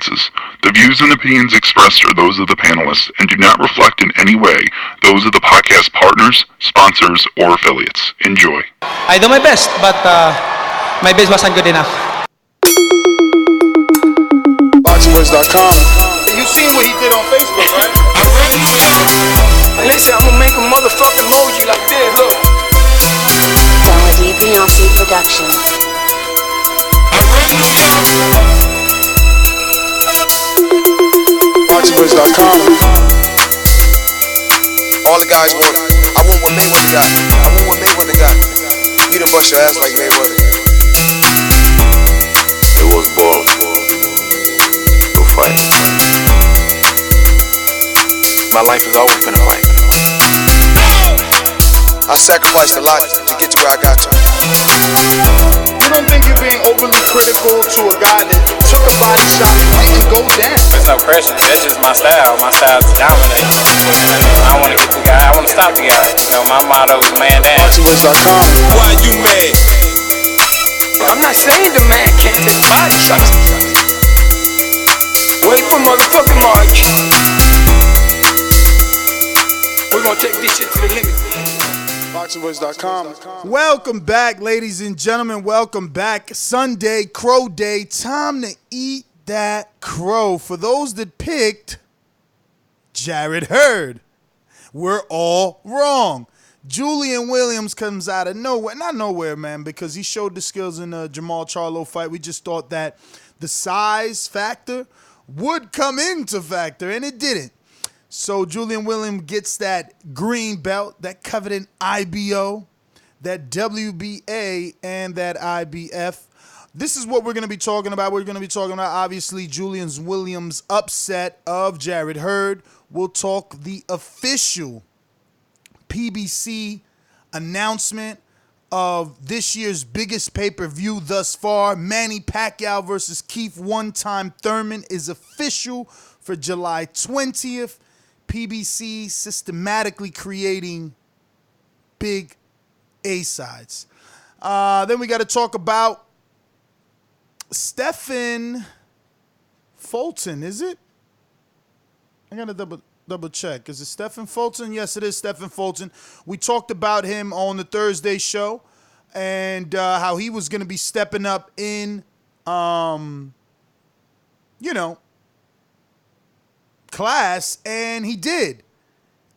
appearances. The views and opinions expressed are those of the panelists and do not reflect in any way those of the podcast partners, sponsors, or affiliates. Enjoy. I do my best, but my best wasn't good enough. Boxingwords.com. You seen what he did on Facebook, right? Listen, I'm gonna make a motherfucking emoji like this, look. Beyonce production. Boxingwords.com. All the guys want, I want what Mayweather got. I want what Mayweather got. We done bust your ass like Mayweather. It was born to fight. My life has always been a fight. I sacrificed a lot to get to where I got to. You don't think you're being overly critical to a guy that took a body shot and didn't go down? That's no pressure. That's just my style. My style is to dominate. I want to get the guy. I want to stop the guy. You know, my motto is man down. Boxingwords.com. Why you mad? I'm not saying the man can't take body shots. Wait for motherfucking March. We're gonna take this shit to the limit. Boxingwords.com. Welcome back, ladies and gentlemen. Welcome back. Sunday, Crow Day. Time to eat that crow. For those that picked Jarrett Hurd, we're all wrong. Julian Williams comes out of nowhere. Not nowhere, man, because he showed the skills in the Jamal Charlo fight. We just thought that the size factor would come into factor, and it didn't. So Julian Williams gets that green belt, that coveted IBO, that WBA, and that IBF. This is what we're going to be talking about. We're going to be talking about, obviously, Julian Williams' upset of Jarrett Hurd. We'll talk the official PBC announcement of this year's biggest pay-per-view thus far. Manny Pacquiao versus Keith one-time Thurman is official for July 20th. PBC systematically creating big A-sides. Then we got to talk about Stefan Fulton, is it? I got to double check. Is it Stefan Fulton? Yes, it is Stefan Fulton. We talked about him on the Thursday show and how he was going to be stepping up in, class, and he did.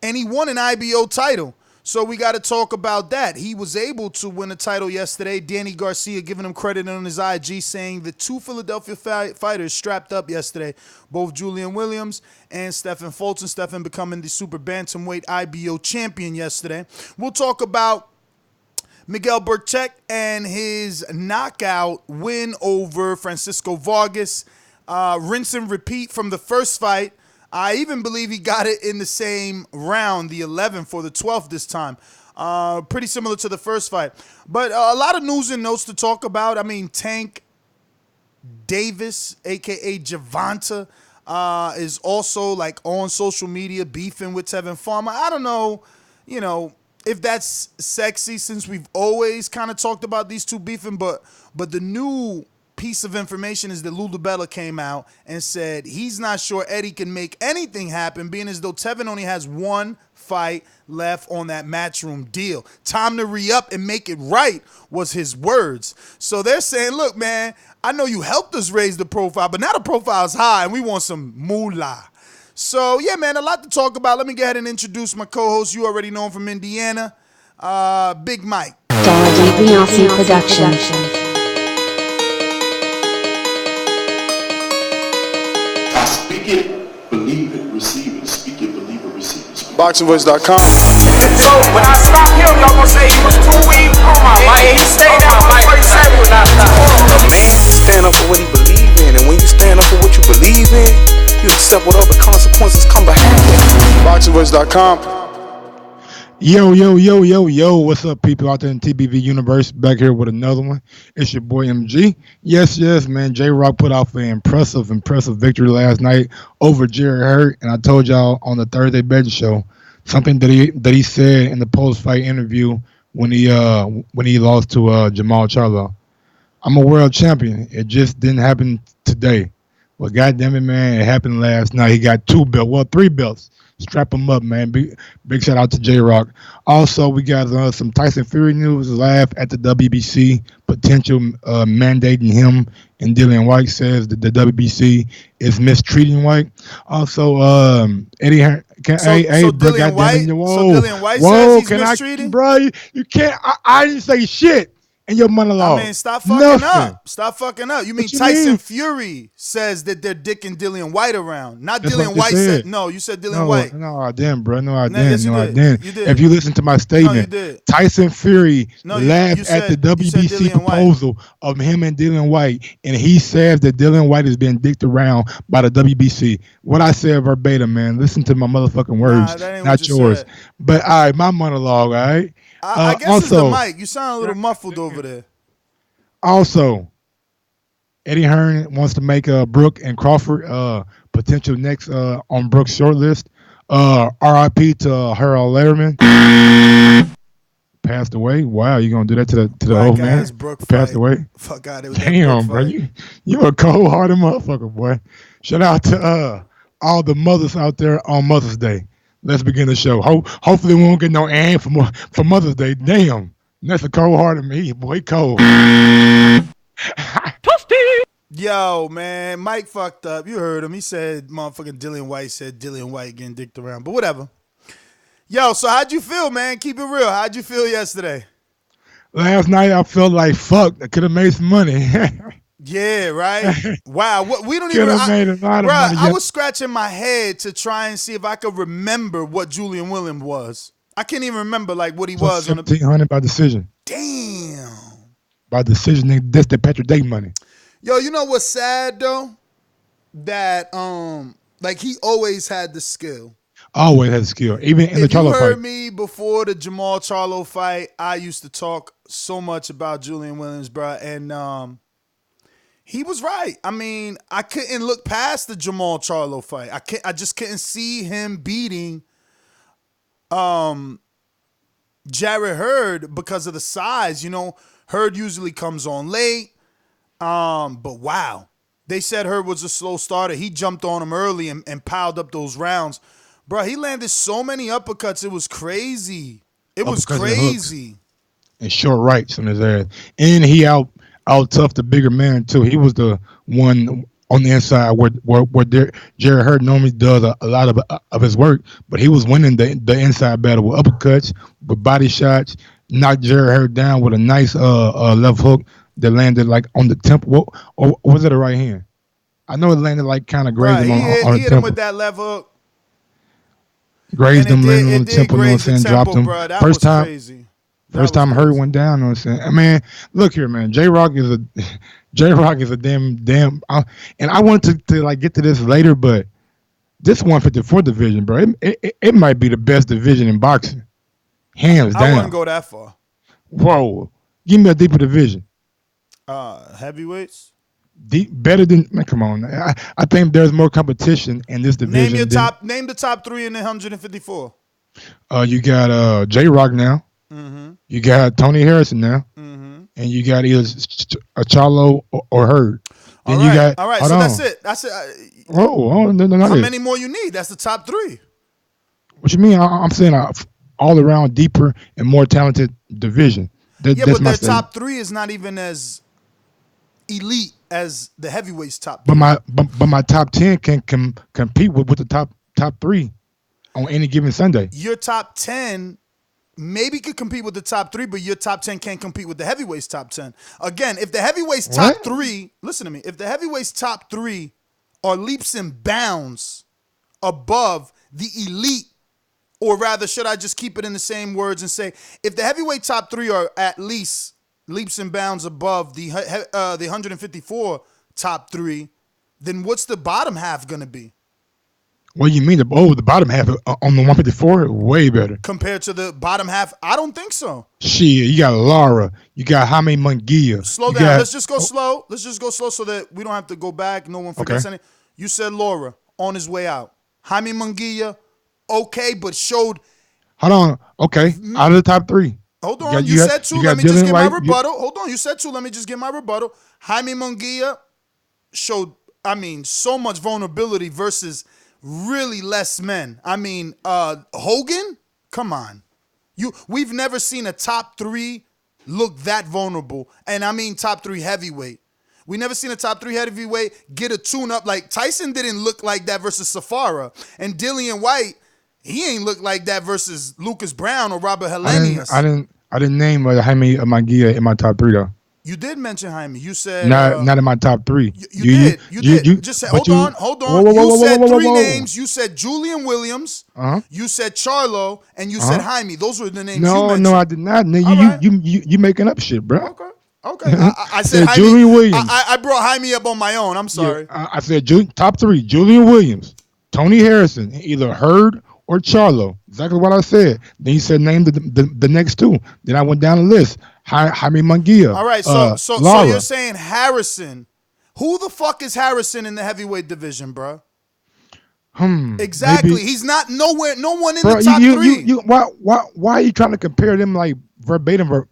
And he won an IBO title. So we got to talk about that. He was able to win a title yesterday. Danny Garcia giving him credit on his IG, saying the two Philadelphia fighters strapped up yesterday, both Julian Williams and Stefan Fulton. Stefan becoming the super bantamweight IBO champion yesterday. We'll talk about Miguel Berchelt and his knockout win over Francisco Vargas. Rinse and repeat from the first fight. I even believe he got it in the same round, the 11th or the 12th this time. Pretty similar to the first fight. But a lot of news and notes to talk about. I mean, Tank Davis, a.k.a. Javonta, is also like on social media beefing with Tevin Farmer. I don't know, if that's sexy since we've always kind of talked about these two beefing. But the new piece of information is that Lou DiBella came out and said he's not sure Eddie can make anything happen, being as though Tevin only has one fight left on that matchroom deal. Time to re-up and make it right was his words. So they're saying, look, man, I know you helped us raise the profile, but now the profile's high and we want some moolah. So, yeah, man, a lot to talk about. Let me go ahead and introduce my co-host. You already know him from Indiana, Big Mike. Beyonce production. Believe it, receive it. Speak it, believe it, receive it. Boxingwords.com. So when I stop him, y'all gonna say he was too weak. He stayed out before he said when I stopped. A man stand up for what he believes in, and when you stand up for what you believe in, you accept whatever consequences come behind it. Boxingwords.com. Yo, what's up, people out there in TBV universe? Back here with another one. It's your boy MG. Yes, man. J-Rock put off an impressive victory last night over Jarrett Hurd, and I told y'all on the Thursday betting show something that he said in the post-fight interview when he lost to Jamal Charlo. I'm a world champion. It just didn't happen today. Well, goddamn it, man, it happened last night. He got 2 belts, well, 3 belts. Strap him up, man. Big shout out to J Rock. Also, we got some Tyson Fury news. Laugh at the WBC potential mandating him, and Dillian White says that the WBC is mistreating White. Also, Eddie, So Dillian White says he's mistreating? Bro, you can't. I didn't say shit in your monologue. I mean, stop fucking up. Stop fucking up. You mean Tyson Fury says that they're dicking Dillian White around? Not That's Dillian what you White said. No, you said Dillian White. No, I didn't, bro. No, I Yes, didn't. you I did. didn't. You did. If you listen to my statement, No, you did. Tyson Fury No, you laughed said- at the you said WBC Dillian White. proposal of him and Dillian White, and he says that Dillian White is being dicked around by the WBC. What I said verbatim, man. Listen to my motherfucking words, that ain't not what you yours. said. But all right, my monologue. All right. I guess it's the mic. You sound a little muffled over there. Also, Eddie Hearn wants to make Brooke and Crawford potential next on Brooke's short list. R.I.P. to Harold Letterman. Passed away. Wow, you gonna do that to the old man? Brooke Passed fight. away. Fuck out of Damn, bro, you a cold hearted motherfucker, boy. Shout out to all the mothers out there on Mother's Day. Let's begin the show. Hopefully we won't get no ad for Mother's Day. Damn, that's a cold hearted me, boy. Cold. Yo, man, Mike fucked up. You heard him. He said motherfucking Dillian White said Dillian White getting dicked around. But whatever. Yo, so how'd you feel, man? Keep it real. How'd you feel yesterday? Last night I felt like fuck. I could have made some money. Yeah, right? Wow. We don't Could even... have made a lot of money. I was scratching my head to try and see if I could remember what Jullian Williams was. I can't even remember like what he was. 1,700 by decision. Damn. By decision, nigga, that's the Patrick Day money. Yo, you know what's sad though? That like he always had the skill. Always had skill, even in the Charlo fight. You heard fight. me before the Jamal Charlo fight. I used to talk so much about Jullian Williams, bro, and he was right. I mean, I couldn't look past the Jamal Charlo fight. I just couldn't see him beating Jarrett Hurd because of the size. You know, Hurd usually comes on late. But wow, they said Hurd was a slow starter. He jumped on him early and piled up those rounds. Bro, he landed so many uppercuts. It was crazy. It was crazy. And short rights on his ass. And he out toughed the bigger man too. He was the one on the inside where Jarrett Hurd normally does a lot of his work, but he was winning the inside battle with uppercuts, with body shots, knocked Jarrett Hurd down with a nice left hook that landed like on the temple. Or was it a right hand? I know it landed like kind of grazed him on the temple. He hit him with that left hook. Grazed him, landed on the temple, you know what I'm saying? Dropped him. Bro, that was crazy. First time Hurd went down, you know what I'm saying? I mean, look here, man. J Rock is a damn. And I wanted to like get to this later, but this 154 division, bro, it might be the best division in boxing, hands down. I wouldn't go that far. Whoa, give me a deeper division. Heavyweights. Better than, man, come on. I think there's more competition in this division. Name the top three in the 154. You got J Rock now. Mm-hmm. You got Tony Harrison now, and you got either a Charlo or Hurd. Then you got. All right. So that's it. That's it. No, how many more you need? That's the top three. What you mean? I'm saying all around deeper and more talented division. But their top three is not even as elite as the heavyweights top. But my top 10 can compete with the top three on any given Sunday. Your top 10. Maybe could compete with the top three, but your top 10 can't compete with the heavyweights top 10. Again, if the heavyweights top three, listen to me, if the heavyweights top three are leaps and bounds above the elite, or rather, should I just keep it in the same words and say, if the heavyweight top three are at least leaps and bounds above the 154 top three, then what's the bottom half going to be? What do you mean? The bottom half on the 154 way better compared to the bottom half. I don't think so. Shit, you got Lara, you got Jaime Munguia. Slow down. Let's just go slow. Let's just go slow so that we don't have to go back. No one forgets anything. You said Lara on his way out. Jaime Munguia, okay, but showed. Hold on. Okay, out of the top three. Hold on. You said two. Let me just get my rebuttal. Hold on. You said two. Let me just get my rebuttal. Jaime Munguia showed I mean, so much vulnerability versus really less men. I mean, Hogan, come on. We've never seen a top 3 look that vulnerable. And I mean top 3 heavyweight. We never seen a top 3 heavyweight get a tune-up. Like, Tyson didn't look like that versus Safara. And Dillian White, he ain't look like that versus Lucas Brown or Robert Helenius. I didn't name Jaime Manguia in my top 3 though. You did mention Jaime. You said not in my top 3. You did. Just say, hold on. You said 3 names. You said Julian Williams. You said Charlo, and you said Jaime. Those were the names you mentioned. No, I did not. You making up shit, bro. Okay. I said Jaime. Julian Williams. I brought Jaime up on my own. I'm sorry. Yeah, I said top 3: Julian Williams, Tony Harrison, either Hurd or Charlo. Exactly what I said. Then you said name the next 2. Then I went down the list. Jaime Manguia. All right, so you're saying Harrison. Who the fuck is Harrison in the heavyweight division, bro? Exactly. Maybe. He's not nowhere. No one in the top 3. Why are you trying to compare them like verbatim?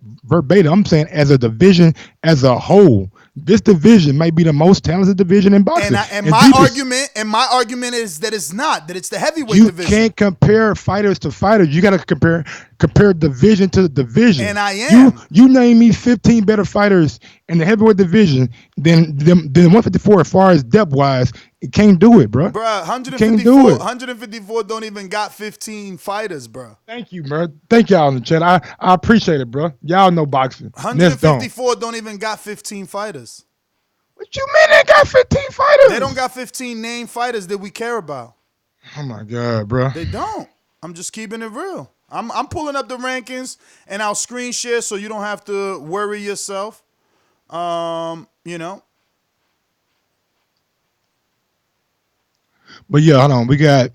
I'm saying as a division as a whole. This division might be the most talented division in boxing. And my argument is that it's not. That it's the heavyweight division. You can't compare fighters to fighters. You got to compare division to division. And I am. You name me 15 better fighters in the heavyweight division than 154 as far as depth wise. You can't do it, bro. Bro, 154 don't even got 15 fighters, bro. Thank you, bro. Thank y'all in the chat. I appreciate it, bro. Y'all know boxing. 154 don't even got 15 fighters. What you mean they got 15 fighters? They don't got 15 named fighters that we care about. Oh my God, bro. They don't. I'm just keeping it real. I'm pulling up the rankings and I'll screen share so you don't have to worry yourself. You know. But yeah, hold on. We got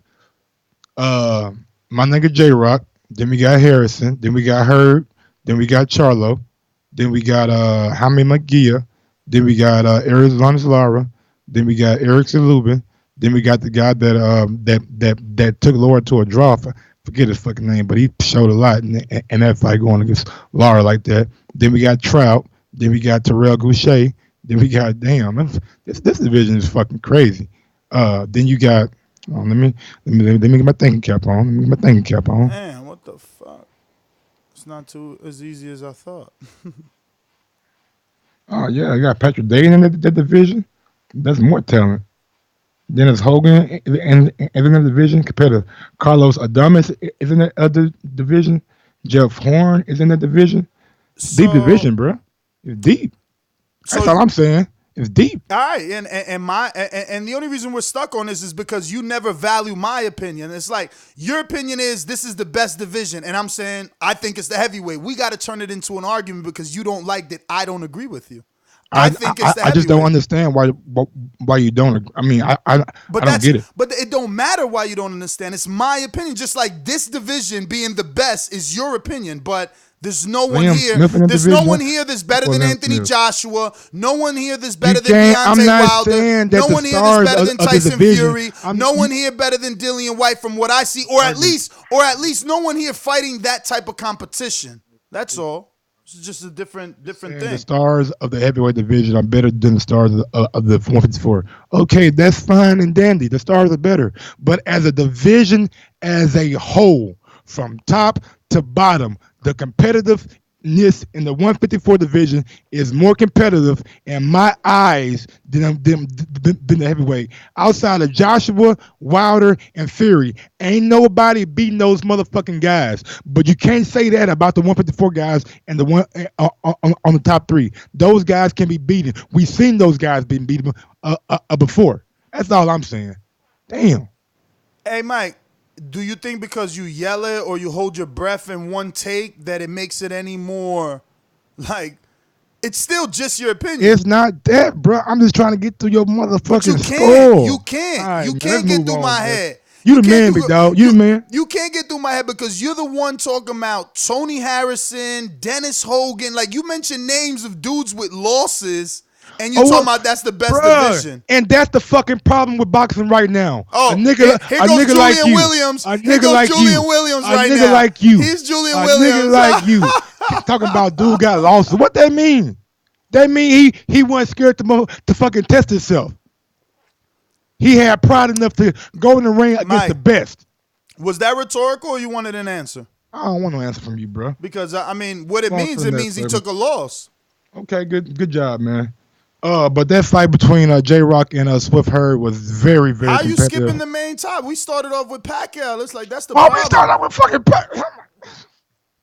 my nigga J-Rock. Then we got Harrison. Then we got Hurd. Then we got Charlo. Then we got Jaime Manguia. Then we got Arizona Lara. Then we got Erickson Lubin. Then we got the guy that took Laura to a draw. Forget his fucking name, but he showed a lot in that fight going against Lara like that. Then we got Trout. Then we got Terrell Goucher. Then we got this division is fucking crazy. Then you got let me get my thinking cap on. Man, what the fuck? It's not too as easy as I thought. Oh yeah, I got Patrick Dayton in that division. That's more talent. Then it's Hogan in the division compared to Carlos Adames is in that other division. Jeff Horn is in that division. Deep division, bro. It's deep. That's all I'm saying. It's deep. All right, and the only reason we're stuck on this is because you never value my opinion. It's like your opinion is this is the best division, and I'm saying I think it's the heavyweight. We got to turn it into an argument because you don't like that I don't agree with you. I think it's the heavyweight. I just don't understand why you don't. I mean, I don't get it. But it don't matter why you don't understand. It's my opinion. Just like this division being the best is your opinion, but. There's no one here. There's no one here that's better than Anthony Joshua. No one here that's better than Deontay Wilder. No one here that's better than Tyson Fury. No one here better than Dillian White from what I see, or at least no one here fighting that type of competition. That's all. It's just a different thing. The stars of the heavyweight division are better than the stars of the 154. Okay, that's fine and dandy. The stars are better, but as a division, as a whole, from top to bottom, the competitiveness in the 154 division is more competitive in my eyes than the heavyweight. Outside of Joshua, Wilder, and Fury, ain't nobody beating those motherfucking guys. But you can't say that about the 154 guys and the one on the top 3. Those guys can be beaten. We've seen those guys being beaten before. That's all I'm saying. Damn. Hey, Mike. Do you think because you yell it or you hold your breath in one take that it makes it any more like it's still just your opinion? It's not that, bro. I'm just trying to get through your motherfucking score. You can't. Right, you can't get through my head. You the man, big dog. You the man. You can't get through my head because you're the one talking about Tony Harrison, Dennis Hogan. Like you mentioned names of dudes with losses. And you talking about that's the best division. And that's the fucking problem with boxing right now. Oh, a nigga Julian like you. Williams. A nigga like Julian Williams right now. A nigga like you. He's Julian Williams. A nigga like you. Talking about dude got losses. What that mean? That mean he wasn't scared to fucking test himself. He had pride enough to go in the ring against Mike. the best. Was that rhetorical or you wanted an answer? I don't want no answer from you, bro. Because, I mean, what it Go on means, to it the means next he level. took a loss. Okay, good job, man. But that fight between J-Rock and Swift Hurd was very, very How you competitive. skipping the main top? We started off with Pacquiao. It's like, that's the Why problem. we started out with fucking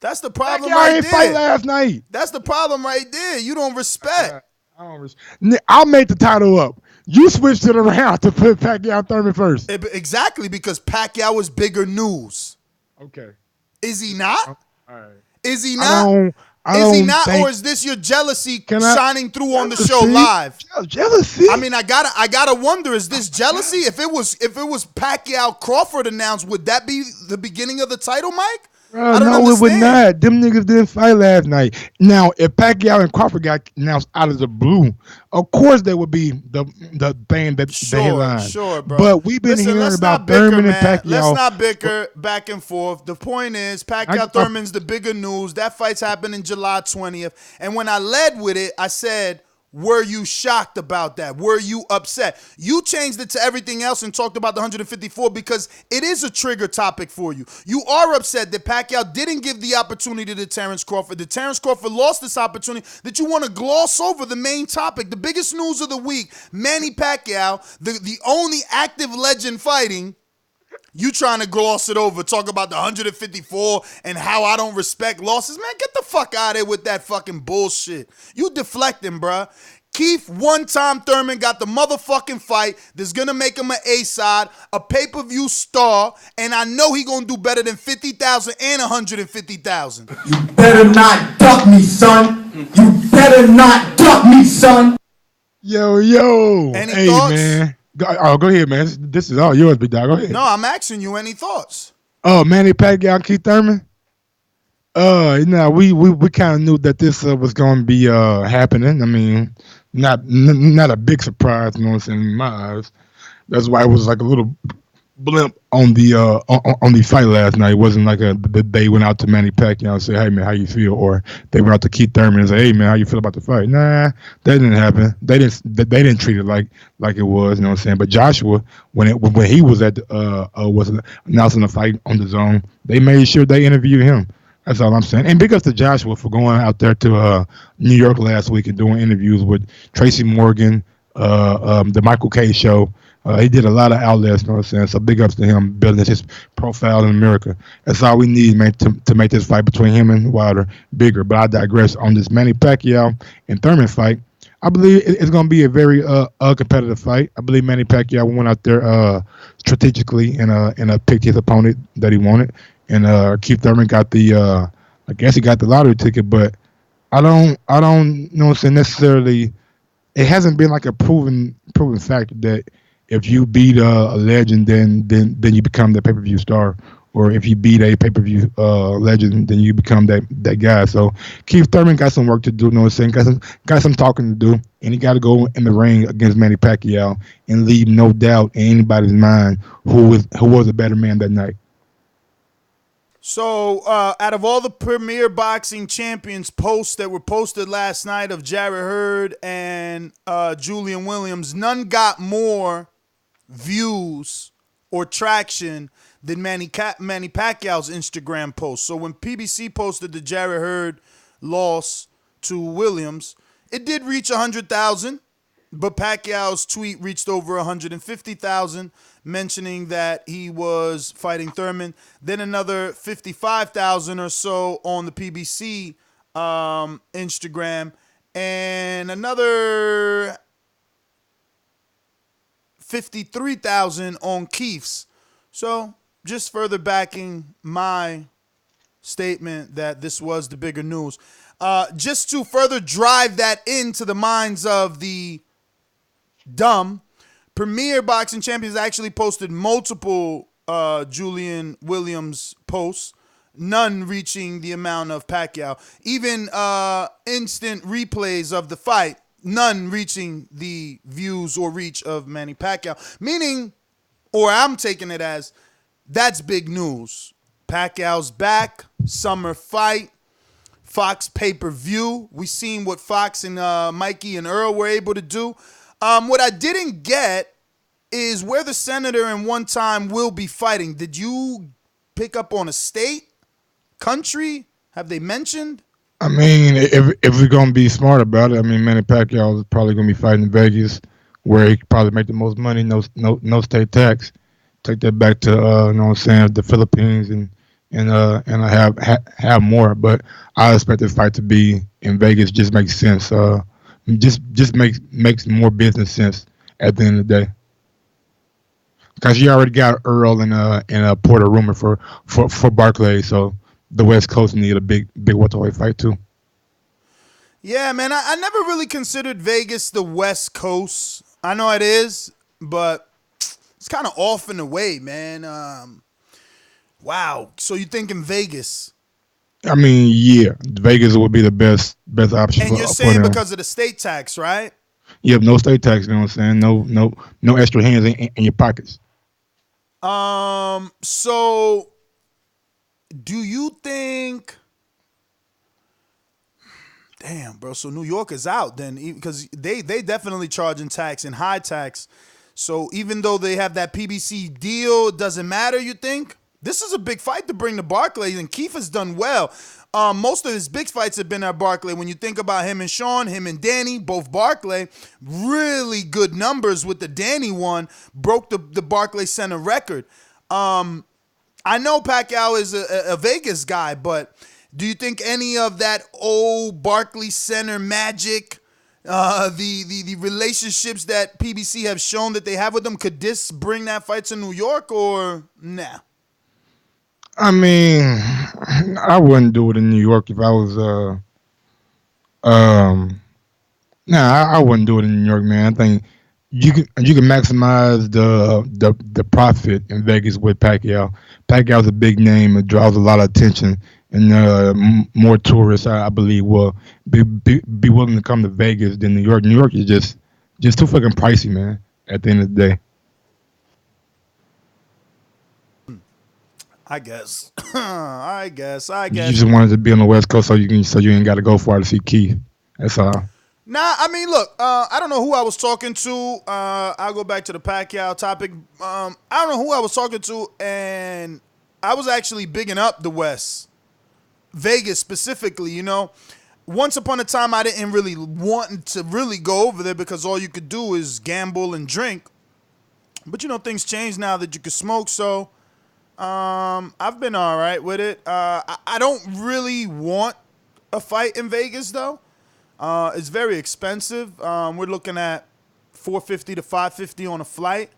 That's the problem Pacquiao right ain't fight there. last night? That's the problem right there. You don't respect. I'll make the title up. You switched it around to put Pacquiao and Thurman first. Exactly, because Pacquiao is bigger news. Okay. Is he not? All right. Is he not? I Is he don't not, think- or is this your jealousy Can I- shining through on the show Jealousy? live? Jealousy? I mean, I gotta wonder, is this jealousy? If it was Pacquiao Crawford announced, would that be the beginning of the title, Mike? I don't no, understand. it would not. Them niggas didn't fight last night. Now, if Pacquiao and Crawford got announced out of the blue, of course they would be the band that the headline. Sure, bro. But we've been hearing let's about not bicker, Thurman and man. Pacquiao. Let's not bicker back and forth. The point is, Pacquiao Thurman's the bigger news. That fight's happening July 20th. And when I led with it, I said, were you shocked about that? Were you upset? You changed it to everything else and talked about the 154 because it is a trigger topic for you. You are upset that Pacquiao didn't give the opportunity to Terrence Crawford. That Terrence Crawford lost this opportunity, that you want to gloss over the main topic. The biggest news of the week, Manny Pacquiao, the only active legend fighting. You trying to gloss it over, talk about the 154 and how I don't respect losses. Man, get the fuck out of here with that fucking bullshit. You deflecting, bruh. Keith, one-time Thurman, got the motherfucking fight that's going to make him an A-side, a pay-per-view star, and I know he going to do better than 50,000 and 150,000. You better not duck me, son. You better not duck me, son. Yo. Any thoughts? Man. Go ahead, man. This is all yours, big dog. Go ahead. No, I'm asking you any thoughts. Oh, Manny Pacquiao and Keith Thurman? We kind of knew that this was going to be happening. I mean, not a big surprise, you know what I'm saying, in my eyes. That's why it was like a little blimp on the fight last night. It wasn't like they went out to Manny Pacquiao and said, "Hey man, how you feel?" Or they went out to Keith Thurman and said, "Hey man, how you feel about the fight?" Nah, that didn't happen. They didn't treat it like it was. You know what I'm saying? But Joshua, when he was was announcing the fight on the zone, they made sure they interviewed him. That's all I'm saying. And big ups to Joshua for going out there to New York last week and doing interviews with Tracy Morgan, the Michael K. Show. He did a lot of outlets, you know what I'm saying? So big ups to him building his profile in America. That's all we need, man, to make this fight between him and Wilder bigger. But I digress on this Manny Pacquiao and Thurman fight. I believe it's going to be a very competitive fight. I believe Manny Pacquiao went out there strategically and picked his opponent that he wanted. And Keith Thurman got I guess he got the lottery ticket, but I don't you know what I'm saying, necessarily. It hasn't been like a proven fact that if you beat a legend, then you become the pay-per-view star, or if you beat a pay-per-view legend, then you become that guy. So Keith Thurman got some work to do, you know what I'm saying? Got some talking to do, and he got to go in the ring against Manny Pacquiao and leave no doubt in anybody's mind who was a better man that night. So, out of all the Premier Boxing Champions posts that were posted last night of Jarrett Hurd and Jullian Williams, none got more views or traction than Manny Pacquiao's Instagram post. So when PBC posted the Jarrett Hurd loss to Williams, it did reach 100,000, but Pacquiao's tweet reached over 150,000, mentioning that he was fighting Thurman. Then another 55,000 or so on the PBC Instagram, and another 53,000 on Keith's. So just further backing my statement that this was the bigger news. Just to further drive that into the minds of the dumb, Premier Boxing Champions actually posted multiple Jullian Williams posts, none reaching the amount of Pacquiao. Even instant replays of the fight, none reaching the views or reach of Manny Pacquiao. Meaning, or I'm taking it as, that's big news. Pacquiao's back, summer fight, Fox pay-per-view. We seen what Fox and Mikey and Earl were able to do. What I didn't get is where the senator and one time will be fighting. Did you pick up on a state, country? Have they mentioned? I mean, if we're gonna be smart about it, I mean, Manny Pacquiao is probably gonna be fighting in Vegas, where he could probably make the most money, no state tax. Take that back to you know what I'm saying, the Philippines and I have more. But I expect the fight to be in Vegas. Just makes sense. Just makes more business sense at the end of the day. Because you already got Earl and Porter Rumor for Barclays, so the West Coast need a big welterweight fight too. Yeah, man, I never really considered Vegas the West Coast. I know it is, but it's kind of off in a way, man. Wow. So you thinking Vegas? I mean, yeah, Vegas would be the best option. And you're saying because of the state tax, right? Yeah, no state tax. You know what I'm saying? No extra hands in your pockets. So do you think? Damn, bro. So New York is out then, because they definitely charging tax and high tax. So even though they have that PBC deal, it doesn't matter. You think this is a big fight to bring to Barclays, and Keith has done well. Most of his big fights have been at Barclay. When you think about him and Sean, him and Danny, both Barclay, really good numbers with the Danny one, broke the Barclay Center record. I know Pacquiao is a Vegas guy, but do you think any of that old Barclay Center magic, the relationships that PBC have shown that they have with them, could this bring that fight to New York or nah? I mean, I wouldn't do it in New York if I was I wouldn't do it in New York, man. I think you can maximize the profit in Vegas with Pacquiao. Pacquiao's a big name. It draws a lot of attention, and more tourists, I believe, will be willing to come to Vegas than New York. New York is just too fucking pricey, man. At the end of the day. I guess. I guess. You just wanted to be on the West Coast so you ain't got to go far to see Keith. That's all. Nah, I mean, look, I don't know who I was talking to. I'll go back to the Pacquiao topic. I don't know who I was talking to, and I was actually bigging up the West. Vegas specifically, you know. Once upon a time, I didn't really want to really go over there because all you could do is gamble and drink. But, you know, things change now that you can smoke, so I've been all right with it. I don't really want a fight in Vegas, though. It's very expensive. We're looking at $450 to $550 on a flight.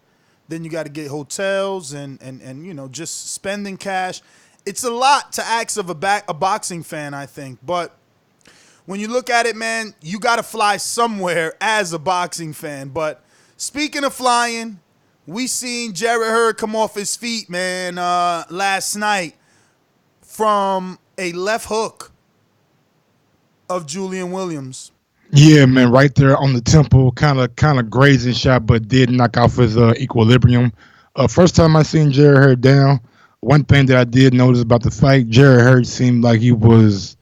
Then you got to get hotels and you know, just spending cash. It's a lot to ask of a boxing fan, I think. But when you look at it, man, you got to fly somewhere as a boxing fan. But speaking of flying, we seen Jarrett Hurd come off his feet, man, last night from a left hook of Jullian Williams. Yeah, man, right there on the temple, kind of grazing shot, but did knock off his equilibrium. First time I seen Jarrett Hurd down, one thing that I did notice about the fight, Jarrett Hurd seemed like he was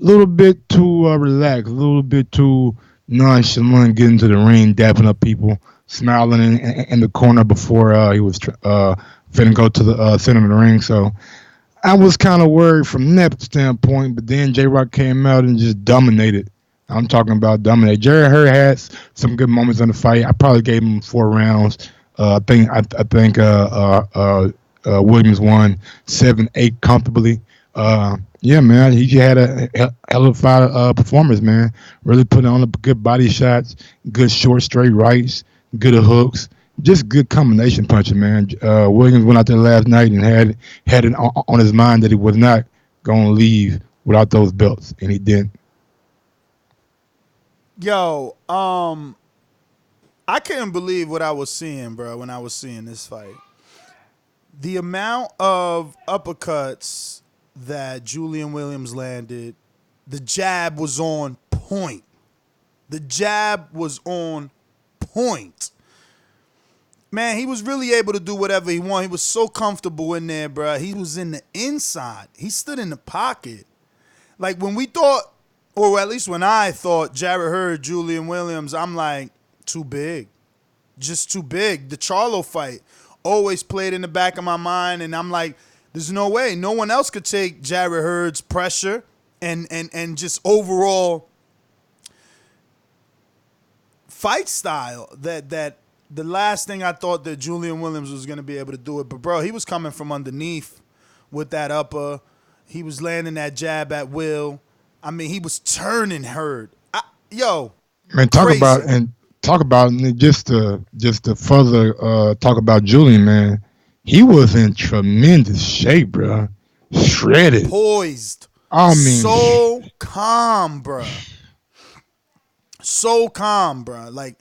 a little bit too relaxed, a little bit too nonchalant, getting to the ring, dapping up people, smiling in the corner before he was finna go to the center of the ring. So I was kind of worried from that standpoint, but then J-Rock came out and just dominated. I'm talking about dominate. Jarrett Hurd had some good moments in the fight. I probably gave him 4 rounds. I think Williams won 7-8 comfortably. Yeah, man, he had a hell of a performance, man. Really putting on good body shots, good short straight rights, good hooks, just good combination punching, man. Williams went out there last night and had it on his mind that he was not going to leave without those belts, and he didn't. Yo, I couldn't believe what I was seeing, bro, when I was seeing this fight. The amount of uppercuts that Jullian Williams landed, the jab was on point. The jab was on point. Man, he was really able to do whatever he wanted. He was so comfortable in there, bro. He was in the inside. He stood in the pocket. Like when we thought, or at least when I thought Jarrett Hurd, Jullian Williams, I'm like, too big. just too big. The Charlo fight always played in the back of my mind, and I'm like, there's no way. No one else could take Jarrett Hurd's pressure and just overall fight style. That the last thing I thought that Jullian Williams was going to be able to do it. But, bro, he was coming from underneath with that upper. He was landing that jab at will. I mean, he was turning Hurd. Man, talk about just to further talk about Jullian, man. He was in tremendous shape, bro. Shredded, poised. I mean, so calm, bro. So calm, bro. Like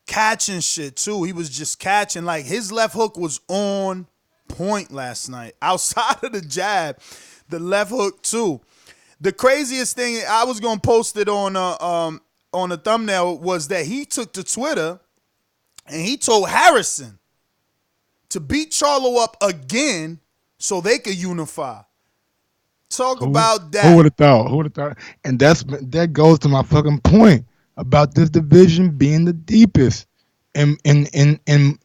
catching shit too. He was just catching. Like his left hook was on point last night. Outside of the jab, the left hook too. The craziest thing, I was gonna post it on the thumbnail, was that he took to Twitter and he told Harrison to beat Charlo up again so they could unify. Talk about that. Who would have thought? Who would have thought? And that goes to my fucking point about this division being the deepest and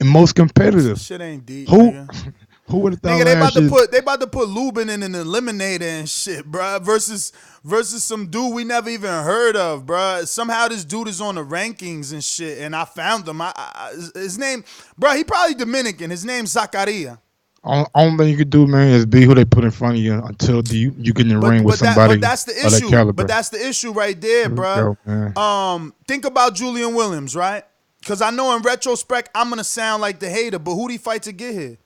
most competitive. Shit ain't deep. Who? Nigga. Who would have thought? Nigga, they about to put Lubin in an eliminator and shit, bruh. Versus some dude we never even heard of, bruh. Somehow this dude is on the rankings and shit, and I found him. His name, bruh, he probably Dominican. His name's Zacharia. Only thing you could do, man, is be who they put in front of you until you get in the ring with somebody. But that's the issue. But that's the issue right there, bruh. Think about Jullian Williams, right? Because I know in retrospect I'm gonna sound like the hater, but who'd he fight to get here?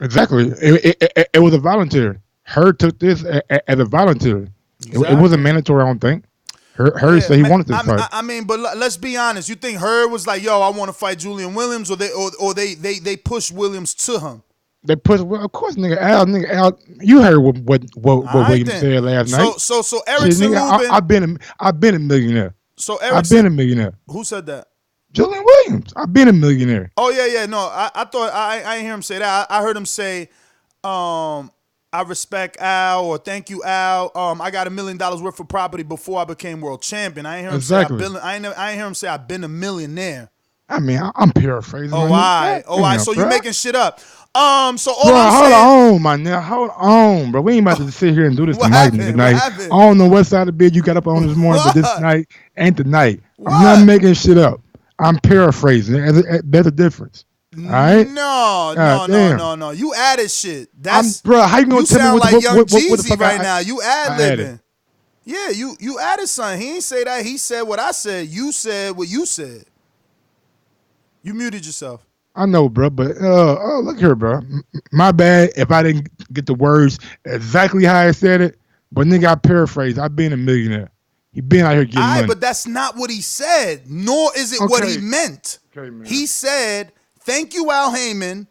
Exactly. It was a volunteer. Hurd took this as a volunteer. Exactly. It wasn't mandatory, I don't think. Hurd said he wanted this fight. I mean, but let's be honest. You think Hurd was like, yo, I want to fight Jullian Williams, or they pushed Williams to him? They pushed, well, of course, nigga Al, you heard what Williams said last night. So Erickson Lubin, I've been a millionaire. So Erickson, I've been a millionaire. Who said that? Jullian Williams. I've been a millionaire. Oh yeah. No, I thought I didn't hear him say that. I heard him say, I respect Al, or thank you, Al. I got $1 million worth of property before I became world champion. I ain't hear him say I ain't hear him say I've been a millionaire. I mean, I'm paraphrasing. Oh, why? So you making shit up? So all bro, I'm saying, hold on, my nigga. Hold on, bro. We ain't about to sit here and do this tonight. I don't know what side of the bed you got up on this morning, but this night ain't the night. I'm not making shit up. I'm paraphrasing. There's a difference. All right? No. You added shit. Bro, how you gonna tell me what like Young Jeezy right now? You ad-libbing. ad-libbing. Yeah, you added something. He ain't say that. He said what I said. You said what you said. You muted yourself. I know, bro, but look here, bro. My bad if I didn't get the words exactly how I said it, but nigga, I paraphrased. I've been a millionaire. He been out here getting money. But that's not what he said, nor is it what he meant. Okay, man. He said, thank you, Al Heyman.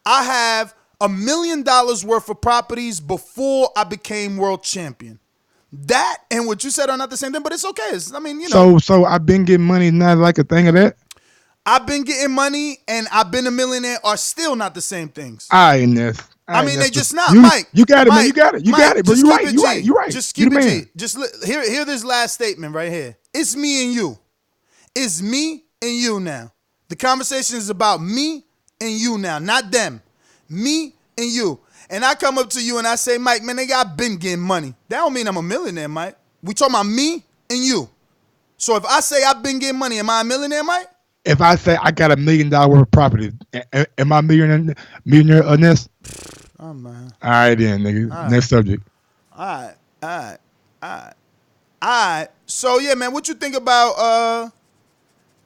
I have $1 million worth of properties before I became world champion. That and what you said are not the same thing, but it's okay. So I've been getting money, not like a thing of that? I've been getting money and I've been a millionaire are still not the same things. I mean, they just not, Mike. You got it, Mike, man. You got it. You Mike, got it, bro. You're right. Just keep it G. Just hear this last statement right here. It's me and you. It's me and you now. The conversation is about me and you now, not them. Me and you. And I come up to you and I say, Mike, man, nigga, I've been getting money. That don't mean I'm a millionaire, Mike. We talking about me and you. So if I say I've been getting money, am I a millionaire, Mike? If I say I got $1 million worth of property, am I a millionaire on this? Oh, man. All right, then, nigga. Right. Next subject. All right. So, yeah, man, what you think about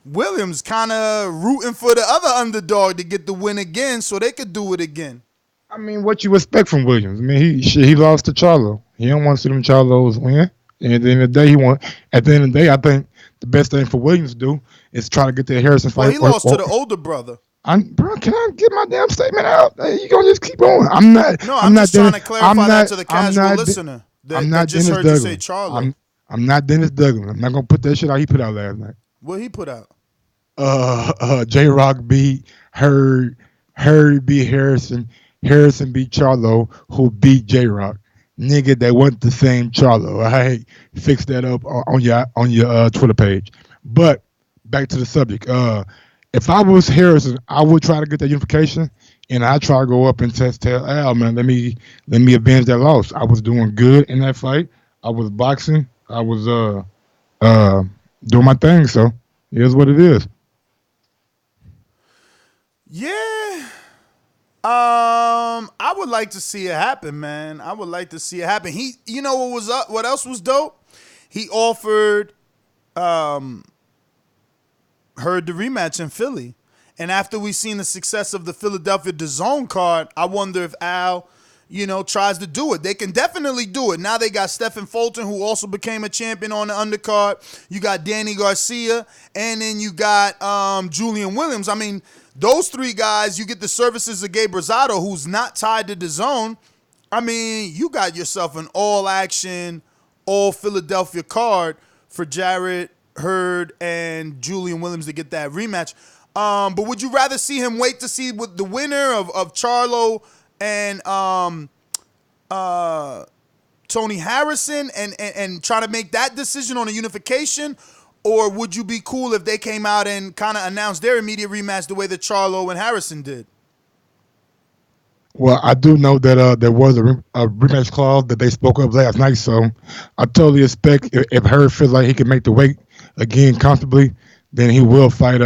Williams kind of rooting for the other underdog to get the win again so they could do it again? I mean, what you expect from Williams? I mean, he lost to Charlo. He don't want to see them Charlos win. And at the end of the day, I think the best thing for Williams to do is try to get that Harrison fight. Well, he lost to the older brother. Bro, can I get my damn statement out? You gonna just keep on? I'm just trying to clarify that to the casual listener. That just heard you say Charlo. I'm not Dennis Douglas. I'm not gonna put that shit out he put out last night. What he put out? J-Rock beat Hurd beat Harrison beat Charlo, who beat J-Rock. Nigga, that wasn't the same Charlo. All right, fix that up on your Twitter page. But back to the subject. if I was Harrison, I would try to get that unification, and I try to go up and tell Al, man, let me avenge that loss. I was doing good in that fight. I was boxing. I was uh doing my thing. So it is what it is. Yeah. I would like to see it happen, man. I would like to see it happen. He, you know what was up? What else was dope? He offered Hurd the rematch in Philly, and after we seen the success of the Philadelphia Dazn card, I wonder if Al, tries to do it. They can definitely do it. Now they got Stefan Fulton, who also became a champion on the undercard. You got Danny Garcia, and then you got Jullian Williams. I mean, those three guys, you get the services of Gabe Rosado, who's not tied to the zone. I mean, you got yourself an all-action, all-Philadelphia card for Jarrett, Hurd, and Jullian Williams to get that rematch. But would you rather see him wait to see what the winner of Charlo and Tony Harrison and try to make that decision on a unification? Or would you be cool if they came out and kind of announced their immediate rematch the way that Charlo and Harrison did? Well, I do know that there was a rematch clause that they spoke of last night, so I totally expect if Hurd feels like he can make the weight again comfortably, then he will fight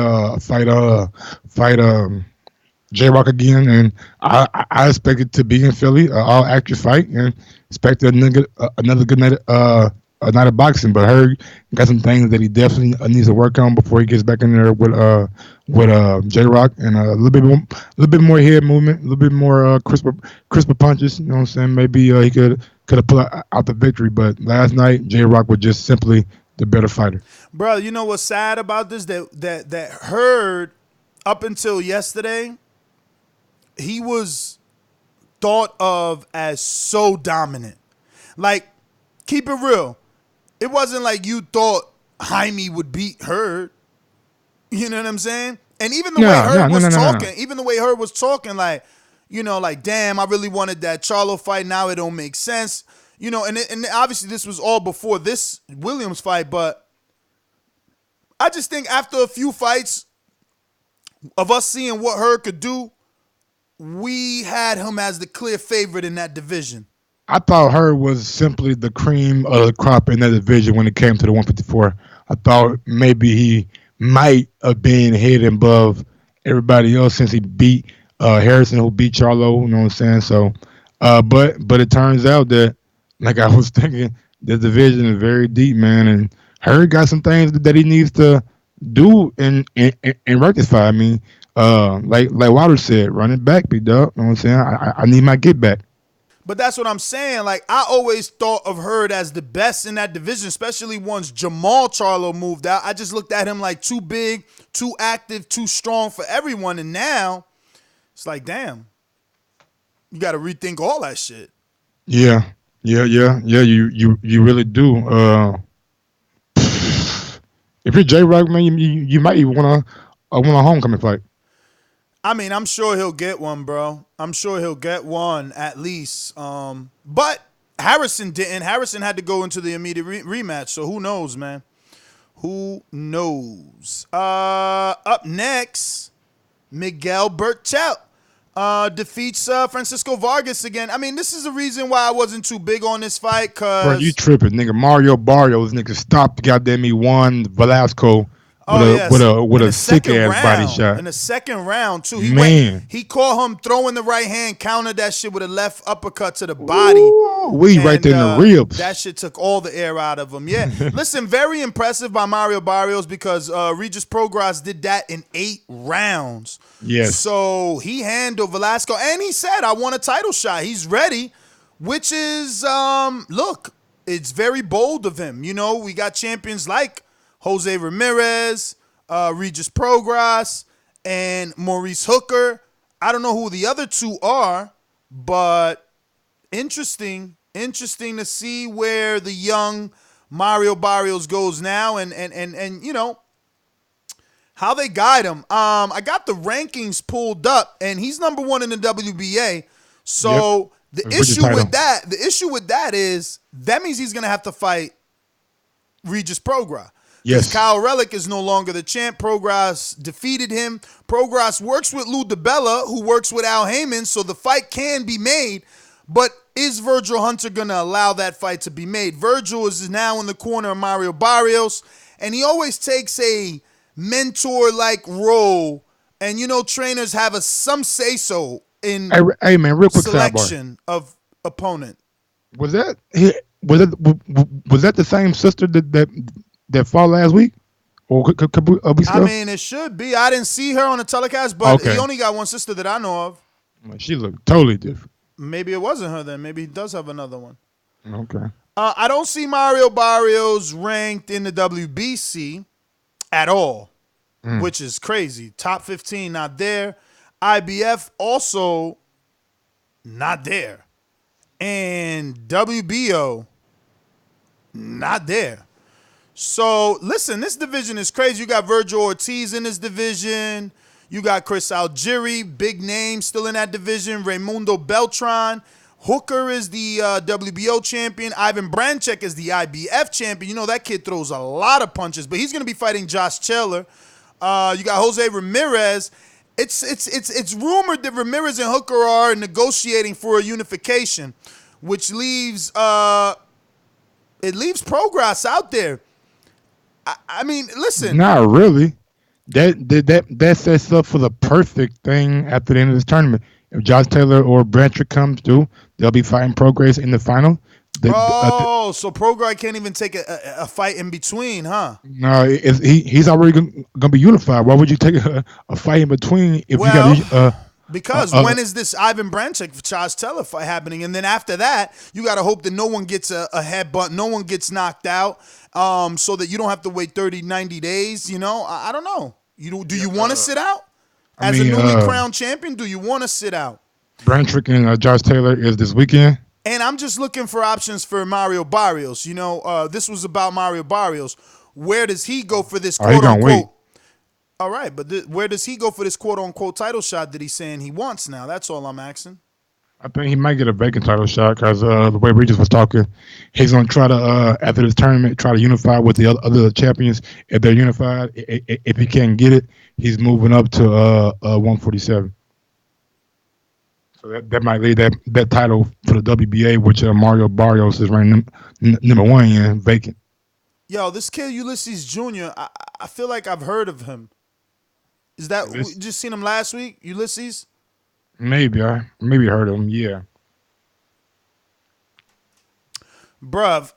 J Rock again, and I expect it to be in Philly, all actress fight, and expect another good night night of boxing. But Hurd got some things that he definitely needs to work on before he gets back in there with J Rock, and a little bit more head movement, a little bit more crisper punches. You know what I'm saying? Maybe he could have pulled out the victory, but last night J Rock was just simply the better fighter. Bro, you know what's sad about this? That Hurd, up until yesterday, he was thought of as so dominant. Like, keep it real. It wasn't like you thought Jaime would beat Hurd. You know what I'm saying? And even the way Hurd was talking, even the way Hurd was talking, like, damn, I really wanted that Charlo fight. Now it don't make sense. And obviously this was all before this Williams fight, but I just think after a few fights of us seeing what Hurd could do, we had him as the clear favorite in that division. I thought Hurd was simply the cream of the crop in that division when it came to the 154. I thought maybe he might have been head and above everybody else since he beat Harrison, who beat Charlo. You know what I'm saying? So, but it turns out that, like I was thinking, the division is very deep, man, and Hurd got some things that he needs to do and rectify. I mean, like Wilder said, run it back, big dog. You know what I'm saying? I need my get back. But that's what I'm saying. Like, I always thought of Hurd as the best in that division, especially once Jamal Charlo moved out. I just looked at him like too big, too active, too strong for everyone. And now it's like, damn, you got to rethink all that shit. Yeah. You really do. If you're J Rock, man, you might even want a homecoming fight. I mean, I'm sure he'll get one, bro. I'm sure he'll get one at least. But Harrison didn't. Harrison had to go into the immediate rematch, so who knows, man? Who knows? Up next, Miguel Berchelt defeats Francisco Vargas again. I mean, this is the reason why I wasn't too big on this fight, cause bro, you tripping, nigga. Mario Barrios, nigga, stopped goddamn he won Velasco. With a sick ass body shot in the second round too. He caught him throwing the right hand, countered that shit with a left uppercut to the body. Right there in the ribs. That shit took all the air out of him. Yeah, listen, very impressive by Mario Barrios because Regis Prograis did that in 8 rounds. Yes. So he handled Velasco, and he said, "I want a title shot." He's ready, which is look, it's very bold of him. We got champions like Jose Ramirez, Regis Prograis, and Maurice Hooker. I don't know who the other two are, but interesting to see where the young Mario Barrios goes now and how they guide him. I got the rankings pulled up, and he's number 1 in the WBA. So the issue with that is that means he's gonna have to fight Regis Prograis. Because Yes. Kyle Relic is no longer the champ. Progress defeated him. Progress works with Lou DiBella, who works with Al Heyman, so the fight can be made. But is Virgil Hunter going to allow that fight to be made? Virgil is now in the corner of Mario Barrios, and he always takes a mentor-like role. And, trainers have some say-so in Hey man, real quick sidebar. selection of opponent. Was that the same sister that fought last week? Or could we I mean, it should be. I didn't see her on the telecast, but Okay. he only got one sister that I know of. She looked totally different. Maybe it wasn't her then. Maybe he does have another one. Okay. I don't see Mario Barrios ranked in the WBC at all, which is crazy. Top 15, not there. IBF also not there. And WBO, not there. So, listen, this division is crazy. You got Virgil Ortiz in this division. You got Chris Algieri, big name, still in that division. Raimundo Beltran. Hooker is the WBO champion. Ivan Branchek is the IBF champion. That kid throws a lot of punches, but he's going to be fighting Josh Taylor. You got Jose Ramirez. It's rumored that Ramirez and Hooker are negotiating for a unification, which leaves Progress out there. I mean, listen. Not really. That sets up for the perfect thing after the end of this tournament. If Josh Taylor or Branchard comes through, they'll be fighting Progress in the final. So Progress can't even take a fight in between, huh? No, he's already going to be unified. Why would you take a fight in between if you got because when is this Ivan Branchek Josh Taylor fight happening? And then after that, you got to hope that no one gets a headbutt, no one gets knocked out, so that you don't have to wait 30, 90 days. I don't know. Do you want to sit out? As a newly crowned champion, do you want to sit out? Branchard and Josh Taylor is this weekend. And I'm just looking for options for Mario Barrios. This was about Mario Barrios. Where does he go for this quote-unquote? All right, but where does he go for this quote-unquote title shot that he's saying he wants now? That's all I'm asking. I think he might get a vacant title shot because the way Regis was talking, he's going to try to, after this tournament, try to unify with the other champions. If they're unified, if he can't get it, he's moving up to 147. So that might leave that title for the WBA, which Mario Barrios is ranked number one in, vacant. Yo, this kid Ulysses Jr., I feel like I've heard of him. Is that we just seen him last week, Ulysses? Maybe I heard of him. Yeah. Bruv,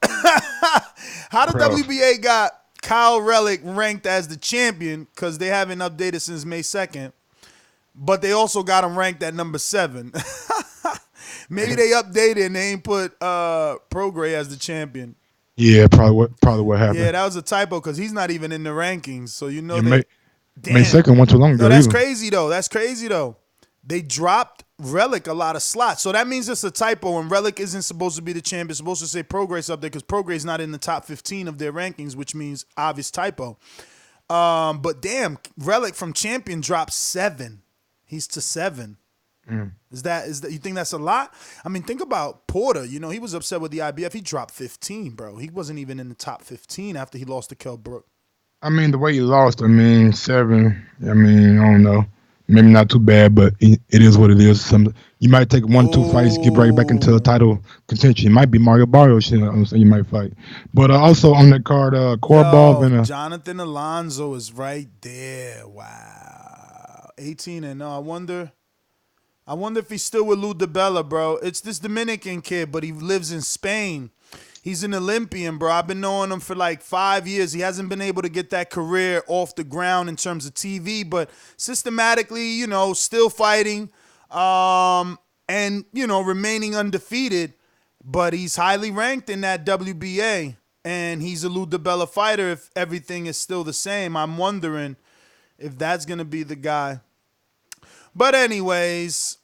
how the WBA got Kyle Relic ranked as the champion? Because they haven't updated since May 2nd. But they also got him ranked at number 7. Maybe they updated and they ain't put Prograis as the champion. Yeah, probably what happened. Yeah, that was a typo because he's not even in the rankings. So May 2nd went too long ago. No, that's crazy though. They dropped Relic a lot of slots. So that means it's a typo and Relic isn't supposed to be the champion. It's supposed to say Prograis up there because Prograis not in the top 15 of their rankings, which means obvious typo. But damn, Relic from champion dropped 7. He's to 7. Is that you think that's a lot? I mean, think about Porter. He was upset with the IBF. He dropped 15, bro. He wasn't even in the top 15 after he lost to Kell Brook. I mean, the way he lost, 7. I don't know. Maybe not too bad, but it is what it is. You might take 1-2 fights, get right back into the title contention. It might be Mario Barrios, so you might fight. But also on that card, Korobov and Jonathan Alonso is right there. Wow, 18-0. I wonder if he's still with Lou DiBella, bro. It's this Dominican kid, but he lives in Spain. He's an Olympian, bro. I've been knowing him for like 5 years. He hasn't been able to get that career off the ground in terms of TV, but systematically, still fighting and, remaining undefeated. But he's highly ranked in that WBA, and he's a Lou DiBella fighter if everything is still the same. I'm wondering if that's going to be the guy. But anyways,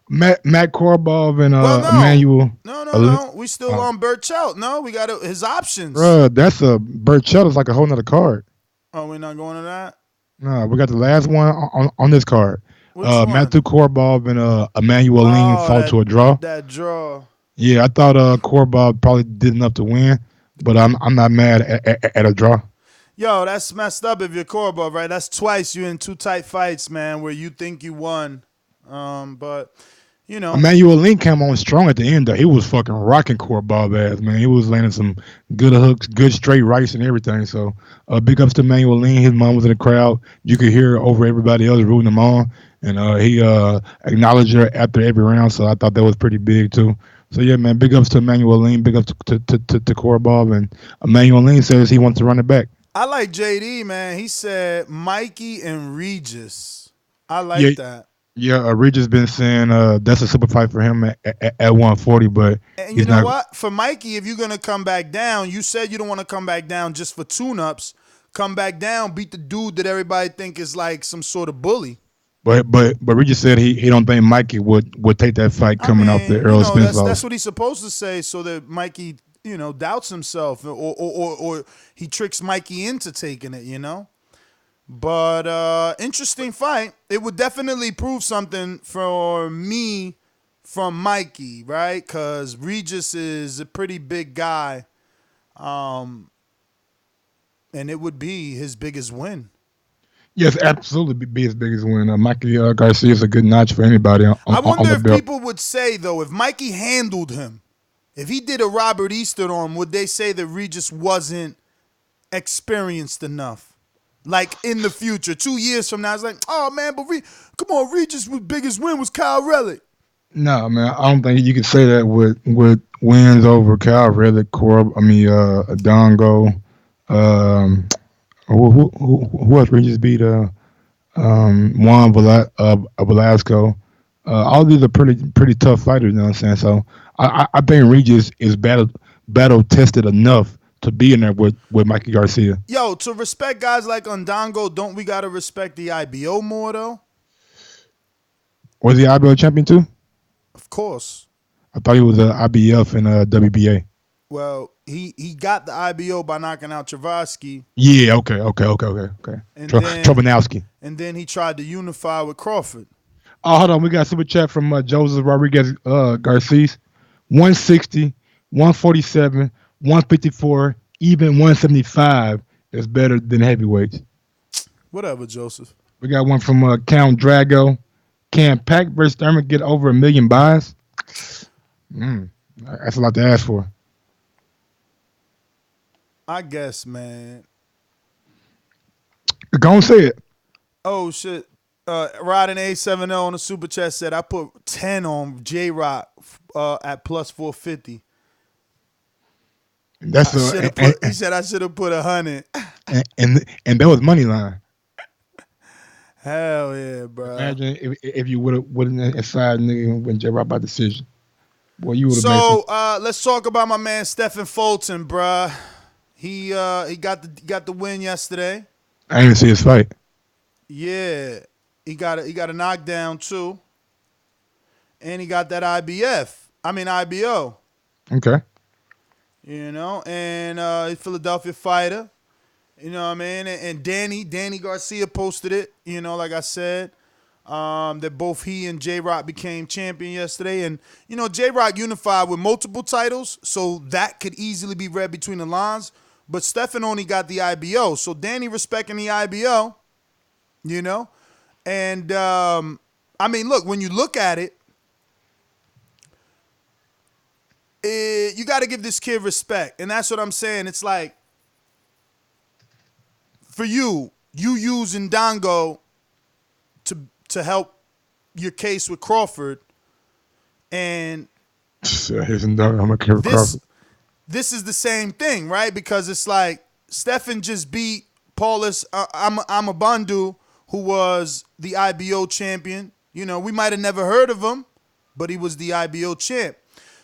Matt Korobov and Emmanuel. No. We still on Berchelt. No, we got his options. That's Berchelt is like a whole nother card. Oh, we're not going to that? No, we got the last one on this card. Matthew Korobov and Emmanuel Lean fought to a draw. That draw. Yeah, I thought Korobov probably did enough to win, but I'm not mad at a draw. Yo, that's messed up if you're Korobov, right? That's twice you in two tight fights, man, where you think you won. But, you know. Emmanuel Link came on strong at the end, though. He was fucking rocking Korobov ass, man. He was landing some good hooks, good straight rights and everything. So, big ups to Emmanuel Link. His mom was in the crowd. You could hear over everybody else rooting him on. And he acknowledged her after every round, so I thought that was pretty big, too. So, yeah, man, big ups to Emmanuel Link. Big ups to Korobov. And Emmanuel Link says he wants to run it back. I like JD, man. He said Mikey and Regis. I like that. Yeah, Regis been saying that's a super fight for him at 140, but and you know what? For Mikey, if you're gonna come back down, you said you don't want to come back down just for tune-ups. Come back down, beat the dude that everybody think is like some sort of bully. But Regis said he don't think Mikey would take that fight coming off the Errol Spence loss. That's what he's supposed to say, so that Mikey, doubts himself, or he tricks Mikey into taking it, But interesting fight. It would definitely prove something for me from Mikey, right? Because Regis is a pretty big guy, and it would be his biggest win. Yes, absolutely be his biggest win. Mikey Garcia is a good notch for anybody on I wonder on the if belt. people would say, though, if Mikey handled him, if he did a Robert Easter on him, would they say that Regis wasn't experienced enough? Like in the future, 2 years from now, it's like, oh man, but come on, Regis' biggest win was Kyle Relic. No, man, I don't think you can say that with wins over Kyle Relic, Dongo. Who else Regis beat? Juan Velasco. All these are pretty tough fighters, you know what I'm saying? So I think Regis is battle tested enough to be in there with Mikey Garcia. Yo, to respect guys like Ndongo, don't we gotta respect the IBO more though? Was he IBO champion too? Of course. I thought he was a IBF and a WBA. Well, he got the IBO by knocking out Travasky. Yeah, okay. Trobanowski. And then he tried to unify with Crawford. Oh, hold on. We got a super chat from Joseph Rodriguez Garcia. 160, 147, 154, even 175 is better than heavyweights. Whatever, Joseph. We got one from Count Drago. Can Pac versus Thurman get over 1 million buys? That's a lot to ask for. I guess, man. Go and say it. Oh, shit. Rodden A70 on the super chat said, I put 10 on J-Rock at plus 450. He said I should have put 100. And that was money line. Hell yeah, bro. Imagine if you would have inside nigga when J-Rock by decision. Boy, you would have made So let's talk about my man Stefan Fulton, bruh. He got the win yesterday. I didn't see his fight. Yeah, he got a knockdown too, and he got that IBO. Okay. And he's a Philadelphia fighter. You know what I mean? And Danny Garcia posted it. Like I said, that both he and J-Rock became champion yesterday, and J-Rock unified with multiple titles, so that could easily be read between the lines. But Stefan only got the IBO. So Danny respecting the IBO, And, look, when you look at it, you got to give this kid respect. And that's what I'm saying. It's like, for you use Ndongo to help your case with Crawford. And this is the same thing, right? Because it's like Stefan just beat Paulus Amabundu, who was the IBO champion. We might have never heard of him, but he was the IBO champ.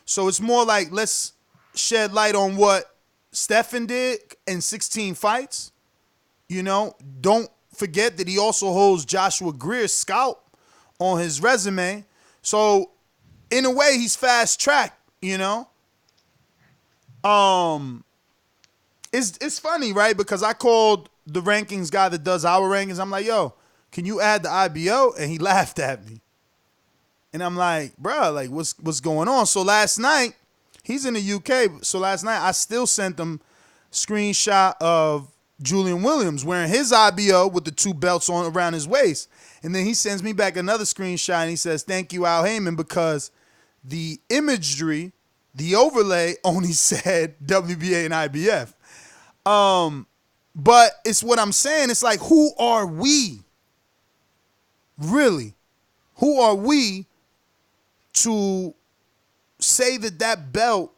So it's more like, let's shed light on what Stefan did in 16 fights. Don't forget that he also holds Joshua Greer's scalp on his resume. So in a way, he's fast-tracked, It's funny, right? Because I called the rankings guy that does our rankings. I'm like, yo, can you add the IBO? And he laughed at me. And I'm like, bro, like, what's going on? So last night, he's in the UK. So last night, I still sent him screenshot of Jullian Williams wearing his IBO with the 2 belts on around his waist. And then he sends me back another screenshot and he says, thank you, Al Heyman, because the imagery, the overlay only said WBA and IBF. But it's what I'm saying. It's like, who are we? Really? Who are we to say that belt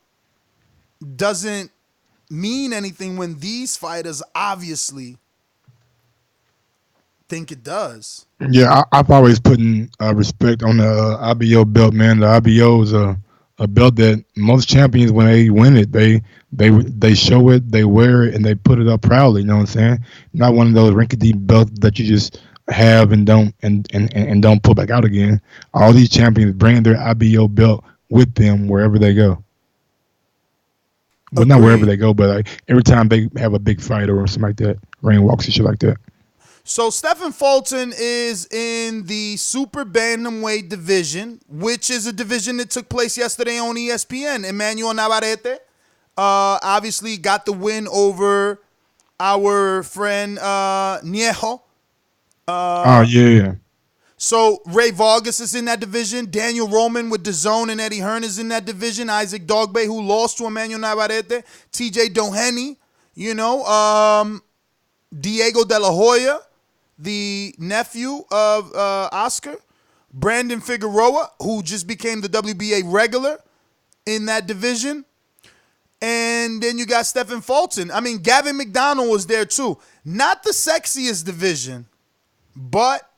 doesn't mean anything when these fighters obviously think it does? Yeah, I've always put respect on the IBO belt, man. The IBO is a belt that most champions, when they win it, they show it, they wear it, and they put it up proudly. You know what I'm saying? Not one of those rinky-dink belts that you just have and don't don't pull back out again. All these champions bring their IBO belt with them wherever they go. Well, not wherever they go, but like every time they have a big fight or something like that, ring walks and shit like that. So Stefan Fulton is in the super bantamweight division, which is a division that took place yesterday on ESPN. Emmanuel Navarrete obviously got the win over our friend Niejo. Yeah. So Ray Vargas is in that division. Daniel Roman with Dazn and Eddie Hearn is in that division. Isaac Dogbe, who lost to Emmanuel Navarrete. TJ Doheny, Diego De La Hoya, the nephew of Oscar. Brandon Figueroa, who just became the WBA regular in that division. And then you got Stefan Fulton. I mean, Gavin MacDonald was there too. Not the sexiest division, but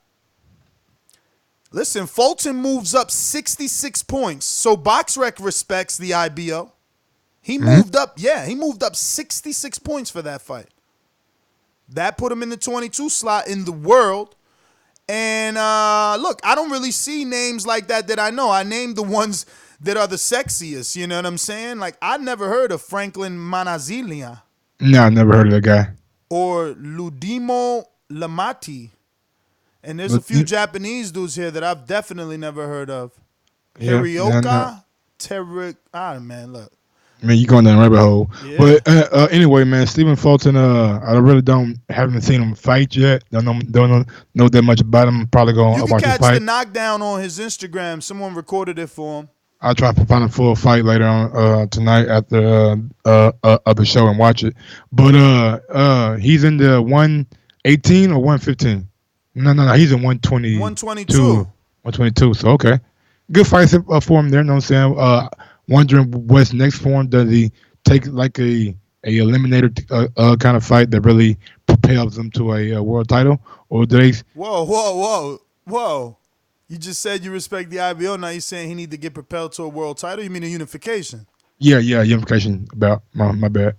listen, Fulton moves up 66 points. So BoxRec respects the IBO. He moved up, he moved up 66 points for that fight. That put him in the 22 slot in the world. And look, I don't really see names like that I know. I named the ones that are the sexiest, you know what I'm saying? Like, I never heard of Franklin Manazilia. No, I never heard of that guy. Or Ludimo Lamati. And there's a few Japanese dudes here that I've definitely never heard of. Hirioka, man, look. I mean, you going down the rabbit hole. Yeah. But anyway, man, Stephen Fulton, I really haven't seen him fight yet. Don't know that much about him. Probably going to watch his fight. You can catch the knockdown on his Instagram. Someone recorded it for him. I'll try to find a full fight later on tonight after the show and watch it. But he's in the 118 or 115. No, he's in 120. 122. 122. So okay, good fight for him there. You know what I'm saying? Wondering what's next for him. Does he take like a eliminator kind of fight that really propels him to a world title, or do they? Whoa! You just said you respect the IBO. Now you're saying he need to get propelled to a world title. You mean a unification? Yeah, unification. About my bad.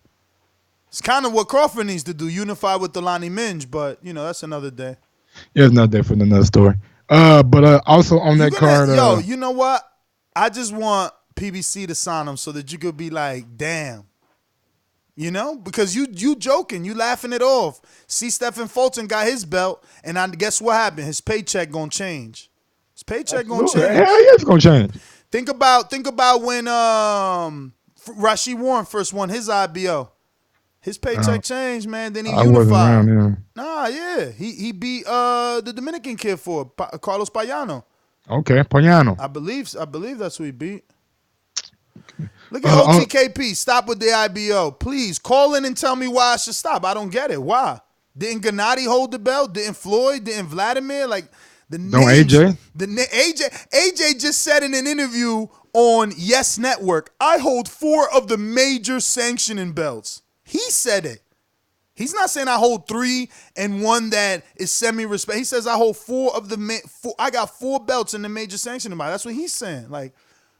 It's kind of what Crawford needs to do, unify with Delani Minge, but that's another day. Yeah, it's another day for another story. But also on that card, you know what? I just want PBC to sign him so that you could be like, damn. Because you joking, you laughing it off. See, Stefan Fulton got his belt, and guess what happened? His paycheck gonna change. His paycheck gonna change. Hell yeah, it's gonna change. Think about when Rashid Warren first won his IBO. His paycheck changed, man. Then he unified. Wasn't around, yeah. He beat the Dominican kid for Carlos Payano. Okay, Payano. I believe that's who he beat. Look at OTKP. Stop with the IBO. Please call in and tell me why I should stop. I don't get it. Why? Didn't Gennady hold the belt? Didn't Floyd? Didn't Vladimir? Like the names, AJ? AJ just said in an interview on Yes Network, I hold 4 of the major sanctioning belts. He said it. He's not saying I hold 3 and 1 that is semi-respect. He says I hold 4 of the I got 4 belts in the major sanctioning belt. That's what he's saying. Like,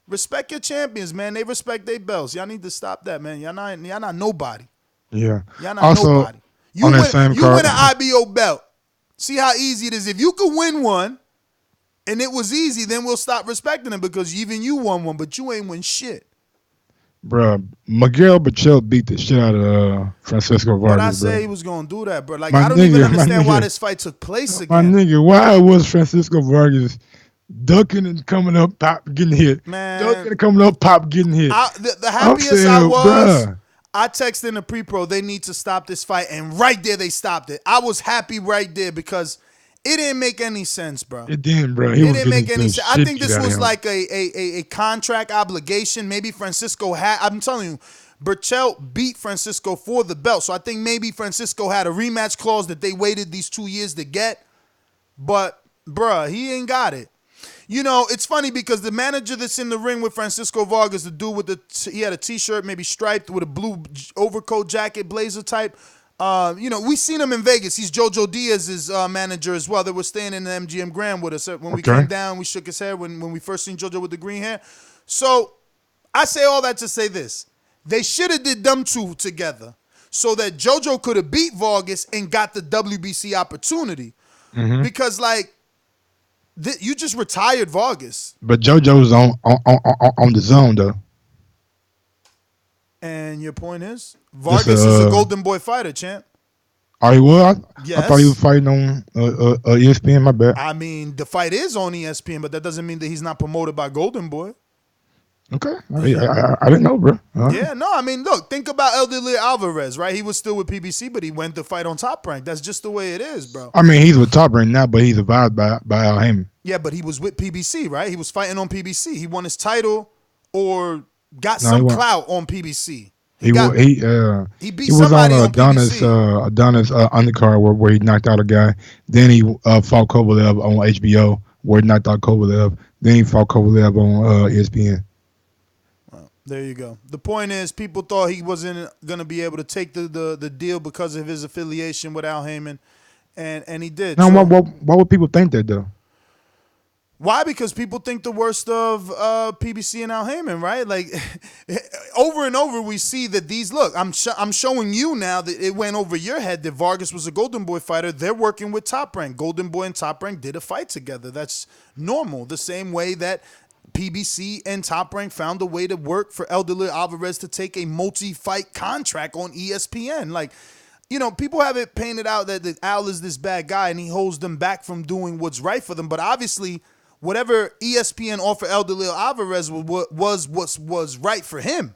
respect your champions, man. They respect their belts. Y'all need to stop that, man. Y'all not nobody. Yeah. Y'all not nobody. You win an IBO belt. See how easy it is. If you could win one and it was easy, then we'll stop respecting it because even you won one, but you ain't win shit. Bruh, Miguel Berchelt beat the shit out of Francisco Vargas. But I said he was going to do that, bro. Like, I don't even understand why this fight took place again. My nigga, why was Francisco Vargas ducking and coming up, pop, getting hit? Man. Ducking and coming up, pop, getting hit. The happiest I was, I texted in the pre-pro, they need to stop this fight, and right there they stopped it. I was happy right there because it didn't make any sense, bro. It didn't, bro. It didn't make any sense. I think this was like a contract obligation. Maybe Francisco had, I'm telling you, Berchelt beat Francisco for the belt. So I think maybe Francisco had a rematch clause that they waited these 2 years to get. But, bruh, he ain't got it. You know, it's funny because the manager that's in the ring with Francisco Vargas, the dude with he had a T-shirt, maybe striped with a blue overcoat jacket, blazer type. You know, we seen him in Vegas. He's Jojo Diaz's manager as well. They were staying in the MGM Grand with us. When we came down, we shook his hair when we first seen Jojo with the green hair. So I say all that to say this. They should have did them two together so that Jojo could have beat Vargas and got the WBC opportunity. Mm-hmm. Because, like, you just retired Vargas. But JoJo's on the zone, though. And your point is? Vargas is a Golden Boy fighter, champ. Oh, he was? Yes. I thought he was fighting on ESPN, my bad. I mean, the fight is on ESPN, but that doesn't mean that he's not promoted by Golden Boy. Okay. I didn't know, bro. Yeah, no, I mean, look, think about Elder Alvarez, right? He was still with PBC, but he went to fight on Top Rank. That's just the way it is, bro. I mean, he's with Top Rank now, but he's advised by Al Heyman. Yeah, but he was with PBC, right? He was fighting on PBC. He won his title or got some clout on PBC. He beat somebody on Adonis undercard where he knocked out a guy. Then he fought Kovalev on HBO where he knocked out Kovalev. Then he fought Kovalev on ESPN. There you go. The point is, people thought he wasn't going to be able to take the deal because of his affiliation with Al Heyman, and he did. Now, why would people think that, though? Why? Because people think the worst of PBC and Al Heyman, right? Like, over and over we see that these, look, I'm showing you now that it went over your head that Vargas was a Golden Boy fighter. They're working with Top Rank. Golden Boy and Top Rank did a fight together. That's normal. The same way that PBC and Top Rank found a way to work for Elder Alvarez to take a multi-fight contract on ESPN. Like, you know, people have it painted out that Al is this bad guy and he holds them back from doing what's right for them. But obviously, whatever ESPN offered Elder Alvarez was right for him.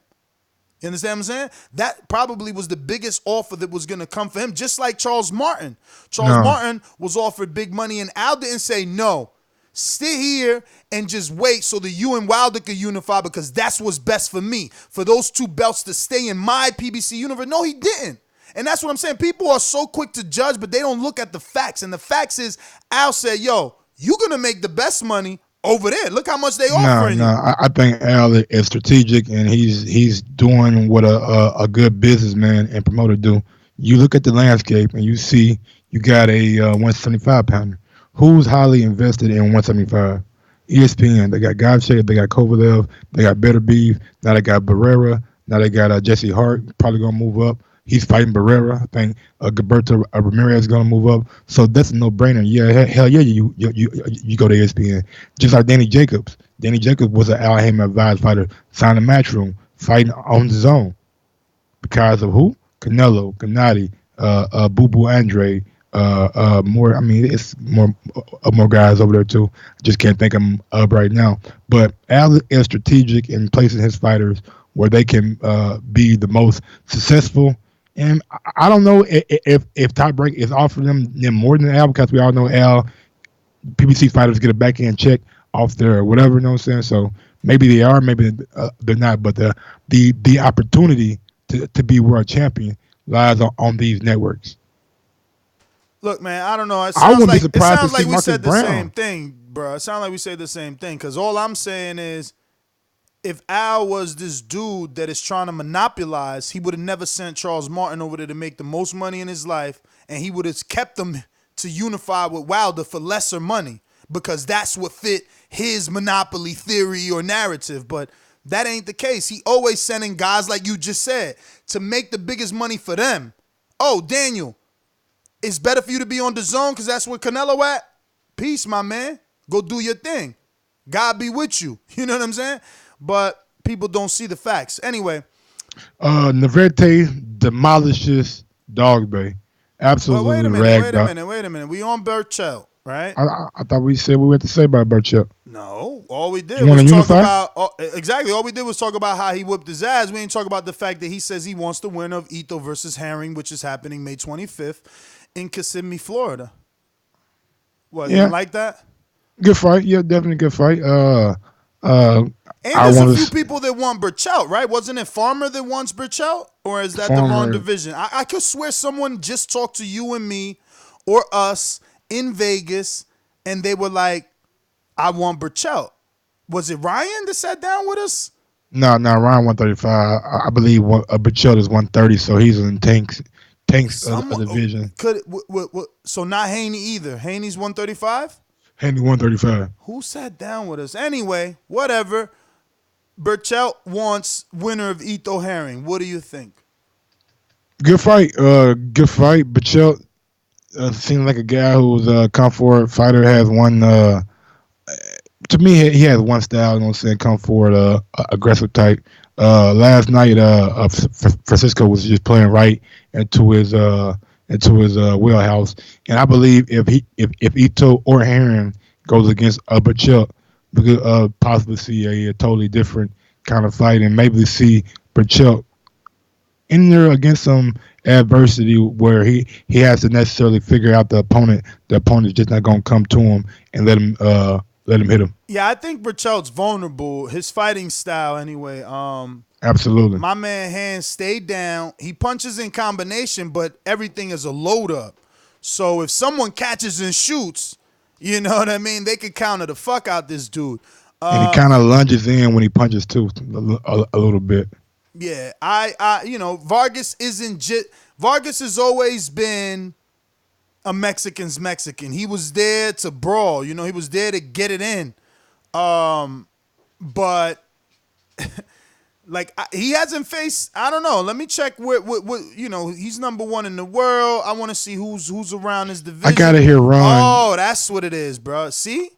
You understand what I'm saying? That probably was the biggest offer that was going to come for him, just like Charles Martin. Martin was offered big money, and Al didn't say no. Sit here and just wait so that you and Wilder can unify because that's what's best for me. For those two belts to stay in my PBC universe. No, he didn't. And that's what I'm saying. People are so quick to judge, but they don't look at the facts. And the facts is Al said, yo, you're going to make the best money over there. Look how much they offering you. I think Al is strategic, and he's doing what a good businessman and promoter do. You look at the landscape, and you see you got a 175 pounder. Who's highly invested in 175? ESPN. They got Garcia, they got Kovalev, they got Better Beef. Now they got Barrera. Now they got Jesse Hart, probably going to move up. He's fighting Barrera. I think Gilberto Ramirez is going to move up. So that's a no-brainer. Yeah, hell yeah, you go to ESPN. Just like Danny Jacobs. Danny Jacobs was an Al Heyman advised fighter, signed a Matchroom, fighting on the zone. Because of who? Canelo, Gennady, Boo Boo Andre, more. I mean, it's more guys over there too. I just can't think of them up right now. But Al is strategic in placing his fighters where they can be the most successful. And I don't know if Top Rank is offering them more than Al, because we all know Al, PBC fighters get a backhand check off their whatever, you know what I'm saying? So maybe they are, maybe they're not. But the opportunity to be world champion lies on these networks. Look, man, I don't know. It I wouldn't sounds be surprised to see we Marcus said the Brown. same thing, bro. It sounds like we say the same thing. Because all I'm saying is, if Al was this dude that is trying to monopolize, he would have never sent Charles Martin over there to make the most money in his life, and he would have kept them to unify with Wilder for lesser money, because that's what fit his monopoly theory or narrative. But that ain't the case. He always sending guys like you just said to make the biggest money for them. Oh, Daniel, it's better for you to be on Dazn because that's where Canelo at. Peace, my man. Go do your thing. God be with you. You know what I'm saying? But people don't see the facts. Anyway. Navarrete demolishes Dog Bay. Absolutely. Well, wait a minute. We on Berchelt, right? I thought we said we had to say about Berchelt. No, all we did You wanna was talk unify? about exactly. All we did was talk about how he whooped his ass. We didn't talk about the fact that he says he wants the winner of Ito versus Herring, which is happening May 25th in Kissimmee, Florida. What, you Yeah. didn't like that? Good fight. Yeah, definitely good fight. And I there's a want few to people that want Berchelt, right? Wasn't it Farmer that wants Berchelt? Or is that the wrong Farmer. division? I could swear someone just talked to you and me or us in Vegas, and they were like, I want Berchelt. Was it Ryan that sat down with us? No, Ryan 135. I believe Berchelt is 130, so he's in Tank's a division. So not Haney either. Haney's 135? Haney 135. Who sat down with us? Anyway, whatever. Berchelt wants winner of Ito Herring. What do you think? Good fight. Good fight. Berchelt seems like a guy who's a comfort fighter. Has one. To me, he has one style. You know what I'm saying? Come forward, aggressive type. Last night, Francisco was just playing right into his wheelhouse, and I believe if Ito or Herring goes against Berchelt, we could possibly see a totally different kind of fight, and maybe see Berchelt in there against some adversity where he has to necessarily figure out the opponent. The opponent's just not gonna come to him and let him hit him. Yeah, I think Berchelt's vulnerable. His fighting style, anyway. Absolutely. My man Hands stayed down. He punches in combination, but everything is a load up. So if someone catches and shoots, you know what I mean, they could counter the fuck out this dude. And he kind of lunges in when he punches too, a little bit. Yeah, Vargas isn't Vargas has always been a Mexican's Mexican. He was there to brawl, he was there to get it in. But he hasn't faced, I don't know. Let me check what he's number one in the world. I want to see who's around his division. I gotta hear Ron. Oh, that's what it is, bro. See?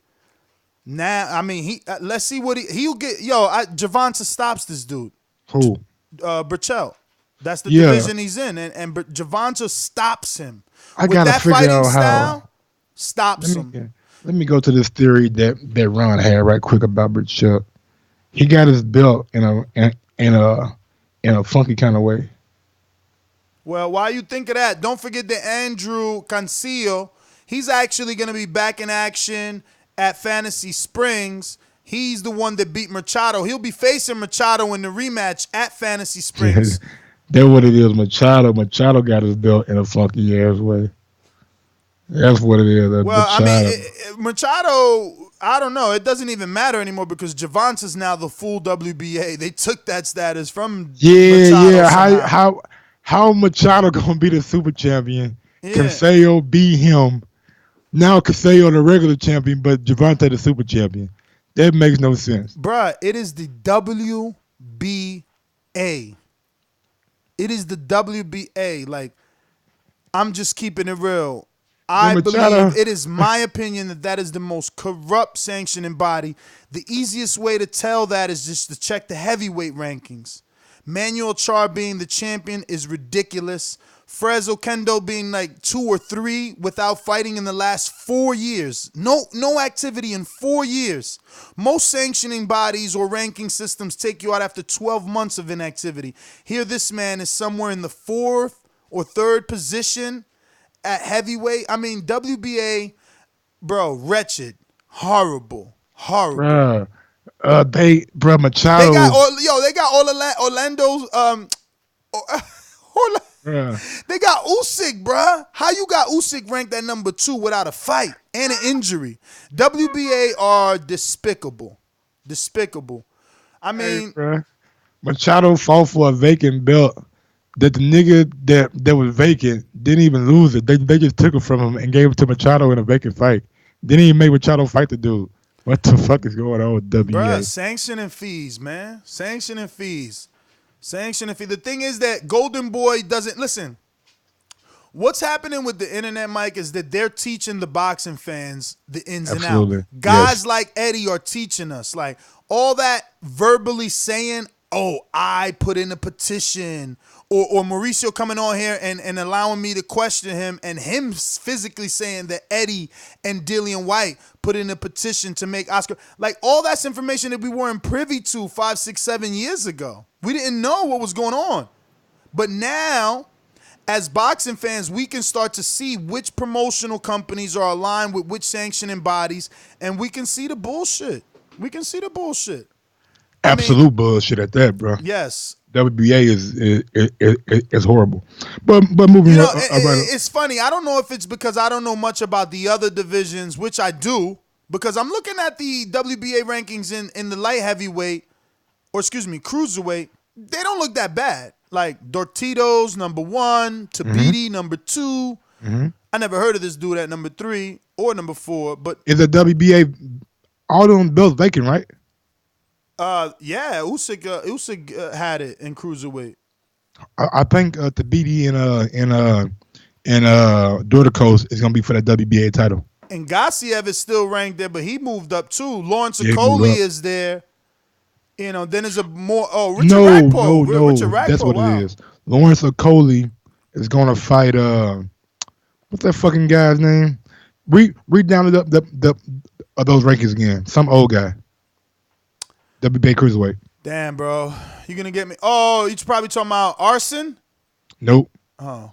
Now, I mean, let's see what he'll get. Javonta stops this dude. Who? Berchelt. That's the division he's in, and Javonta stops him. I gotta figure out how. Stops him. Let me go to this theory that Ron had right quick about Berchelt. He got his belt in a funky kind of way. Well, while you think of that, don't forget that Andrew Cancillo, he's actually going to be back in action at Fantasy Springs. He's the one that beat Machado. He'll be facing Machado in the rematch at Fantasy Springs. That's what it is. Machado got his belt in a funky ass way. That's what it is. Machado, I don't know. It doesn't even matter anymore because Javonta's now the full WBA. They took that status from Machado. How Machado gonna be the super champion? Yeah. Cancelo beat him. Now Cancelo the regular champion, but Javonta the super champion. That makes no sense. Bruh, it is the WBA. It is the WBA. Like, I'm just keeping it real. I believe it is my opinion that is the most corrupt sanctioning body. The easiest way to tell that is just to check the heavyweight rankings. Manuel Char being the champion is ridiculous. Frezzo Kendo being like 2 or 3 without fighting in the last 4 years. No activity in 4 years. Most sanctioning bodies or ranking systems take you out after 12 months of inactivity. Here, this man is somewhere in the 4th or 3rd position at heavyweight. I mean, WBA, bro, wretched, horrible. Machado. They got Orlando's They got Usyk, bruh. How you got Usyk ranked at number 2 without a fight and an injury? WBA are despicable. I mean, Machado fought for a vacant belt that the nigga that was vacant didn't even lose it. They just took it from him and gave it to Machado in a vacant fight. Didn't even make Machado fight the dude. What the fuck is going on with WBA? Bruh, sanctioning fees, man. Sanctioning fees. The thing is that Golden Boy doesn't listen. What's happening with the internet, Mike, is that they're teaching the boxing fans the ins and outs. Guys like Eddie are teaching us. Like, all that verbally saying, oh, I put in a petition, or Mauricio coming on here and allowing me to question him, and him physically saying that Eddie and Dillian White put in a petition to make Oscar. Like, all that's information that we weren't privy to 5, 6, 7 years ago. We didn't know what was going on. But now, as boxing fans, we can start to see which promotional companies are aligned with which sanctioning bodies, and we can see the bullshit. We can see the bullshit. Absolute bullshit at that, bro. Yes. WBA is horrible. But moving on. It's funny. I don't know if it's because I don't know much about the other divisions, which I do, because I'm looking at the WBA rankings in the light heavyweight, cruiserweight. They don't look that bad. Like Dortito's number 1, Tabiti number 2. Mm-hmm. I never heard of this dude at number 3 or number 4. But is a WBA all them belts vacant, right? Yeah, Usyk had it in cruiserweight. I think Tabiti and Dorticos is gonna be for that WBA title. And Garcia is still ranked there, but he moved up too. Lawrence Okoli is there. You know, then there's a more Richard Ragpo. No. Richard Ragpo, that's what it is. Lawrence Okoli is gonna fight what's that fucking guy's name? Read down the those rankings again. Some old guy. WBA cruiserweight. Damn, bro. You gonna get me? Oh, you probably talking about Arson? Nope. Oh.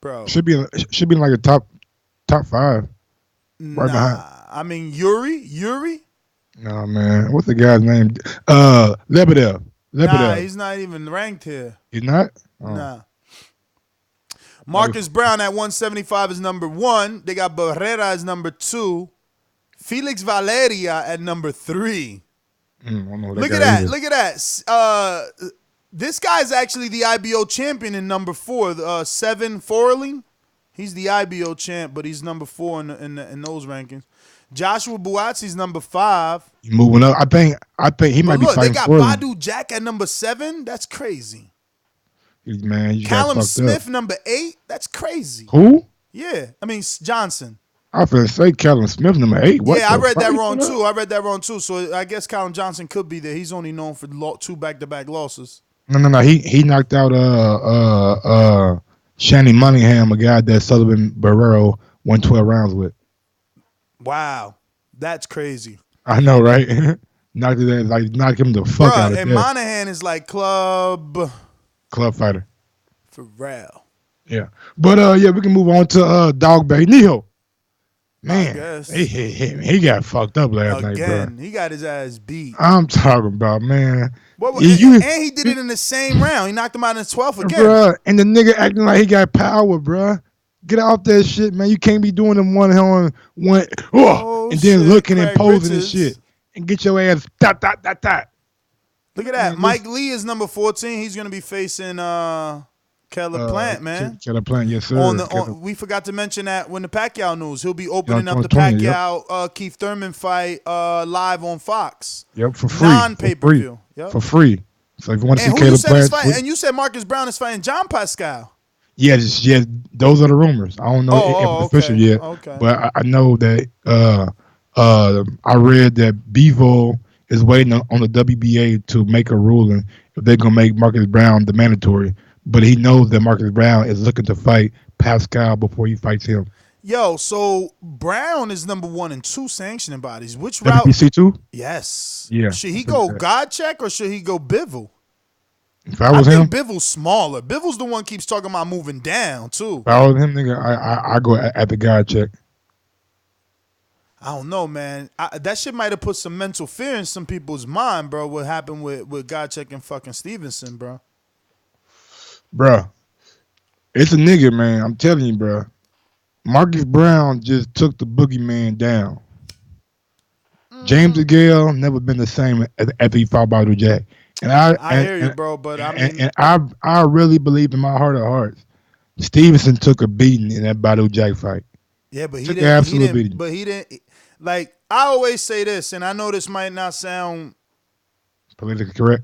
Bro. Should be in like a top 5. Right behind. I mean Yuri? No, man. What's the guy's name? Lebedev. Nah, he's not even ranked here. He's not? Oh. Nah. Marcus Brown at 175 is number 1. They got Barrera as number 2. Felix Valeria at number 3. Look at that. This guy's actually the IBO champion in number 4. 7 Forling. He's the IBO champ, but he's number 4 in those rankings. Joshua Buatsi's number 5. Moving up. I think he might be fighting. They got Badu Jack at number 7. That's crazy. Man, Callum Smith number 8. That's crazy. Who? Yeah, I mean Johnson. I was going to say Callum Smith number 8. What I read that wrong too. So I guess Callum Johnson could be there. He's only known for 2 back-to-back losses. No. He knocked out Shanny Monningham, a guy that Sullivan Barrero won 12 rounds with. Wow, that's crazy. I know, right? Knocked him the fuck out of there. And Monahan is like club fighter. For real. Yeah. But we can move on to Dog Bay Neho. Man, he got fucked up last night, bro. He got his ass beat. I'm talking about, man. And he did it in the same round. He knocked him out in the 12th again. Bruh, and the nigga acting like he got power, bruh. Get off that shit, man. You can't be doing them one and then looking and posing and shit. And get your ass dot. Look at that. Mike Lee is number 14. He's going to be facing Keller Plant, man. Keller Plant, yes, sir. We forgot to mention that when the Pacquiao news. He'll be opening up the Pacquiao Keith Thurman fight live on Fox. Yep, for free. Non-pay-per-view. Yep. For free. So if you want to see Caleb Plant. And you said Marcus Brown is fighting John Pascal. Yeah, those are the rumors. I don't know if it's official yet. Okay. But I know that I read that Bevo is waiting on the WBA to make a ruling if they're going to make Marcus Brown the mandatory. But he knows that Marcus Brown is looking to fight Pascal before he fights him. Yo, so Brown is number 1 in 2 sanctioning bodies. Which route? WBC2? Yes. Yeah. Should he go Godcheck or should he go Bivol? If I was him, think Bivol's smaller. Bivol's the one keeps talking about moving down too. If I was him, nigga, I go at the Godcheck. I don't know, man. That shit might have put some mental fear in some people's mind, bro. What happened with Godcheck and fucking Stevenson, bro? Bruh, it's a nigga, man. I'm telling you, bruh. Marcus Brown just took the boogeyman down. James DeGale never been the same after he fought Badu Jack. And I hear you, bro, but I really believe in my heart of hearts, Stevenson took a beating in that Badu Jack fight. Yeah, but he didn't. Like, I always say this, and I know this might not sound politically correct,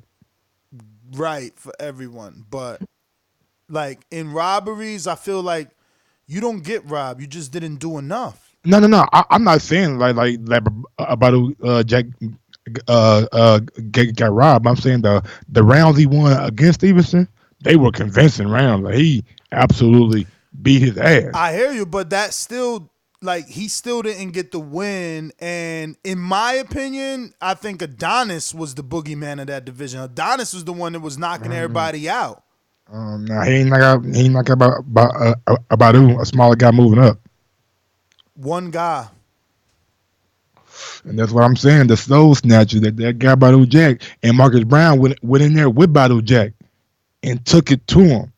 right for everyone, but like in robberies, I feel like you don't get robbed. You just didn't do enough. No. I'm not saying like Badu Jack got robbed. I'm saying the rounds he won against Stevenson, they were convincing rounds. Like he absolutely beat his ass. I hear you, but that still, like, he still didn't get the win. And in my opinion, I think Adonis was the boogeyman of that division. Adonis was the one that was knocking everybody out. Nah, he ain't like about a smaller guy moving up. One guy. And that's what I'm saying. The soul snatcher, that guy Badu Jack and Marcus Brown went in there with Badu Jack and took it to him.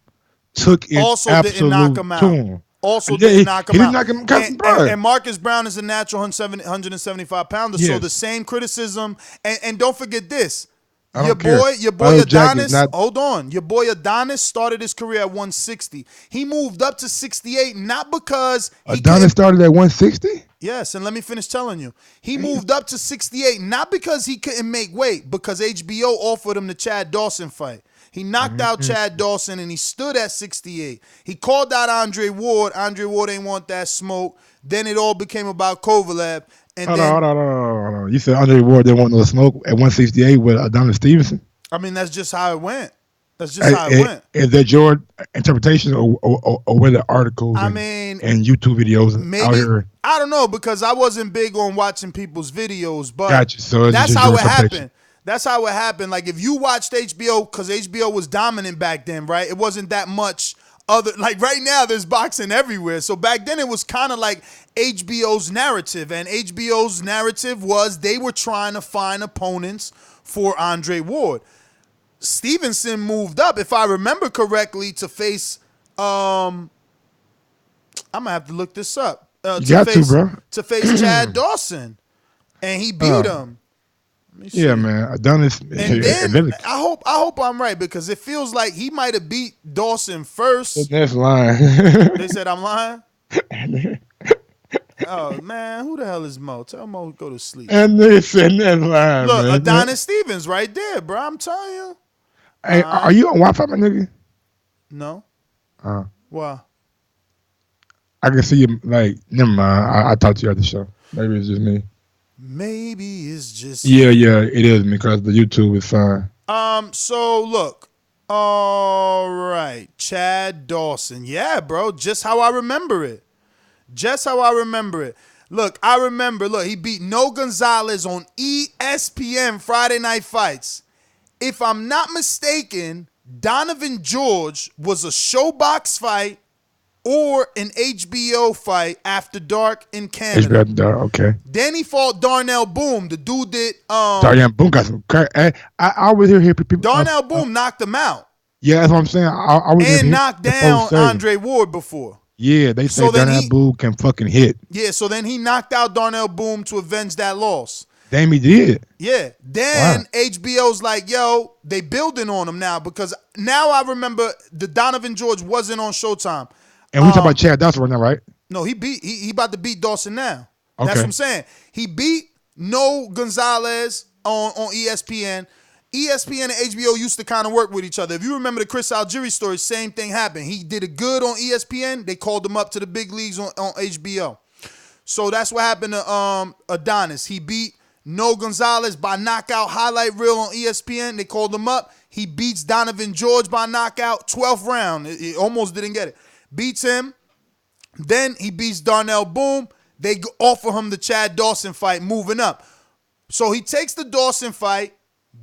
Took it Also didn't knock him to out. him. Also Yeah, didn't knock him he out. didn't knock him out. And Marcus Brown is a natural 175 pounder. So Yes. the same criticism. And don't forget this. I Your don't care. boy Badu Jack is Adonis, not- hold on. Your boy Adonis started his career at 160. He moved up to 68, not because he Adonis started at 160. Yes, and let me finish telling you. He moved up to 68, not because he couldn't make weight, because HBO offered him the Chad Dawson fight. He knocked out Chad Dawson, and he stood at 68. He called out Andre Ward. Andre Ward ain't want that smoke. Then it all became about Kovalev. And Hold then, on. You said Andre Ward didn't want no smoke at 168 with Adonis Stevenson? I mean, that's just how it went. That's just how it went. Is that your interpretation or were the articles and YouTube videos Maybe, out here? I don't know, because I wasn't big on watching people's videos, but Gotcha. So it's that's just how your it interpretation. happened. That's how it happened. Like, if you watched HBO, because HBO was dominant back then, right? It wasn't that much other, like right now there's boxing everywhere. So back then it was kind of like HBO's narrative. And HBO's narrative was they were trying to find opponents for Andre Ward. Stevenson moved up, if I remember correctly, to face, I'm going to have to look this up. To face Chad Dawson. And he beat him. Yeah, man. Adonis. And then I hope I'm right, because it feels like he might have beat Dawson first. That's lying. They said I'm lying. Oh man, who the hell is Mo? Tell Mo to go to sleep. And they said that's lying. Look, man. Adonis Stevens right there, bro. I'm telling you. Hey, are you on Wi-Fi, my nigga? No. Why? I can see you. Like, never mind. I talked to you at the show. Maybe it's just me. Maybe it's just Yeah, it is because the YouTube is fine. So look. All right. Chad Dawson. Yeah, bro. Just how I remember it. Look, I remember, he beat No Gonzalez on ESPN Friday Night Fights. If I'm not mistaken, Donovan George was a showbox fight or an HBO fight after dark in Canada. HBO after dark, okay. Then he fought Darnell Boom. The dude did Darnell Boom got some crack. I always hear people. Darnell Boom knocked him out. Yeah, that's what I'm saying. I and knocked down Andre Ward before. Yeah, they say Darnell Boom can fucking hit. Yeah, so then he knocked out Darnell Boom to avenge that loss. Damn, he did. Yeah. Then HBO's like, yo, they building on him now, because now I remember the Donovan George wasn't on Showtime. And we talk about Chad Dawson right now, right? No, he about to beat Dawson now. Okay. That's what I'm saying. He beat No Gonzalez on ESPN. ESPN and HBO used to kind of work with each other. If you remember the Chris Algieri story, same thing happened. He did it good on ESPN. They called him up to the big leagues on HBO. So that's what happened to Adonis. He beat No Gonzalez by knockout, highlight reel on ESPN. They called him up. He beats Donovan George by knockout, 12th round. He almost didn't get it. Beats him. Then he beats Darnell Boom. They offer him the Chad Dawson fight, moving up. So he takes the Dawson fight,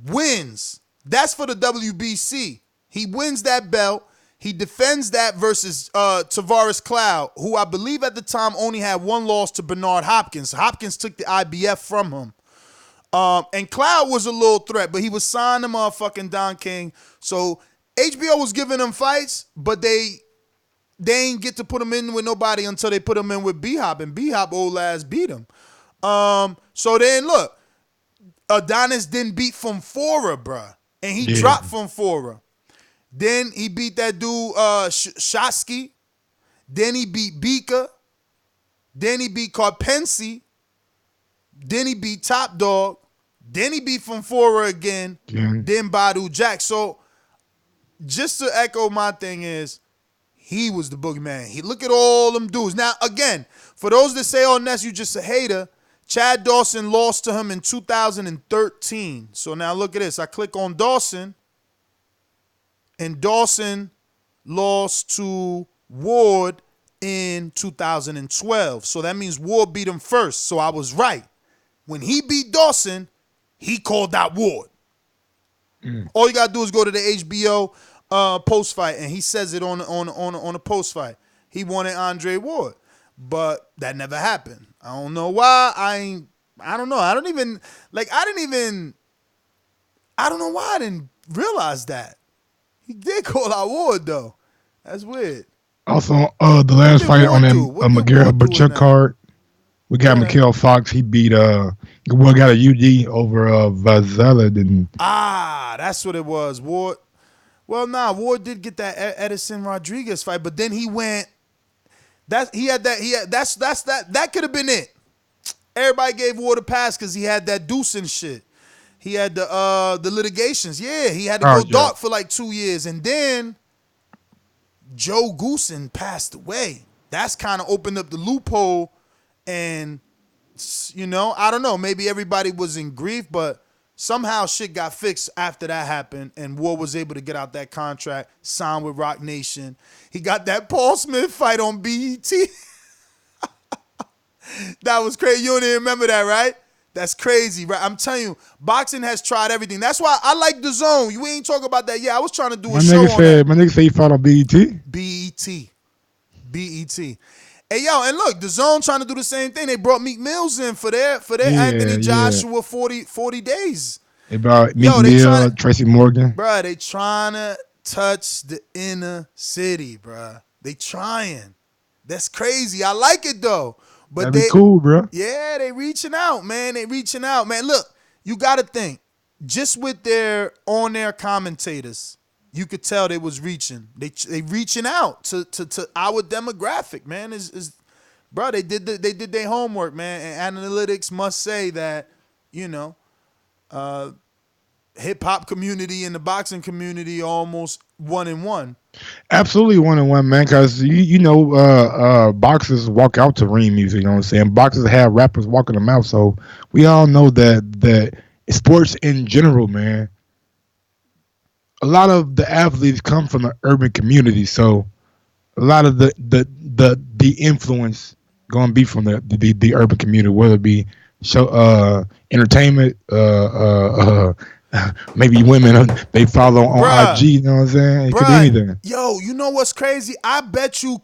wins. That's for the WBC. He wins that belt. He defends that versus Tavares Cloud, who I believe at the time only had one loss to Bernard Hopkins. Hopkins took the IBF from him. And Cloud was a little threat, but he was signed to motherfucking Don King. So HBO was giving him fights, but they ain't get to put him in with nobody until they put him in with B-Hop, and B-Hop old ass beat him. So then look, Adonis didn't beat Fonfora, bruh, and he dropped Fonfora. Then he beat that dude Shosky. Then he beat Bika. Then he beat Carpensi. Then he beat Top Dog. Then he beat Fonfora again. Then Badu Jack. So just to echo my thing is, he was the boogeyman. Look at all them dudes. Now, again, for those that say, oh, Ness, you just a hater, Chad Dawson lost to him in 2013. So now look at this. I click on Dawson, and Dawson lost to Ward in 2012. So that means Ward beat him first. So I was right. When he beat Dawson, he called out Ward. All you gotta do is go to the HBO post fight, and he says it on a post fight. He wanted Andre Ward, but that never happened. I don't know why. I don't know. I don't know why I didn't realize that. He did call out Ward though. That's weird. Also, the last fight on that Hurd Berchelt card, we got Mikhail Fox. He beat got a UD over Vazela. That's what it was. Ward. Well, Ward did get that Edison Rodriguez fight, but then he went. That could have been it. Everybody gave Ward a pass because he had that deuce and shit. He had the litigations. Yeah, he had to go dark for like 2 years, and then Joe Goosen passed away. That's kind of opened up the loophole, and I don't know. Maybe everybody was in grief, but somehow shit got fixed after that happened, and Ward was able to get out that contract, sign with Rock Nation. He got that Paul Smith fight on BET. That was crazy. You don't even remember that, right? That's crazy, right? I'm telling you, boxing has tried everything. That's why I like Dazn. You ain't talk about that. Yeah, I was trying to do a show on that. My nigga said he fought on BET. BET. Hey, yo, and look, Dazn trying to do the same thing. They brought Meek Mills in for their Anthony Joshua 40 days. They brought Meek Mill, Tracy Morgan. Bruh, they trying to touch the inner city, bruh. They trying. That's crazy. I like it, though. But That'd be cool, bro. Yeah, they reaching out, man. Man, look, you got to think. Just with their on-air commentators, you could tell they was reaching. They reaching out to our demographic, man. Bro, they did their homework, man. And analytics must say that, hip hop community and the boxing community are almost 1-1. Absolutely 1-1, man. Because boxers walk out to ring music. You know what I'm saying? Boxers have rappers walking them out. So we all know that sports in general, man. A lot of the athletes come from the urban community, so a lot of the influence going to be from the urban community, whether it be entertainment, maybe women they follow on IG. You know what I'm saying? It could be anything. Yo, you know what's crazy? I bet you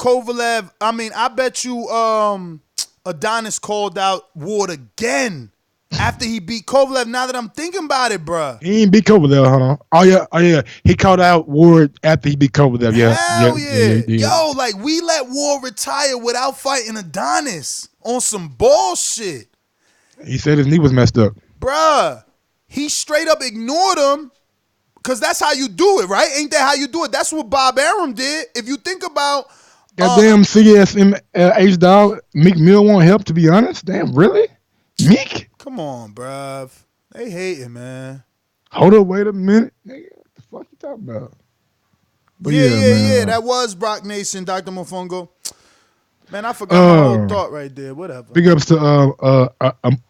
Adonis called out Ward again. After he beat Kovalev, now that I'm thinking about it, bruh. He ain't beat Kovalev, hold on. Oh yeah. He called out Ward after he beat Kovalev. Hell yeah. Yo, like we let Ward retire without fighting Adonis on some bullshit. He said his knee was messed up. Bruh, he straight up ignored him because that's how you do it, right? Ain't that how you do it? That's what Bob Arum did. If you think about... Goddamn CSM H-Dog, Meek Mill won't help, to be honest. Damn, really? Meek? Come on, bruv. They hating, man. Hold up, wait a minute. Nigga, what the fuck you talking about? But yeah. That was Brock Nation, Dr. Mofongo. Man, I forgot my whole thought right there. Whatever. Big ups to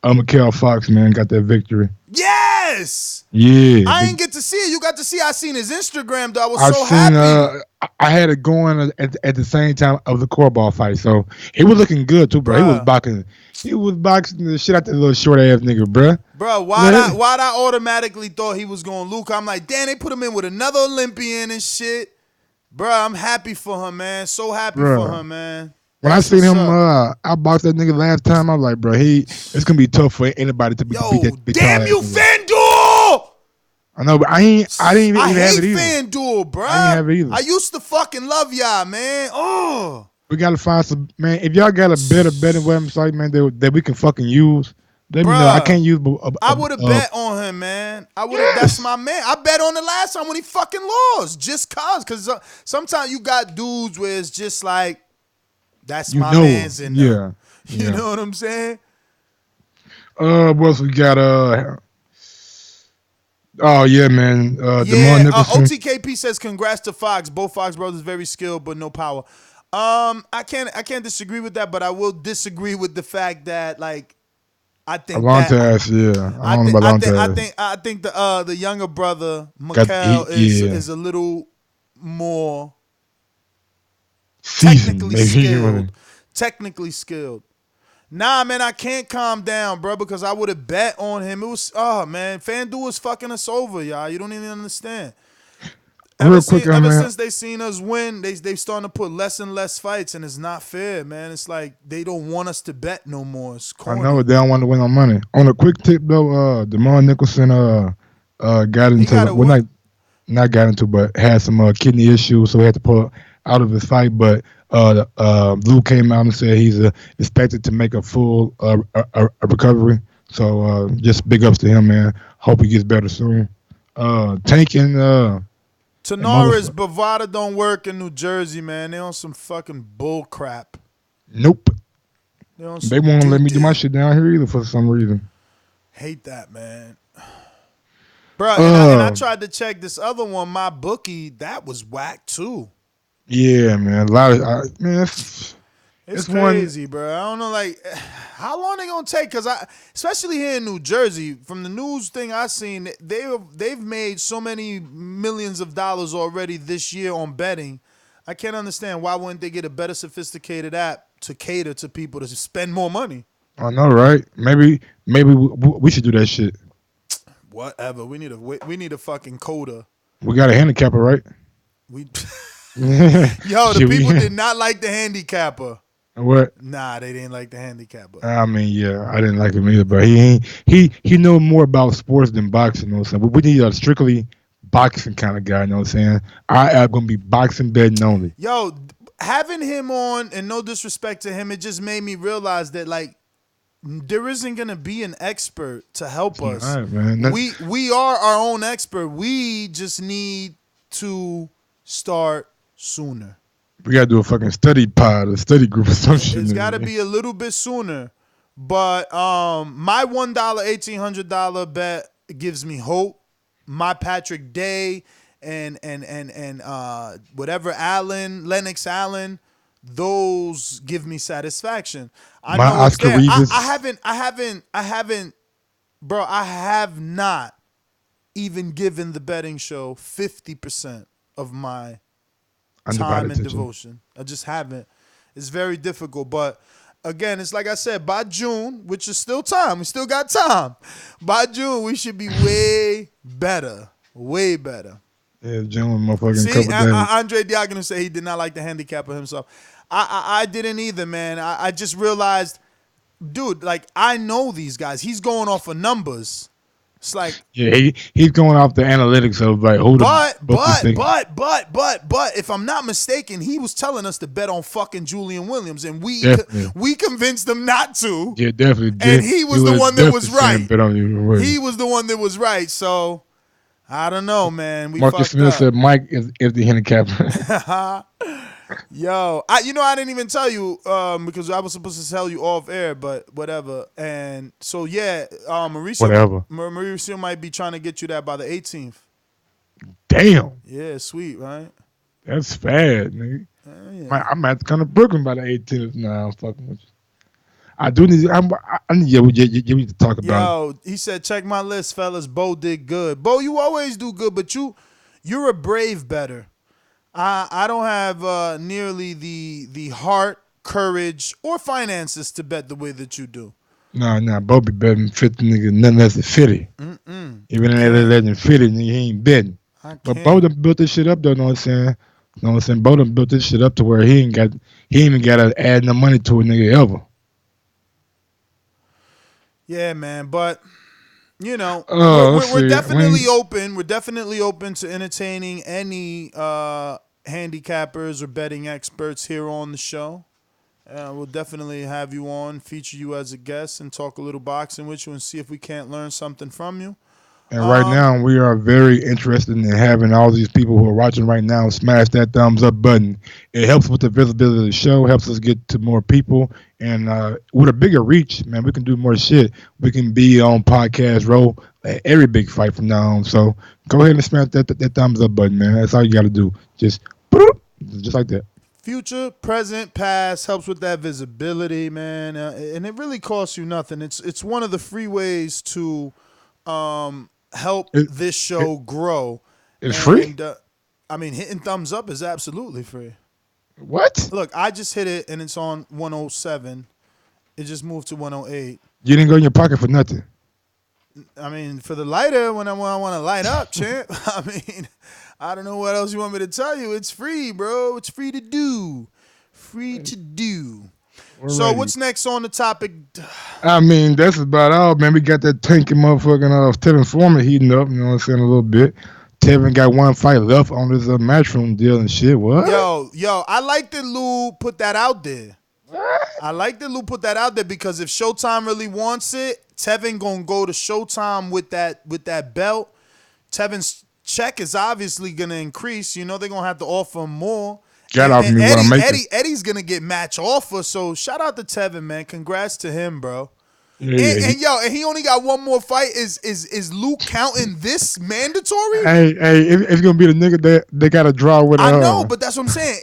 Mikhail Fox, man. Got that victory. Yes! Yeah. I ain't get to see it. You got to see it. I seen his Instagram, though. I was happy. I had it going at the same time of the Corball fight, so it was looking good, too, bro. He was boxing the shit out that little short-ass nigga, bro. Bro, why I automatically thought he was going to lose? I'm like, damn, they put him in with another Olympian and shit. Bro, I'm happy for him, man. So happy for him, man. When I seen him outbox that nigga last time, I was like, bro, it's gonna be tough for anybody to beat that big damn you, FanDuel! I know, but I didn't even have it either. FanDuel, bro. I didn't have it either. I used to fucking love y'all, man. Oh. We gotta find some, man. If y'all got a better website, man, that we can fucking use, let me know. I can't use. I would have bet on him, man. That's my man. I bet on the last time when he fucking lost, just cause sometimes you got dudes where it's just like. That's my man's in there. Yeah. You know what I'm saying? What else we got? Oh yeah, man. OTKP says congrats to Fox. Both Fox brothers very skilled, but no power. I can't disagree with that, but I will disagree with the fact that like I think Alontas, yeah. I don't know about Alontas. I think the younger brother Mikhail is a little more technically skilled. Technically skilled. Nah, man, I can't calm down, bro, because I would have bet on him. It was, man, FanDuel was fucking us over, y'all. You don't even understand. Ever since they seen us win, they starting to put less and less fights, and it's not fair, man. It's like they don't want us to bet no more. It's corny. I know they don't want to win no money. On a quick tip though, DeMar Nicholson got into not got into, but had some kidney issues, so he had to pull out of his fight. But Lou came out and said he's expected to make a full recovery. So just big ups to him, man. Hope he gets better soon. Tanking. Tenoris Bovada don't work in New Jersey, man. They on some fucking bull crap. Nope. They won't let me do my shit down here either for some reason. Hate that, man. Bro, and I tried to check this other one, my bookie. That was whack too. Yeah, man. A lot of it's crazy, bro. I don't know, like, how long they gonna take? Cause especially here in New Jersey, from the news thing I seen, they've made so many millions of dollars already this year on betting. I can't understand why wouldn't they get a better sophisticated app to cater to people to spend more money. I know, right? Maybe we should do that shit. Whatever. We need a fucking coda. We got a handicapper, right? The people did not like the handicapper. What? Nah, they didn't like the handicapper. I mean, yeah, I didn't like him either, but he know more about sports than boxing. You know what I'm saying? We need a strictly boxing kind of guy. You know what I'm saying? I am gonna be boxing betting only. Yo, having him on, and no disrespect to him, it just made me realize that like there isn't gonna be an expert to help us. All right, man. We are our own expert. We just need to start sooner. We gotta do a fucking study pod, a study group or some shit. It's gotta be a little bit sooner. But my $1 $1,800 bet gives me hope. My Patrick Day and whatever Lennox Allen, those give me satisfaction. I my know Oscar Rivas. I haven't, bro. I have not even given the betting show 50% of my time and devotion. I just haven't. It's very difficult, but again, it's like I said, by June, which is still time, we still got time. By June, we should be way better. Way better. Yeah, June, motherfucking couple days. Andre Diagano said he did not like the handicapper himself. I didn't either, man. I just realized, dude, like, I know these guys. He's going off of numbers. It's like, yeah, he's going off the analytics of like who but if I'm not mistaken, he was telling us to bet on fucking Julian Williams, and we convinced him not to. Yeah, definitely. And he was the one that was right. He was the one that was right. So I don't know, man. Marcus Smith said Mike is the handicapper. Yo, I didn't even tell you because I was supposed to tell you off air, but whatever. And so yeah, Mauricio might be trying to get you that by the 18th. Damn. Yeah, sweet, right? That's bad, nigga. Yeah. I'm at kind of Brooklyn by the 18th. Nah, I'm fucking with you. I do need. I need you to talk about. Yo, he said, check my list, fellas. Bo did good. Bo, you always do good, but you're a brave bettor. I don't have nearly the heart, courage, or finances to bet the way that you do. Nah, Bo be betting 50 niggas, nothing less than 50. Even if they're less than 50, nigga, he ain't betting. But Bo done built this shit up, though, know what I'm saying? Know what I'm saying? Bo done built this shit up to where he ain't even got to add no money to a nigga ever. Yeah, man, but we're definitely open. We're definitely open to entertaining any handicappers or betting experts here on the show. We'll definitely have you on, feature you as a guest, and talk a little boxing with you and see if we can't learn something from you. And right now, we are very interested in having all these people who are watching right now smash that thumbs up button. It helps with the visibility of the show, helps us get to more people. And with a bigger reach, man, we can do more shit. We can be on Podcast Row at every big fight from now on. So go ahead and smash that thumbs up button, man. That's all you got to do. Just like that. Future, present, past helps with that visibility, man, and it really costs you nothing. It's one of the free ways to help this show grow. It's free? I mean, hitting thumbs up is absolutely free. What? Look, I just hit it, and it's on 107. It just moved to 108. You didn't go in your pocket for nothing. I mean, for the lighter, when I want to light up, champ. I mean, I don't know what else you want me to tell you. It's free, bro. It's free to do. Free to do. We're so ready. what's next on the topic? I mean, that's about all, man. We got that tanking motherfucking Tevin Foreman heating up, you know what I'm saying, a little bit. Tevin got one fight left on his Matchroom deal and shit. What? Yo, I like that Lou put that out there. I like that Lou put that out there because if Showtime really wants it, Tevin gonna go to Showtime with that belt. Tevin's check is obviously gonna increase. You know they're gonna have to offer him more. And Eddie's gonna get match offer. So shout out to Tevin, man. Congrats to him, bro. Yeah, And he only got one more fight. Is Lou counting this mandatory? Hey, it's gonna be the nigga that they got to draw with. I know, but that's what I'm saying.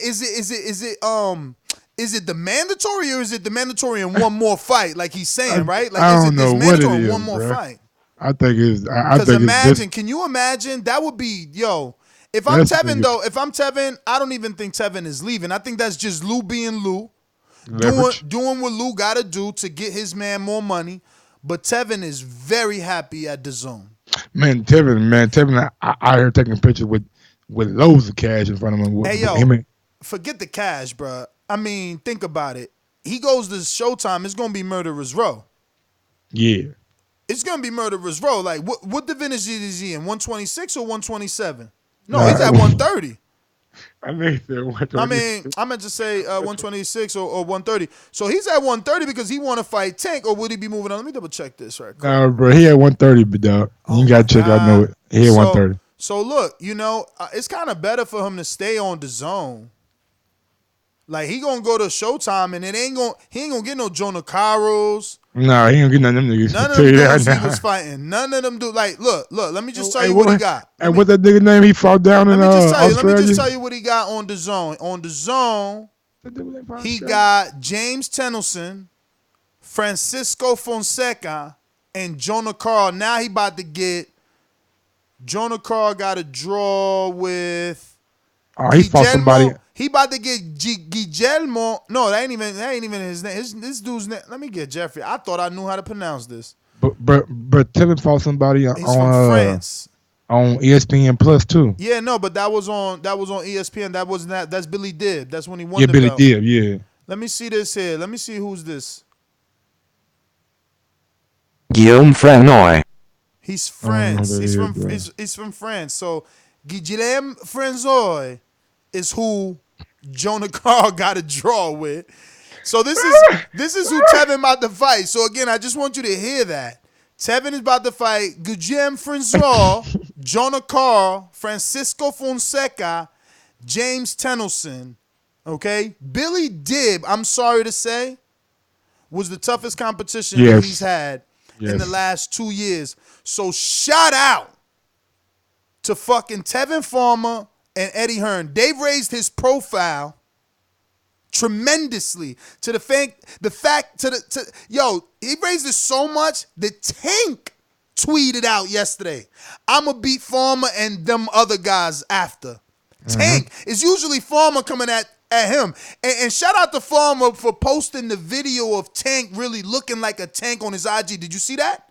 Is it the mandatory or is it the mandatory and one more fight? Like he's saying, right? Like I is don't it know this what mandatory it and is, one more bro. fight? I think it's. Because imagine, can you imagine? That would be If I'm Tevin though, I don't even think Tevin is leaving. I think that's just Lou being Lou, doing what Lou got to do to get his man more money. But Tevin is very happy at Dazn. Man, Tevin, I heard taking pictures with loads of cash in front of him. Hey yo, forget the cash, bro. I mean, think about it. He goes to Showtime. It's gonna be Murderer's Row. Yeah, it's gonna be Murderer's Row. Like what division is he in? 126 or 127? No, he's at 130. I meant to say 126 or 130. So he's at 130 because he want to fight Tank, or would he be moving on? Let me double check this right quick. Nah, bro, he at 130, but dog. You gotta check out. Know it. He at 130. So look, it's kind of better for him to stay on Dazn. Like he gonna go to Showtime, and he ain't gonna get no Jonah Caros. No, he ain't gonna get none of them niggas. None of them dudes he was fighting. None of them do. Like, look. Let me just tell you what he got. And what's that nigga name? He fought down in Australia. Let me just tell you what he got on Dazn. On Dazn, he got James Tennyson, Francisco Fonseca, and Jonah Carl. Now he about to get. Jonah Carl got a draw with. Oh, he fought somebody. He about to get Guillermo. No, that ain't even his name. This dude's name. Let me get Jeffrey. I thought I knew how to pronounce this. But Tevin fought somebody He's from France. On ESPN Plus too. Yeah, no, but that was on ESPN. That wasn't that. That's Billy Dib. That's when he won the Billy belt. Dib. Yeah. Let me see this here. Let me see who's this. Guillaume Frenoy. He's France. He's from France. So Guillaume Frenoy is who Jonah Carl got a draw with. So this is who Tevin about to fight. So again, I just want you to hear that. Tevin is about to fight Guillaume Frenoy, Jonah Carl, Francisco Fonseca, James Tennyson. Okay? Billy Dib, I'm sorry to say, was the toughest competition he's had in the last 2 years. So shout out to fucking Tevin Farmer and Eddie Hearn. They've raised his profile tremendously to the fact he raised it so much that Tank tweeted out yesterday, I'ma beat Farmer and them other guys after. Tank is usually Farmer coming at him. And shout out to Farmer for posting the video of Tank really looking like a tank on his IG. Did you see that?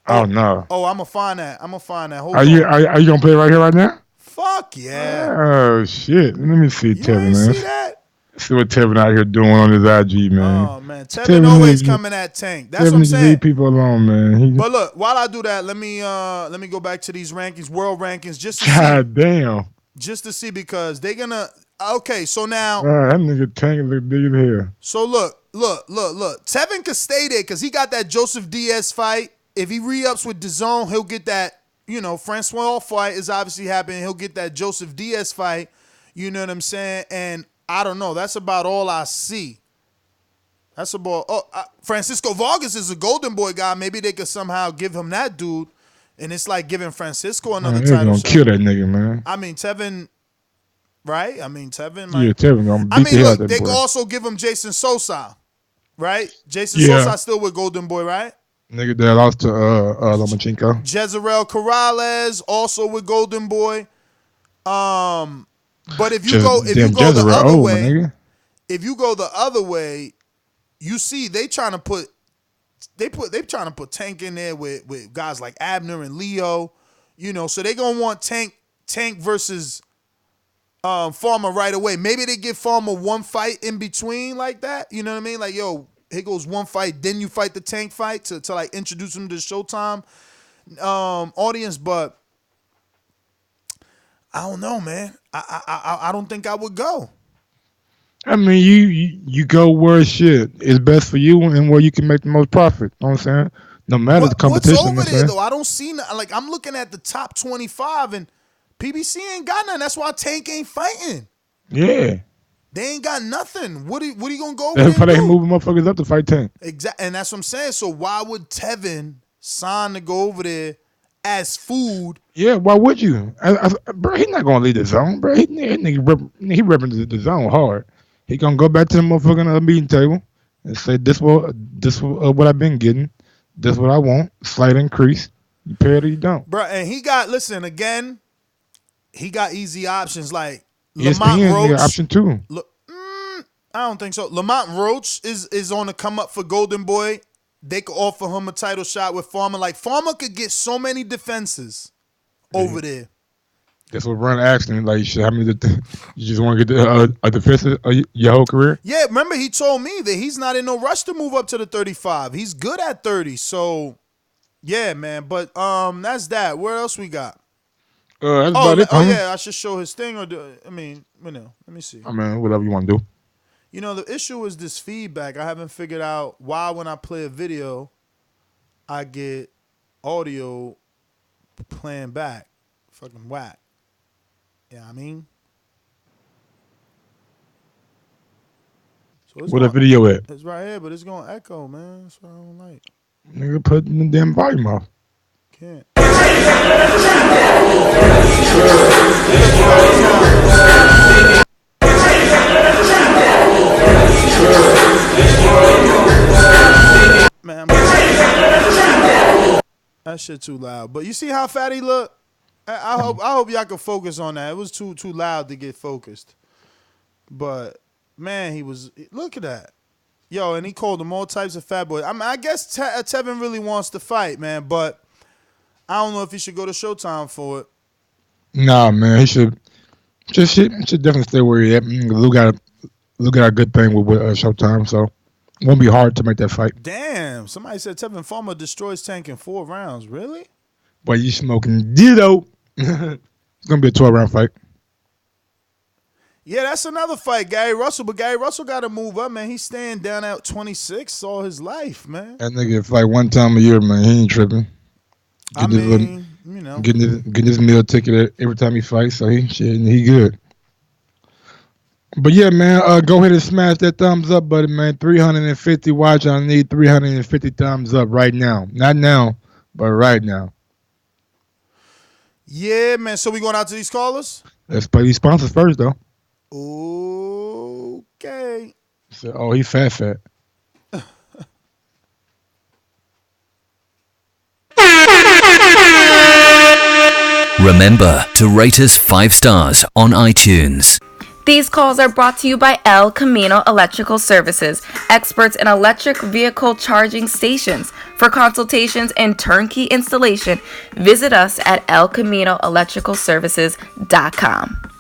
Oh no. Oh, I'ma find that. Hold are on. you gonna play it right here right now? Fuck yeah. Oh shit. Let me see Tevin, man. See that? See what Tevin out here doing on his IG, man. Oh man, Tevin always coming at Tank. That's what I'm saying. Leave people alone, man. But look, while I do that, let me go back to these rankings, world rankings, just to God damn. Just to see, because they're gonna. Okay, so now. That nigga Tank look big as hell. So look. Tevin could stay there because he got that Joseph Diaz fight. If he re-ups with Dazn, he'll get that. Francois fight is obviously happening. He'll get that Joseph Diaz fight. You know what I'm saying? And I don't know. That's about all I see. That's about. Francisco Vargas is a Golden Boy guy. Maybe they could somehow give him that dude, and it's like giving Francisco another title. Gonna kill that nigga, man. I mean, Tevin. right? I mean, Tevin. Yeah, Tevin gonna beat the hell out look, that they boy. could also give him Jason Sosa, right? Jason Yeah. Sosa still with Golden Boy, right? Nigga that lost to Lomachenko. Jezreel Corrales also with Golden Boy. But if you go the other way, if you go the other way, you see they trying to put Tank in there with guys like Abner and Leo, you know, so they gonna want Tank versus Farmer right away. Maybe they give Farmer one fight in between like that. You know what I mean? Like, yo, here goes one fight, then you fight the Tank fight to like introduce him to the Showtime audience. But I don't know, man. I don't think I would go. I mean, you go where shit is best for you and where you can make the most profit. You know what I'm saying? No matter the competition. What's over there though? I don't see like I'm looking at the top 25 and PBC ain't got nothing. That's why Tank ain't fighting. Yeah. They ain't got nothing. What are you gonna go? That's why they moving motherfuckers up to fight Tank. Exactly, and that's what I'm saying. So why would Tevin sign to go over there as food? Yeah, why would you? Bro, he's not gonna leave the zone, bro. He represents the zone hard. He gonna go back to the motherfucking meeting table and say, "This what I've been getting. This what I want. Slight increase. You pay it or you don't." Bro, and he got easy options like Lamont Roach. Option 2. I don't think so. Lamont Roach is on the come up for Golden Boy. They could offer him a title shot with Farmer. Like Farmer could get so many defenses over there. That's what Ron asked him. Like, how many? You just want to get a defensive your whole career? Yeah, remember he told me that he's not in no rush to move up to the 35. He's good at 30. So, yeah, man. But that's that. Where else we got? That's about it. Yeah, I should show his thing let me see. I mean, whatever you want to do. You know, the issue is this feedback. I haven't figured out why when I play a video, I get audio playing back. Fucking whack. Yeah, I mean. So Where the video at? It's right here, but it's going to echo, man. That's what I don't like. Nigga, put the damn volume off. Can't. Man, that shit too loud. But you see how fat he look? I hope y'all can focus on that. It was too loud to get focused. But man, he was. Look at that. Yo, and he called him all types of fat boys. I mean, I guess Tevin really wants to fight, man. But I don't know if he should go to Showtime for it. Nah, man, he should definitely stay where he at. Lou got a good thing with Showtime, so it won't be hard to make that fight. Damn, somebody said Tevin Farmer destroys Tank in 4 rounds. Really? Boy, you smoking ditto. It's gonna be a 12-round fight. Yeah, that's another fight, Gary Russell. But Gary Russell got to move up, man. He's staying down at 26 all his life, man. That nigga fight one time a year, man. He ain't tripping. Getting his meal ticket every time he fights, so he good. But yeah, man, go ahead and smash that thumbs up button, man. 350 watch. I need 350 thumbs up right now. Not now, but right now. Yeah, man. So we going out to these callers? Let's play these sponsors first, though. Okay. So, he fat. Remember to rate us 5 stars on iTunes. These calls are brought to you by El Camino Electrical Services, experts in electric vehicle charging stations. For consultations and turnkey installation, visit us at elcaminoelectricalservices.com.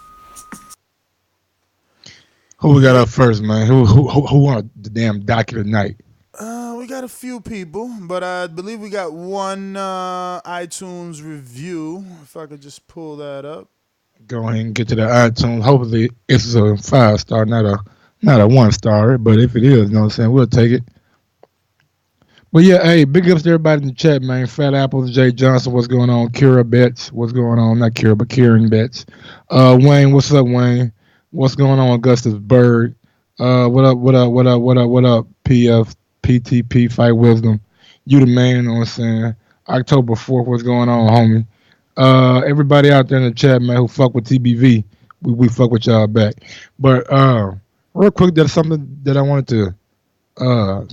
Who we got up first, man? Who on the damn docket tonight? We got a few people, but I believe we got one iTunes review. If I could just pull that up. Go ahead and get to the iTunes. Hopefully it's a 5-star, not a 1-star. But if it is, you know what I'm saying, we'll take it. But yeah, hey, big ups to everybody in the chat, man. Fat Apples, Jay Johnson, what's going on? Kira Betts, what's going on? Not Kira, but Kieran Betts. Wayne, what's up, Wayne? What's going on, Augustus Bird? What up, PF, PTP, Fight Wisdom. You the man, you know what I'm saying? October 4th, what's going on, homie? Everybody out there in the chat, man, who fuck with TBV, we fuck with y'all back. But real quick, there's something that I wanted to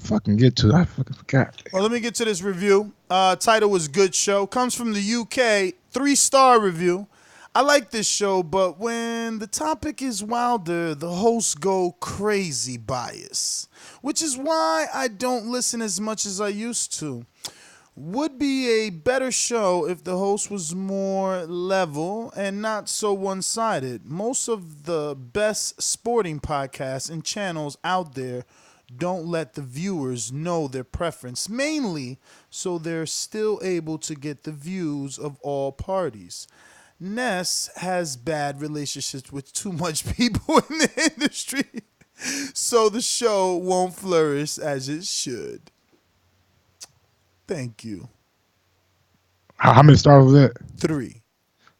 fucking get to. I fucking forgot. Well, let me get to this review. Title was Good Show. Comes from the UK. 3-star review. I like this show, but when the topic is Wilder, the hosts go crazy bias, which is why I don't listen as much as I used to. Would be a better show if the host was more level and not so one-sided. Most of the best sporting podcasts and channels out there don't let the viewers know their preference, mainly so they're still able to get the views of all parties. Ness has bad relationships with too much people in the industry, so the show won't flourish as it should. Thank you. How many stars was that? 3.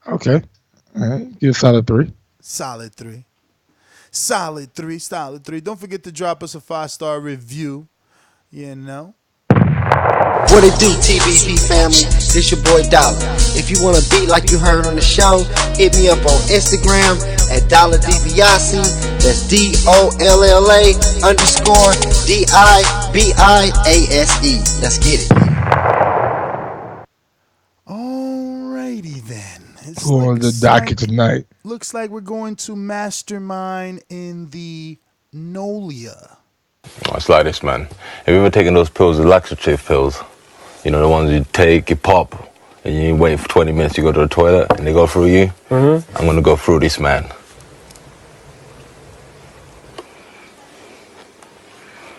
Okay. All right. Give a solid 3. Solid 3. Solid 3. Solid 3. Don't forget to drop us a 5-star review. You know. What it do, TBV family? This your boy Dollar. If you want to beat like you heard on the show, hit me up on Instagram at DollarDibiase. That's DOLLA_DIBIASE. Let's get it. Alrighty then. Who on the docket tonight? Looks like we're going to mastermind in the Nolia. Oh, it's like this, man. Have you ever taken those pills, the laxative pills? You know, the ones you take, you pop, and you wait for 20 minutes, you go to the toilet, and they go through you? Mm-hmm. I'm gonna go through this, man.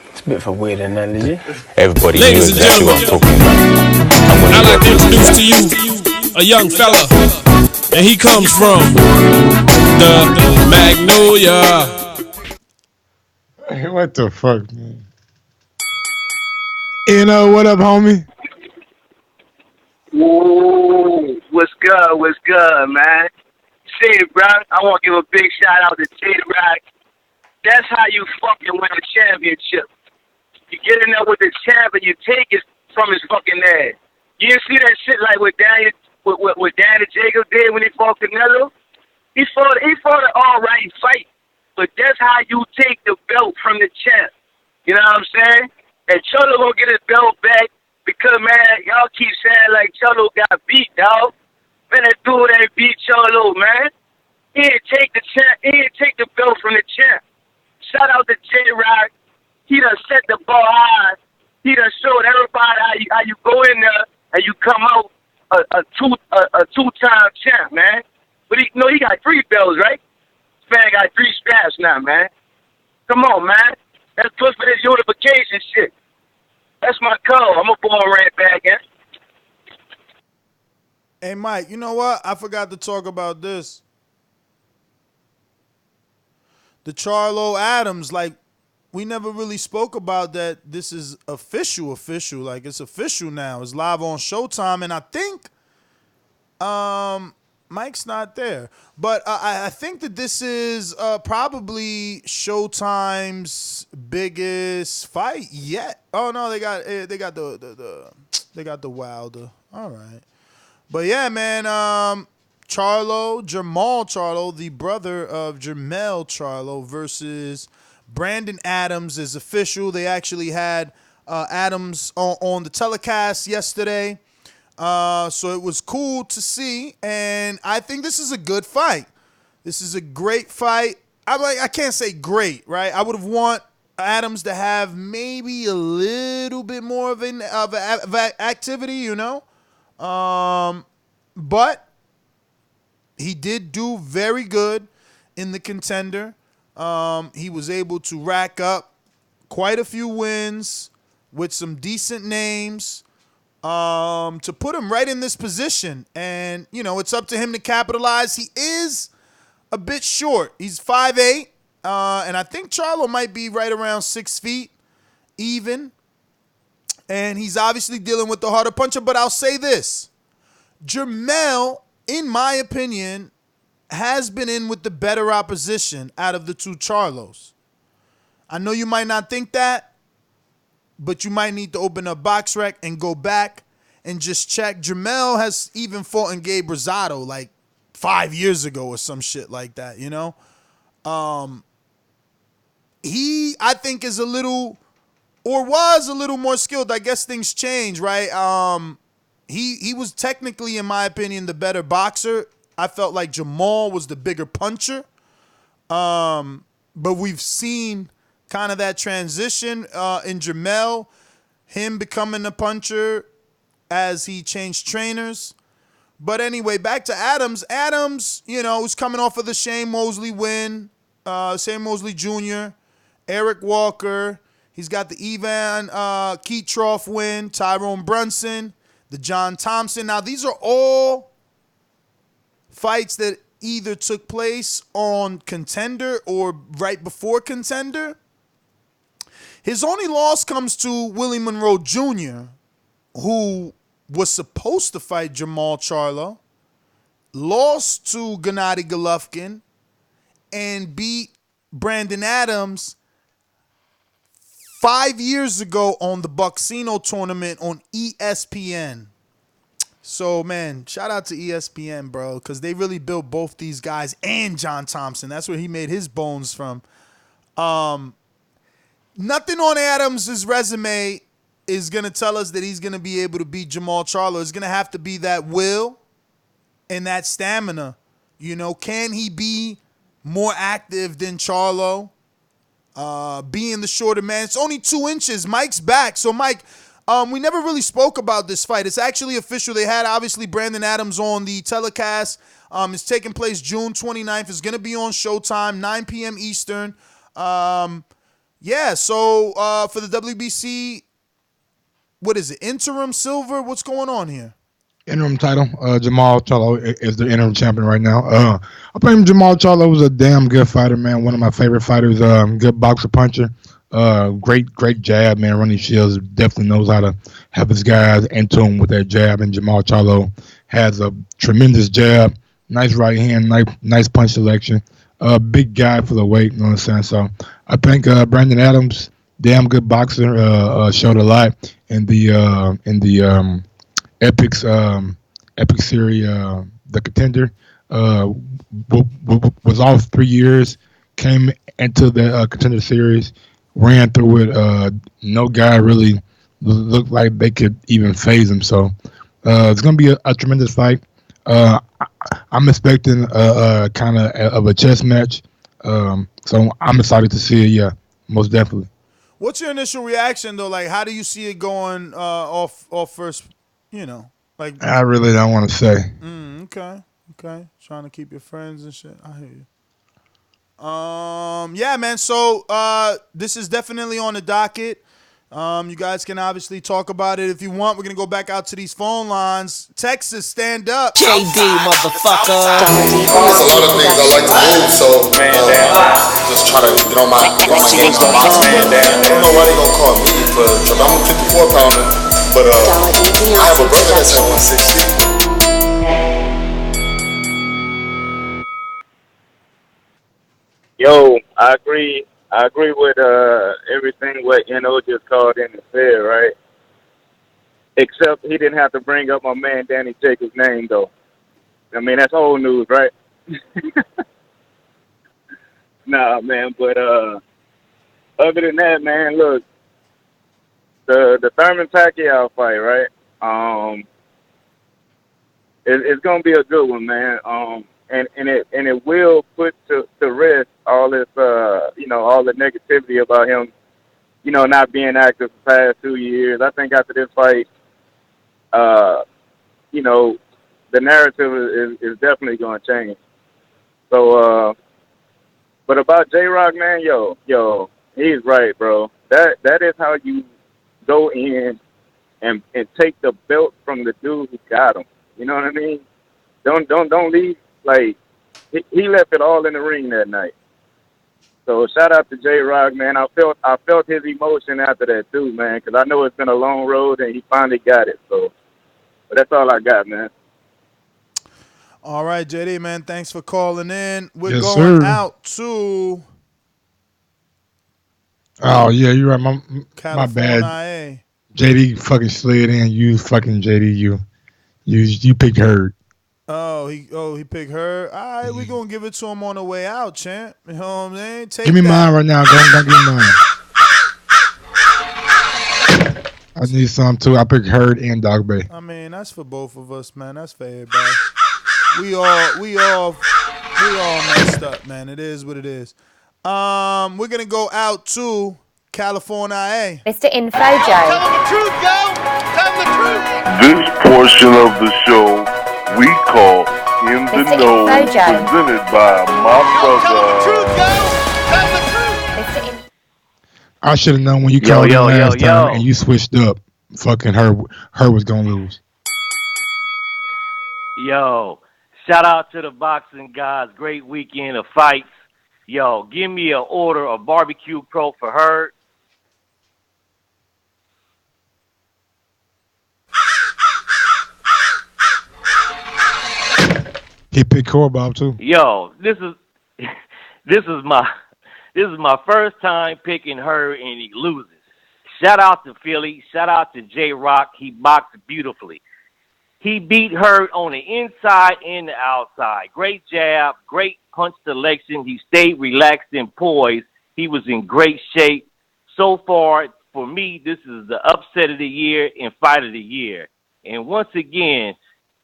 It's a bit of a weird analogy. Everybody knew exactly what I'm talking about. I'd like to introduce to you a young fella, and he comes from the Magnolia. What the fuck, man? You know what up, homie? Whoa, what's good, man? Shit, bro, I want to give a big shout out to J-Rock. That's how you fucking win a championship. You get in there with the champ and you take it from his fucking ass. You didn't see that shit like what Danny Jacob did when he fought Canelo? He fought an alright fight, but that's how you take the belt from the champ. You know what I'm saying? And Cholo gonna get his belt back because, man, y'all keep saying like Cholo got beat, dog. Man, that dude ain't beat Cholo, man. He didn't take the belt from the champ. Shout out to J-Rock. He done set the bar high. He done showed everybody how you go in there and you come out a two-time champ, man. But he got 3 belts, right? This man got 3 straps now, man. Come on, man. That's good for this unification shit. That's my code. I'm a born right back, eh? Hey, Mike, you know what? I forgot to talk about this. The Charlo Adams, like, we never really spoke about that. This is official. Like, it's official now. It's live on Showtime, and I think Mike's not there. But I think that this is probably Showtime's biggest fight yet. Oh no, they got the Wilder. All right, but yeah, man. Jamal Charlo, the brother of Jermell Charlo, versus Brandon Adams is official. They actually had Adams on the telecast yesterday. So it was cool to see, and I think this is a good fight. This is a great fight. I can't say great, right? I would have want Adams to have maybe a little bit more of an activity, you know. But he did do very good in the Contender. He was able to rack up quite a few wins with some decent names. To put him right in this position. And, you know, it's up to him to capitalize. He is a bit short. He's 5'8", and I think Charlo might be right around 6 feet even. And he's obviously dealing with the harder puncher. But I'll say this. Jermell, in my opinion, has been in with the better opposition out of the 2 Charlos. I know you might not think that, but you might need to open up BoxRec and go back and just check. Jermell has even fought in Gabe Rosado like 5 years ago or some shit like that, you know? He, I think, is a little, or was a little more skilled. I guess things change, right? He was technically, in my opinion, the better boxer. I felt like Jamal was the bigger puncher. But we've seen kind of that transition in Jamel, him becoming a puncher as he changed trainers. But anyway, back to Adams. Adams, you know, was coming off of the Shane Mosley win, Shane Mosley Jr., Eric Walker. He's got the Ivan Keetroff win, Tyrone Brunson, the John Thompson. Now, these are all fights that either took place on Contender or right before Contender. His only loss comes to Willie Monroe Jr., who was supposed to fight Jamal Charlo, lost to Gennady Golovkin, and beat Brandon Adams 5 years ago on the Bucksino tournament on ESPN. So, man, shout out to ESPN, bro, because they really built both these guys and John Thompson. That's where he made his bones from. Nothing on Adams' resume is going to tell us that he's going to be able to beat Jamal Charlo. It's going to have to be that will and that stamina. You know, can he be more active than Charlo? Being the shorter man. It's only 2 inches. Mike's back. So, Mike, we never really spoke about this fight. It's actually official. They had, obviously, Brandon Adams on the telecast. It's taking place June 29th. It's going to be on Showtime, 9 p.m. Eastern. Yeah, so for the WBC, what is it, interim silver? What's going on here? Interim title. Jamal Charlo is the interim champion right now. I think Jamal Charlo was a damn good fighter, man. One of my favorite fighters. Good boxer puncher. Great jab, man. Ronnie Shields definitely knows how to have his guys in tune with that jab, and Jamal Charlo has a tremendous jab, nice right hand, nice punch selection. Big guy for the weight, you know what I'm saying? So I think Brandon Adams, damn good boxer, showed a lot in the Epic series, the Contender. Was off 3 years, came into the Contender series, ran through it. No guy really looked like they could even phase him. So it's going to be a tremendous fight. I'm expecting a kind of a chess match. So I'm excited to see it, yeah, most definitely. What's your initial reaction, though? Like, how do you see it going off first, you know? Like, I really don't want to say. Okay. Trying to keep your friends and shit. I hear you. Yeah, man. So this is definitely on the docket. You guys can obviously talk about it if you want. We're gonna go back out to these phone lines. Texas, stand up. JD, motherfucker. There's a lot of things I like to move, so just try to get on my game. I don't know why they gonna call me because I'm a 54 pounder, but I have a brother that's at 160. Yo, I agree with everything what just called in and said, right? Except he didn't have to bring up my man Danny Jacobs' name, though. I mean, that's old news, right? Nah, man, but other than that, man, look, the Thurman Pacquiao fight, right? It's gonna be a good one, man. And it will put to rest all this, all the negativity about him, not being active for the past 2 years. I think after this fight, the narrative is definitely going to change. So, but about J-Rock, man, yo, he's right, bro. That is how you go in and take the belt from the dude who got him. You know what I mean? Don't leave. Like, he left it all in the ring that night. So shout out to J-Rock, man. I felt his emotion after that too, man, because I know it's been a long road and he finally got it. So, but that's all I got, man. All right, JD, man. Thanks for calling in. We're Yes, going sir. out to Oh yeah, you're right. My California. bad. JD fucking slid in. You fucking JD. You picked Hurd. He picked her. All right, we gonna give it to him on the way out, champ. You know what I'm saying? Take Give me that. mine right now. Don't give me mine. I need some too. I picked Hurd and Dog Bay. I mean, that's for both of us, man. That's for everybody. We all messed up, man. It is what it is. We're gonna go out to California. Mr. Info Joe. Tell them the truth, yo. Tell them the truth. This portion of the show we call In the Mr. Know, Info Joe. presented by my brother. Tell them the truth, yo. Tell them the truth. I should have known when you called in last time and you switched up. Fucking her was gonna lose. Yo, shout out to the boxing guys. Great weekend of fights. Yo, give me an order of barbecue pro for Hurd. He picked Korbob too. Yo, this is my first time picking Hurd and he loses. Shout out to Philly. Shout out to J-Rock. He boxed beautifully. He beat Hurd on the inside and the outside. Great jab, great punch selection. He stayed relaxed and poised. He was in great shape. So far, for me, this is the upset of the year and fight of the year. And once again,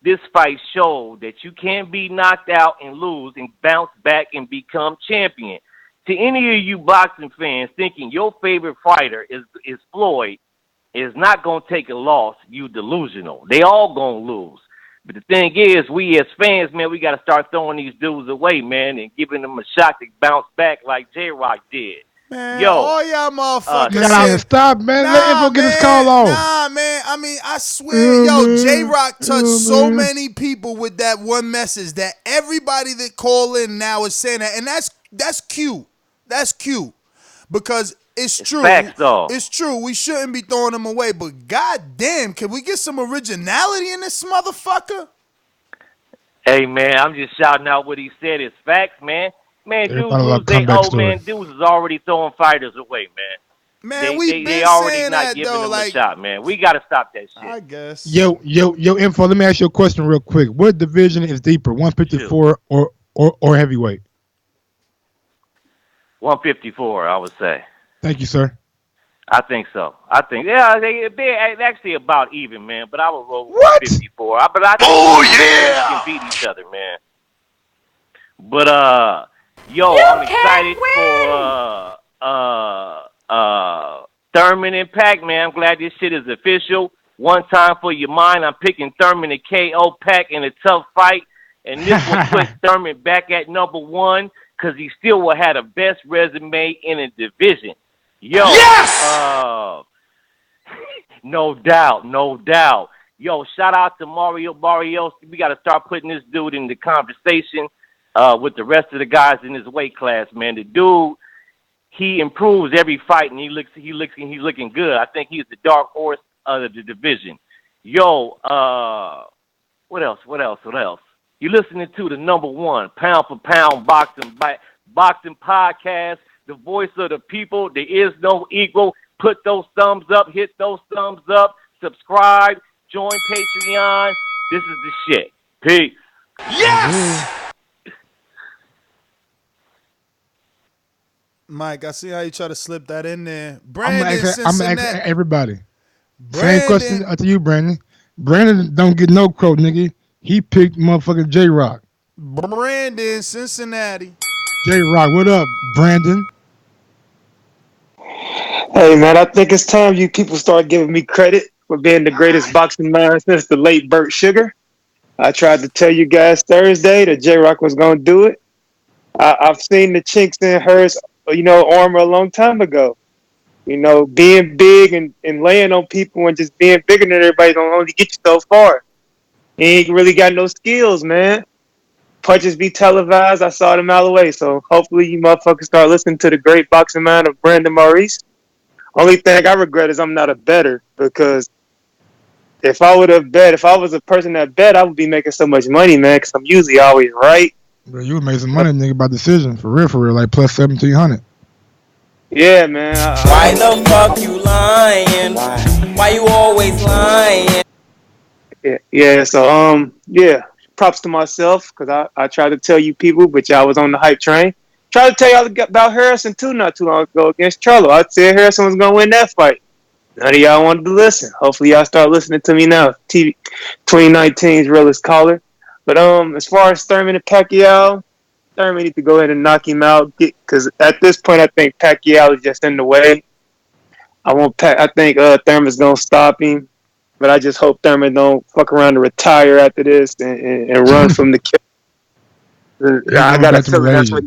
this fight showed that you can be knocked out and lose and bounce back and become champion. To any of you boxing fans thinking your favorite fighter is Floyd, is not going to take a loss, you delusional. They all going to lose. But the thing is, we as fans, man, we got to start throwing these dudes away, man, and giving them a shot to bounce back like J-Rock did. Man, all y'all motherfuckers. Stop, man. Let Info get his call on. Nah, man. I mean, I swear, J-Rock touched so many people with that one message that everybody that call in now is saying that. And that's cute. That's cute. Because it's true. Facts, though. It's true. We shouldn't be throwing them away. But goddamn, can we get some originality in this motherfucker? Hey, man, I'm just shouting out what he said. It's facts, man. Man, dudes is already throwing fighters away, man. Man, they already not giving them a shot, man. We got to stop that shit. I guess. Yo, Info, let me ask you a question real quick. What division is deeper, 154 or heavyweight? 154, I would say. Thank you, sir. I think so. They're actually about even, man. But I would roll 154. But I think they can beat each other, man. But I'm excited for Thurman and Pac, man. I'm glad this shit is official. One time for your mind, I'm picking Thurman to KO Pac in a tough fight, and this will put Thurman back at number one because he still will have the best resume in a division. Yo, yes! No doubt. Yo, shout out to Mario Barrios. We got to start putting this dude in the conversation with the rest of the guys in his weight class, man. The dude, he improves every fight, and he's looking good. I think he's the dark horse of the division. Yo, what else? You listening to the number one pound for pound boxing podcast, the voice of the people. There is no equal. Put those thumbs up, hit those thumbs up, subscribe, join Patreon. This is the shit. Peace. Yes! Mike, I see how you try to slip that in there. Brandon, I'm gonna ask everybody. Same question to you, Brandon. Brandon don't get no quote, nigga. He picked motherfucking J-Rock. Brandon, Cincinnati. J-Rock, what up, Brandon? Hey, man, I think it's time you people start giving me credit for being the greatest boxing mind since the late Burt Sugar. I tried to tell you guys Thursday that J-Rock was going to do it. I've seen the chinks in Hurd's, armor a long time ago. Being big and laying on people and just being bigger than everybody don't only get you so far. He ain't really got no skills, man. Punches be televised. I saw it a mile away. So hopefully you motherfuckers start listening to the great boxing mind of Brandon Maurice. Only thing I regret is I'm not a bettor, because if I was a person that bet, I would be making so much money, man, because I'm usually always right. Bro, you would make some money, nigga, by decision. For real, like plus 1,700. Yeah, man. Why the fuck you lying? Why you always lying? Yeah. So, props to myself because I tried to tell you people, but y'all was on the hype train. Tried to tell y'all about Harrison too not too long ago against Charlo. I said Harrison was gonna win that fight. None of y'all wanted to listen. Hopefully y'all start listening to me now. 2019's realest caller. But as far as Thurman and Pacquiao, Thurman need to go ahead and knock him out because at this point I think Pacquiao is just in the way. I think Thurman's gonna stop him, but I just hope Thurman don't fuck around to retire after this and run from the kill. I got a feeling that's what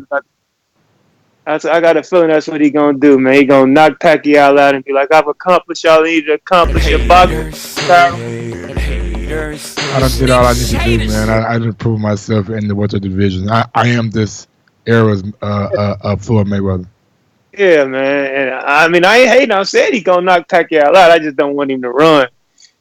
I got a feeling that's what he gonna do, man. He gonna knock Pacquiao out and be like, "I've accomplished all I need to accomplish your boxing." I done did all I need to do, man. I didn't prove myself in the welter division. I am this era's Floyd Mayweather. Yeah, man. And I mean, I ain't hating. I said he gonna knock Pacquiao out. I just don't want him to run.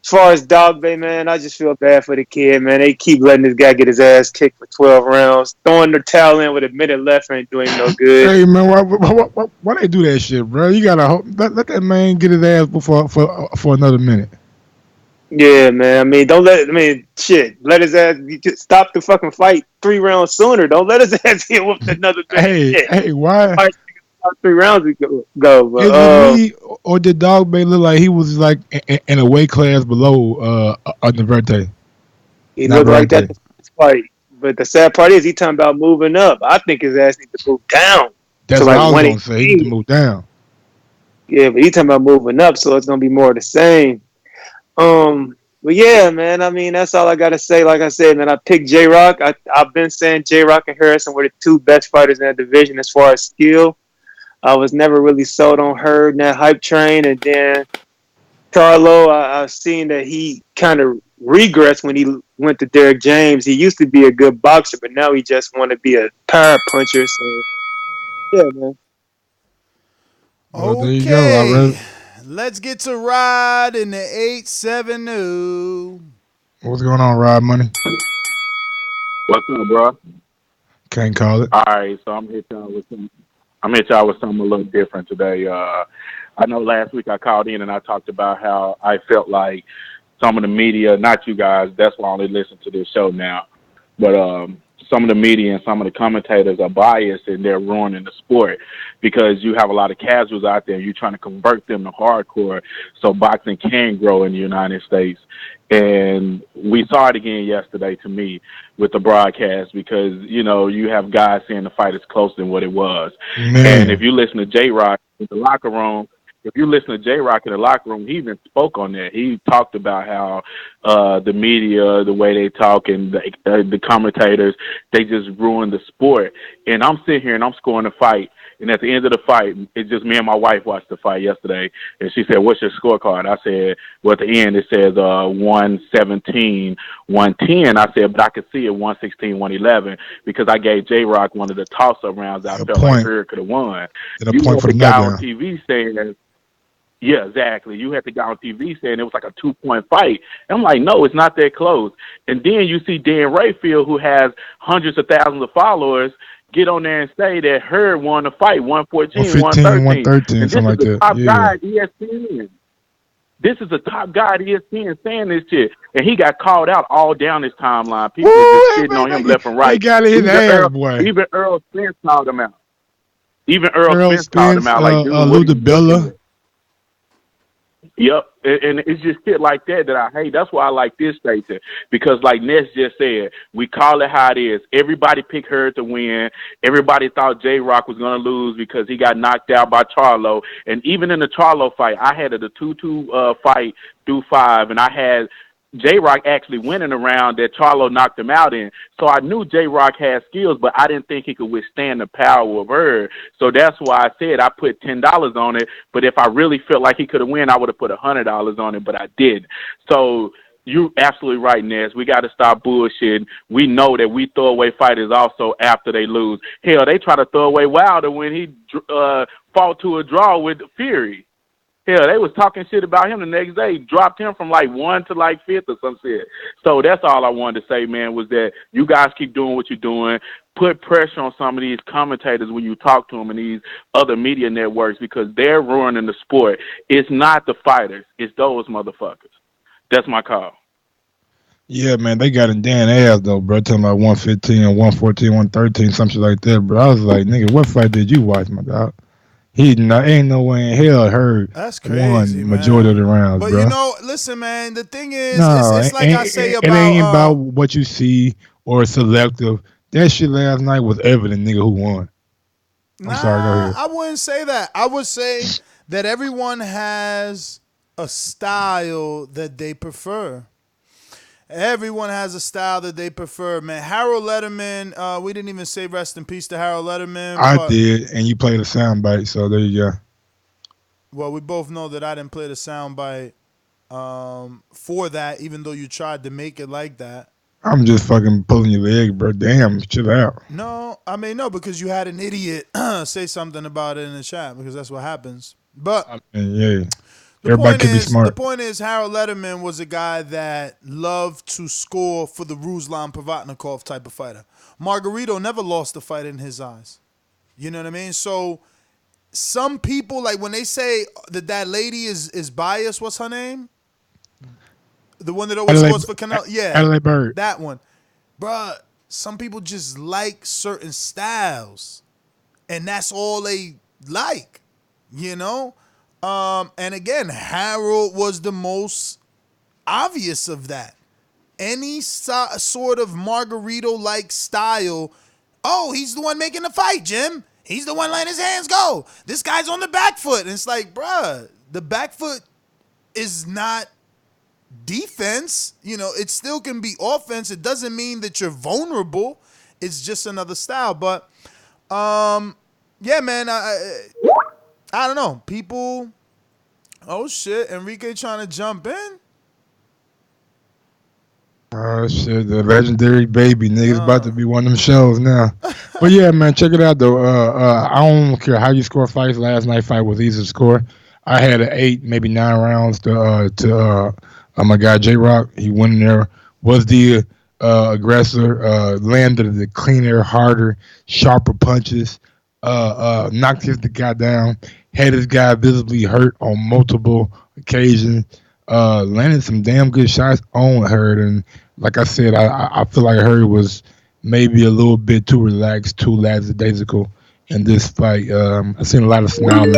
As far as Dog Bay, man, I just feel bad for the kid, man. They keep letting this guy get his ass kicked for 12 rounds. Throwing their towel in with a minute left ain't doing no good. Hey, man, why they do that shit, bro? You gotta hope, let that man get his ass for another minute. Yeah, man. I mean, let his ass stop the fucking fight 3 rounds sooner. Don't let his ass get whooped another minute. Hey, why? 3 rounds ago. But, is it me, or did Dog Bay look like he was like in a weight class below Verte? He looked like that fight. But the sad part is he talking about moving up. I think his ass needs to move down. That's what I was going to say. He needs to move down. Yeah, but he talking about moving up, so it's going to be more of the same. But yeah, man, I mean, that's all I got to say. Like I said, man, I picked J-Rock. I've been saying J-Rock and Harrison were the 2 best fighters in that division as far as skill. I was never really sold on Hurd in that hype train. And then Charlo, I've seen that he kind of regressed when he went to Derek James. He used to be a good boxer, but now he just want to be a power puncher. So, yeah, man. Well, there you go. Let's get to Rod in the 870. What's going on, Rod Money? What's up, bro? Can't call it. All right, so I'm here with something a little different today. I know last week I called in and I talked about how I felt like some of the media, not you guys, that's why I only listen to this show now, but some of the media and some of the commentators are biased and they're ruining the sport because you have a lot of casuals out there. You're trying to convert them to hardcore so boxing can grow in the United States. And we saw it again yesterday to me with the broadcast because, you know, you have guys saying the fight is closer than what it was. Man. And if you listen to J-Rock in the locker room, he even spoke on that. He talked about how the media, the way they talk, and the commentators, they just ruined the sport. And I'm sitting here and I'm scoring the fight. And at the end of the fight, it's just me and my wife watched the fight yesterday. And she said, "What's your scorecard?" I said, well, at the end it says 117, 110. I said, but I could see it 116, 111 because I gave J-Rock one of the toss-up rounds I felt like Hurd could have won. And a point for the guy on TV saying, yeah, exactly. You had the guy on TV saying it was like a 2-point fight. And I'm like, no, it's not that close. And then you see Dan Rayfield, who has hundreds of thousands of followers, get on there and say that Hurd won the fight, 114, 113. And this is the top guy at ESPN. This is the top guy at ESPN saying this shit. And he got called out all down his timeline. People were just sitting on him left and right. He got his ass, boy. Even Earl Spence called him out. Earl Spence called him out. Like, dude, Lou DiBella. Yep, and it's just shit like that I hate. That's why I like this station because, like Ness just said, we call it how it is. Everybody picked Hurd to win. Everybody thought J-Rock was going to lose because he got knocked out by Charlo. And even in the Charlo fight, I had it a 2-2 fight through 5, and I had J-Rock actually winning a round that Charlo knocked him out in. So I knew J-Rock had skills, but I didn't think he could withstand the power of Hurd. So that's why I said I put $10 on it. But if I really felt like he could have won, I would have put $100 on it, but I didn't. So you're absolutely right, Ness. We got to stop bullshitting. We know that we throw away fighters also after they lose. Hell, they try to throw away Wilder when he fought to a draw with Fury. Hell, they was talking shit about him the next day. Dropped him from like 1 to like 5th or some shit. So that's all I wanted to say, man, was that you guys keep doing what you're doing. Put pressure on some of these commentators when you talk to them and these other media networks because they're ruining the sport. It's not the fighters. It's those motherfuckers. That's my call. Yeah, man, they got in Dan ass though, bro. Talking about 115, 114, 113, something like that, bro. I was like, nigga, what fight did you watch, my dog? He not ain't no way in hell Hurd That's crazy, won majority of man. the rounds, But you bro. know, listen, man. The thing is, No, it's like I say it about ain't about what you see or selective. That shit last night was evident, nigga, who won. I'm sorry, go Nah, ahead. I wouldn't say that. I would say that everyone has a style that they prefer. Everyone has a style that they prefer, man. Harold Letterman, we didn't even say rest in peace to Harold Letterman, I but did, and you played a soundbite, so there you go. well, we both know that I didn't play the soundbite for that, even though you tried to make it like that. I'm just fucking pulling your leg, bro. Damn, chill out. No, I mean no, because you had an idiot say something about it in the chat because that's what happens. But And yeah, the everybody point could be is, smart. Harold Letterman was a guy that loved to score for the Ruslan Provatnikov type of fighter. Margarito never lost a fight in his eyes. You know what I mean? So some people, like when they say that lady is biased, what's her name? The one that always Adelaide, scores for Canelo. Yeah, Adelaide Bird. that one. Bruh, some people just like certain styles. And that's all they like. You know? And again, Harold was the most obvious of that. Any sort of Margarito-like style, oh, he's the one making the fight, Jim. He's the one letting his hands go. This guy's on the back foot. And it's like, bruh, the back foot is not defense. You know, it still can be offense. It doesn't mean that you're vulnerable. It's just another style. But, yeah, man, I don't know. People, oh, shit, Enrique trying to jump in? Oh shit, the legendary baby nigga's about to be one of them shows now. But yeah, man, check it out though. I don't care how you score fights. Last night fight was easy to score. I had an 8, maybe 9 rounds to my guy J Rock. He went in there, was the aggressor, landed the cleaner, harder, sharper punches, knocked the guy down, had his guy visibly hurt on multiple occasions, landed some damn good shots on Hurd, and like I said, I feel like Hurd was maybe a little bit too relaxed, too lackadaisical in this fight. I seen a lot of smiling.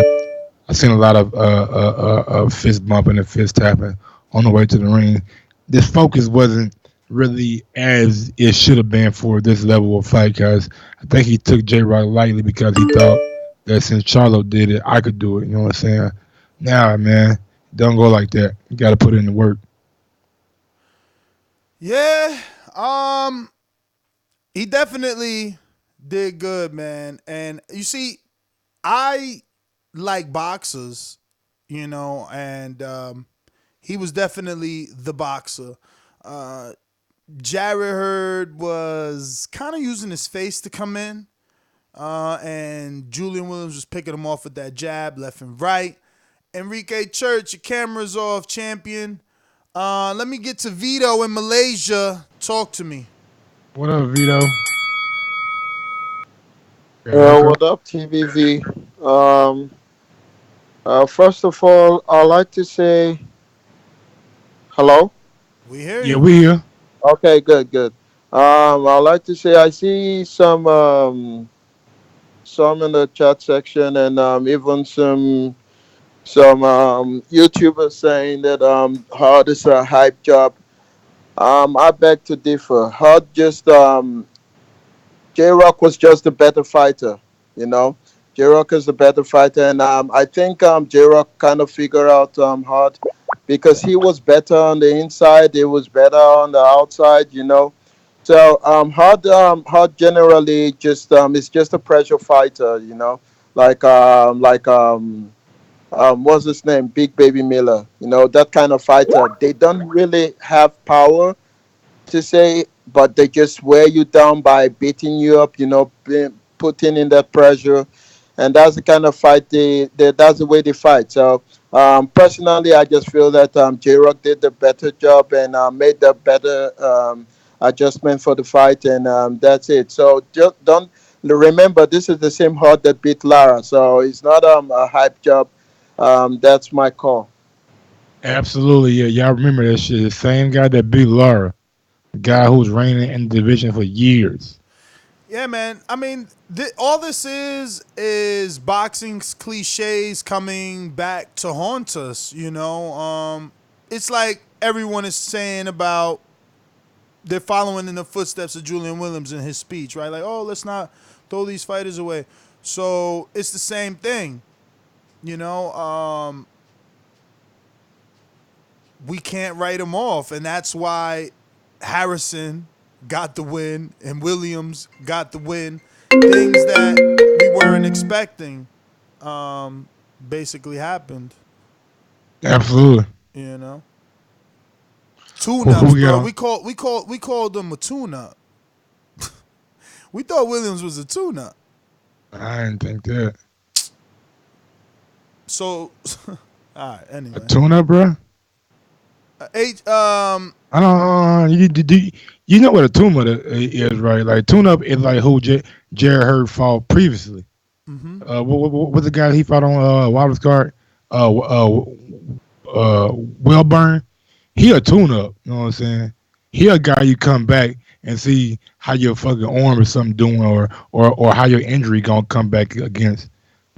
I seen a lot of fist bumping and fist tapping on the way to the ring. This focus wasn't really as it should have been for this level of fight, because I think he took J Rock lightly because he thought that since Charlo did it, I could do it. You know what I'm saying? Nah, man, don't go like that. You got to put in the work. Yeah, he definitely did good, man. And you see, I like boxers, you know, and he was definitely the boxer. Jared Hurd was kind of using his face to come in, and Jullian Williams was picking him off with that jab left and right. Enrique Church, your camera's off, champion. Let me get to Vito in Malaysia. Talk to me. What up, Vito? What up, TVV? First of all, I'd like to say hello. We hear Yeah, you. we here. Okay, good, good. I'd like to say I see some in the chat section, and even some YouTubers saying that Hard is a hype job. I beg to differ. Hard just J Rock was just a better fighter, you know. J Rock is a better fighter, and I think J Rock kind of figured out Hard because he was better on the inside, he was better on the outside, you know. So Hard generally just is just a pressure fighter, you know, like what's his name, Big Baby Miller, you know, that kind of fighter. They don't really have power to say, but they just wear you down by beating you up, you know, putting in that pressure, and that's the kind of fight that's the way they fight. So personally, I just feel that J Rock did the better job and made the better adjustment for the fight, and that's it. So just don't remember this is the same Hart that beat Lara, so it's not a hype job. That's my call. Absolutely, yeah. Y'all remember that shit. The same guy that beat Laura. A guy who's reigning in the division for years. Yeah, man. I mean, all this is boxing's cliches coming back to haunt us. It's like everyone is saying about they're following in the footsteps of Julian Williams in his speech, right? Like, oh, let's not throw these fighters away. So it's the same thing, we can't write them off, and that's why Harrison got the win and Williams got the win. Things that we weren't expecting basically happened. Absolutely. Tune-ups, bro. We called them a tune-up. We thought Williams was a tune-up. I didn't think that. So, all right. Anyway, a tune-up, bro. I don't. You know what a tune-up is, right? Like tune-up is like who Jared Hurd fought previously. Mm-hmm. What's the guy he fought on Wilder's card? Wellburn. He a tune-up. You know what I'm saying? He a guy you come back and see how your fucking arm or something doing, or how your injury gonna come back against.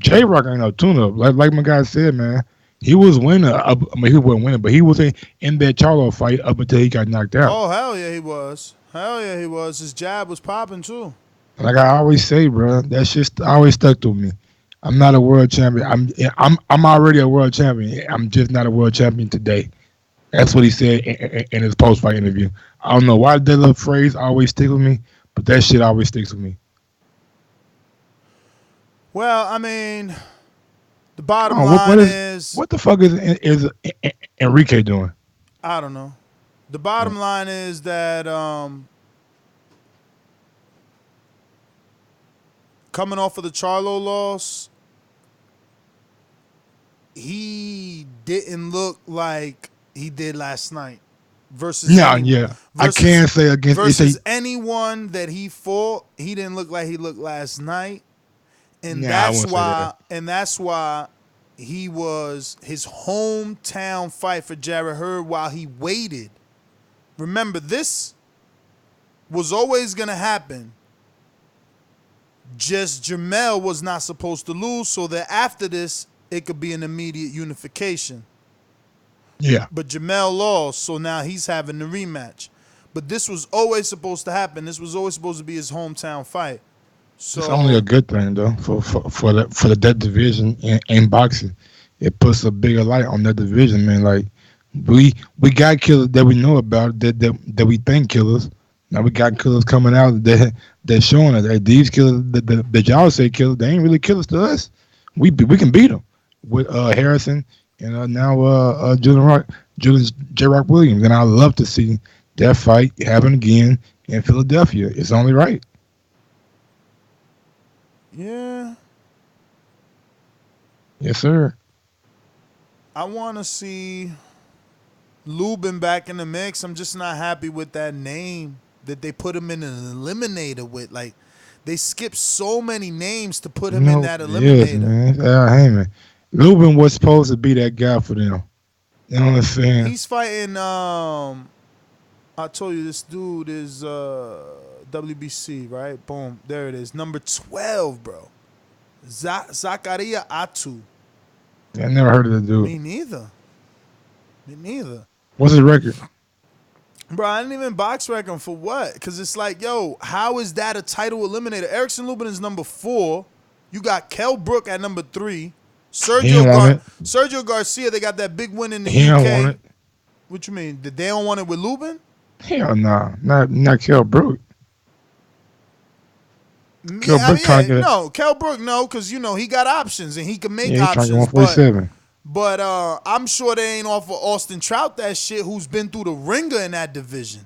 J Rock ain't no tune-up. Like my guy said, man. He was winning. I mean, he wasn't winning, but he was in that Charlo fight up until he got knocked out. Oh, hell yeah, he was. Hell yeah, he was. His jab was popping, too. Like I always say, bro, that shit always stuck to me. I'm not a world champion. I'm already a world champion. I'm just not a world champion today. That's what he said in his post-fight interview. I don't know why that little phrase always stick with me, but that shit always sticks with me. Well, I mean, the bottom line is... What the fuck is Enrique doing? I don't know. The bottom line is that coming off of the Charlo loss, he didn't look like he did last night. I can't say against versus anyone that he fought. He didn't look like he looked last night, and that's why he was his hometown fight for Jared Hurd while he waited. Remember, this was always gonna happen. Just Jamel was not supposed to lose, so that after this, it could be an immediate unification. Yeah. But Jamel lost, so now he's having the rematch. But this was always supposed to happen. This was always supposed to be his hometown fight. So it's only a good thing though for that division in boxing. It puts a bigger light on that division, man. Like we got killers that we know about that we think killers. Now we got killers coming out that showing us that these killers that y'all say killers, they ain't really killers to us. We can beat them with Harrison and now Julian J. Rock Williams, and I love to see that fight happen again in Philadelphia. It's only right. Yeah. Yes, sir. I want to see Lubin back in the mix. I'm just not happy with that name that they put him in an eliminator with. Like, they skipped so many names to put him in that eliminator. Yes, man. Heyman. Lubin was supposed to be that guy for them. You know what I'm saying? He's fighting, I told you this dude is WBC, right? Boom. There it is. Number 12, bro. Zakaria Atu. I never heard of the dude. Me neither. What's his record? Bro, I didn't even box rank him for what? Because it's like, yo, how is that a title eliminator? Erickson Lubin is number 4. You got Kell Brook at number 3. Sergio Garcia, they got that big win in the UK. Don't want it. What you mean? They don't want it with Lubin? Hell no. Not Kell Brook. Kell Brook, no, because, he got options, and he can make options. He's trying to get 147. But I'm sure they ain't offer Austin Trout that shit, who's been through the ringer in that division.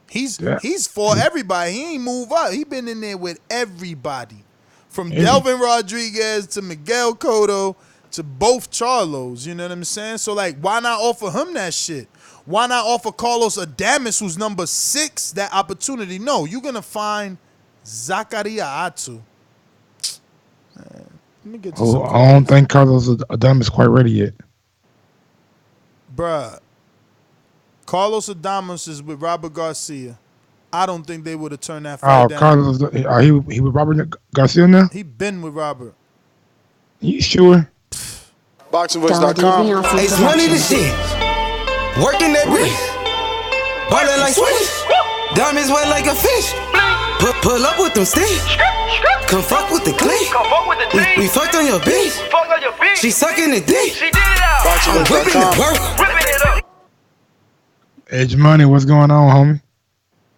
He's fought everybody. He ain't move up. He been in there with everybody. From Delvin Rodriguez to Miguel Cotto to both Charlos. You know what I'm saying? So, like, why not offer him that shit? Why not offer Carlos Adames, who's number 6, that opportunity? No, you're going to find Zakaria Atu. Let me get to some I don't think Carlos Adames is quite ready yet. Bruh. Carlos Adames is with Robert Garcia. I don't think they would have turned that fight Oh, down. Carlos, he with Robert Garcia now? He been with Robert. You sure? BoxingVoice.com. It's money to shit. Working that bitch. Ballin' like Swish. Diamonds wet like a fish. Pull up with them sticks. Come fuck with the clique. We fucked on your bitch. She sucking the dick. I'm whipping the work. Edge Money, what's going on, homie?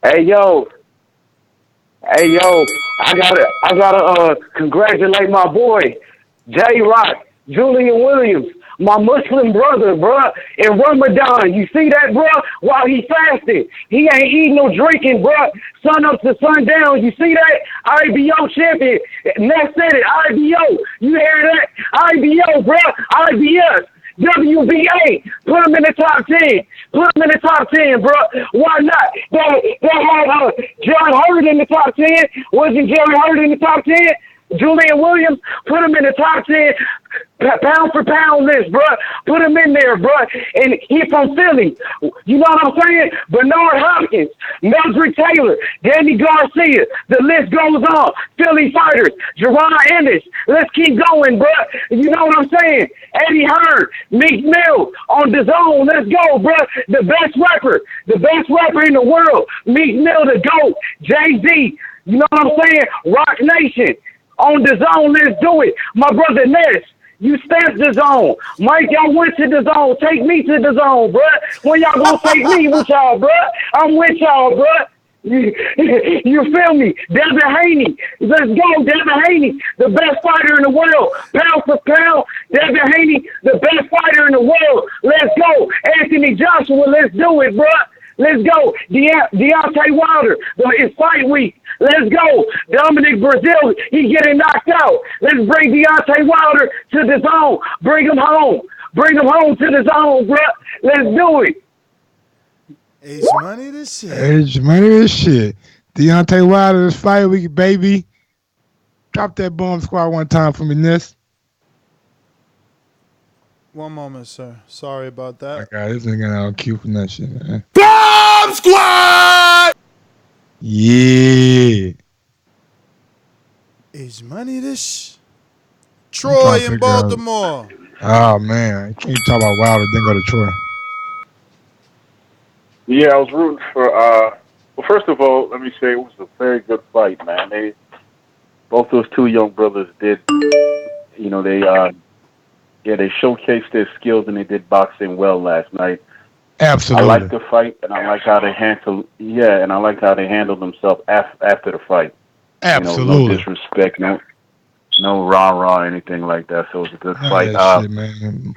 Hey yo, I gotta congratulate my boy, J-Rock, Jullian Williams, my Muslim brother, bruh, in Ramadan. You see that, bruh? While he fasted, he ain't eating no drinking, bruh. Sun up to sundown. You see that? IBO champion. Next said it, IBO. You hear that? IBO, bruh. IBS. WBA, put him in the top 10. Put him in the top 10, bro. Why not? They had John Hurd in the top 10. Wasn't Jerry Hurd in the top 10? Jullian Williams, put him in the top 10 pound for pound list, bro. Put him in there, bro. And he from Philly. You know what I'm saying? Bernard Hopkins, Mildred Taylor, Danny Garcia. The list goes on. Philly fighters, Jerron Ennis. Let's keep going, bro. You know what I'm saying? Eddie Hearn, Meek Mill on Dazn. Let's go, bro. The best rapper in the world. Meek Mill, the GOAT. Jay-Z. You know what I'm saying? Rock Nation. On Dazn, let's do it. My brother Ness, you stamped Dazn. Mike, y'all went to Dazn. Take me to Dazn, bruh. When y'all gonna take me with y'all, bruh? I'm with y'all, bruh. You feel me? Devin Haney. Let's go, Devin Haney. The best fighter in the world. Pound for pound. Devin Haney, the best fighter in the world. Let's go. Anthony Joshua, let's do it, bruh. Let's go. Deontay Wilder. It's fight week. Let's go. Dominic Brazil, he getting knocked out. Let's bring Deontay Wilder to the zone. Bring him home. Bring him home to the zone, bro. Let's do it. Edge Money this shit. Edge Money this shit. Deontay Wilder this fight week, baby. Drop that bomb squad one time for me, Ness. One moment, sir. Sorry about that. I got this nigga on cue from that shit, man. Bomb Squad! Yeah. Edge Money this Troy in Baltimore. Oh, man. I can't talk about Wilder, then go to Troy. Yeah, I was rooting for, well, first of all, let me say it was a very good fight, man. Both those two young brothers did, you know, they showcased their skills and they did boxing well last night. Absolutely. I like the fight and I like how they handled themselves after the fight. Absolutely. You know, no disrespect, no rah-rah, anything like that. So it was a good fight. Shit, man.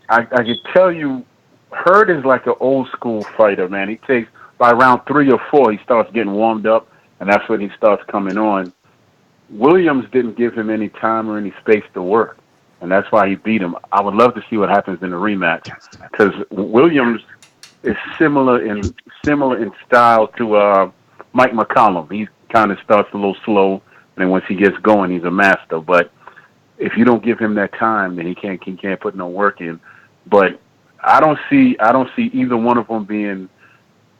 I can tell you, Hurd is like an old school fighter, man. He takes, by round 3 or 4, he starts getting warmed up, and that's when he starts coming on. Williams didn't give him any time or any space to work, and that's why he beat him. I would love to see what happens in the rematch, because Williams is similar in style to Mike McCollum. He kind of starts a little slow, and then once he gets going, he's a master. But if you don't give him that time, then he can't put no work in. But I don't see either one of them being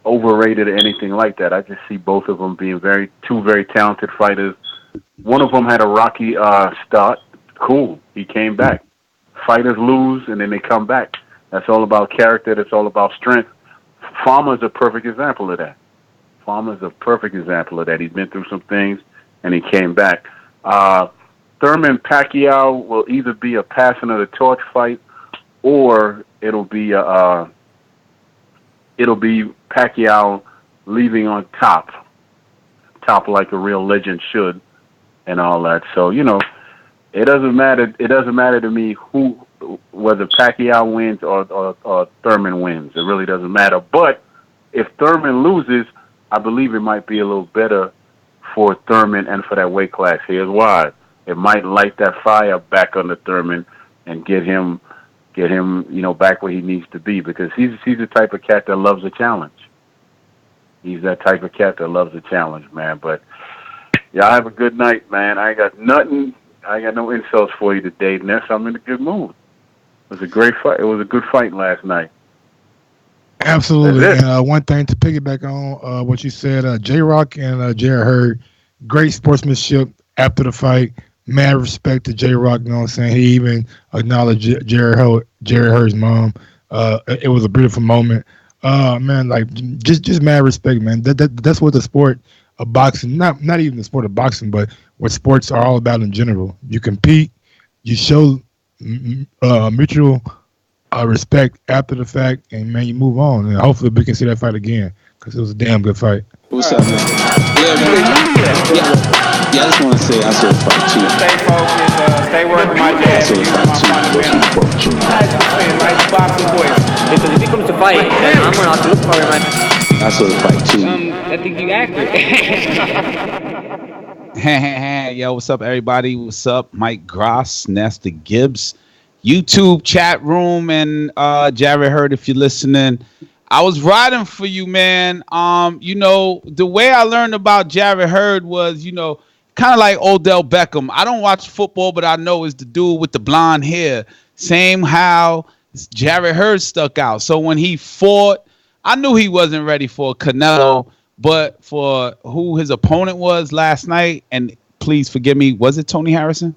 overrated or anything like that. I just see both of them being two very talented fighters. One of them had a rocky start. Cool. He came back. Fighters lose, and then they come back. That's all about character. That's all about strength. Farmer's a perfect example of that. He's been through some things, and he came back. Thurman Pacquiao will either be a passing of the torch fight, or it'll be Pacquiao leaving on top like a real legend should, and all that. So it doesn't matter. It doesn't matter to me whether Pacquiao wins or Thurman wins. It really doesn't matter. But if Thurman loses, I believe it might be a little better for Thurman and for that weight class. Here's why: it might light that fire back under Thurman and get him, back where he needs to be, because he's the type of cat that loves a challenge. He's that type of cat that loves a challenge, man. But y'all have a good night, man. I got nothing. I got no insults for you today, Ness. I'm in a good mood. It was a great fight. It was a good fight last night. Absolutely. That's it. And one thing to piggyback on what you said, J Rock and Jared Hurd, great sportsmanship after the fight. Mad respect to J Rock. You know what I'm saying? He even acknowledged Jared Hurd's mom. It was a beautiful moment. Man, like just mad respect, man. That's what the sport of boxing, not even the sport of boxing, but what sports are all about in general. You compete, you show mutual respect after the fact, and man, you move on. And hopefully we can see that fight again because it was a damn good fight. What's up, man? Yeah, man. Yeah, I just want to say I saw the fight too. Stay focused, stay working my jab, and use my fundamentals. Nice boxing voice. Because if he comes to fight, then I'm gonna have to look for him. I saw the fight too. I think you accurate. Yo, what's up, everybody? What's up, Mike Gross, Nestor Gibbs, YouTube chat room, and Jared Hurd, if you're listening. I was riding for you, man. The way I learned about Jared Hurd was, kind of like Odell Beckham. I don't watch football, but I know it's the dude with the blonde hair. Same how Jared Hurd stuck out. So when he fought, I knew he wasn't ready for Canelo, but for who his opponent was last night, and please forgive me, was it Tony Harrison?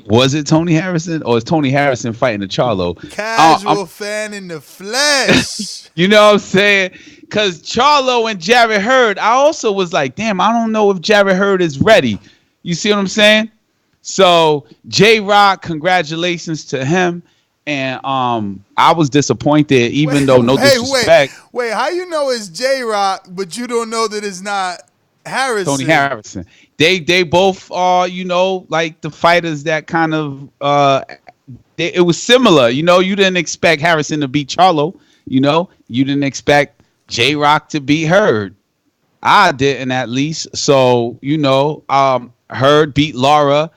Was it Tony Harrison, or is Tony Harrison fighting the Charlo? Casual fan in the flesh. You know what I'm saying? Because Charlo and Jared Hurd, I also was like, damn, I don't know if Jared Hurd is ready. You see what I'm saying? So J-Rock, congratulations to him. And I was disappointed, even though no disrespect. Wait, how you know it's J-Rock, but you don't know that it's not Harrison? Tony Harrison. They both are, like the fighters that kind of it was similar. You didn't expect Harrison to beat Charlo. You didn't expect J-Rock to beat Hurd. I didn't, at least. So, Hurd beat Laura,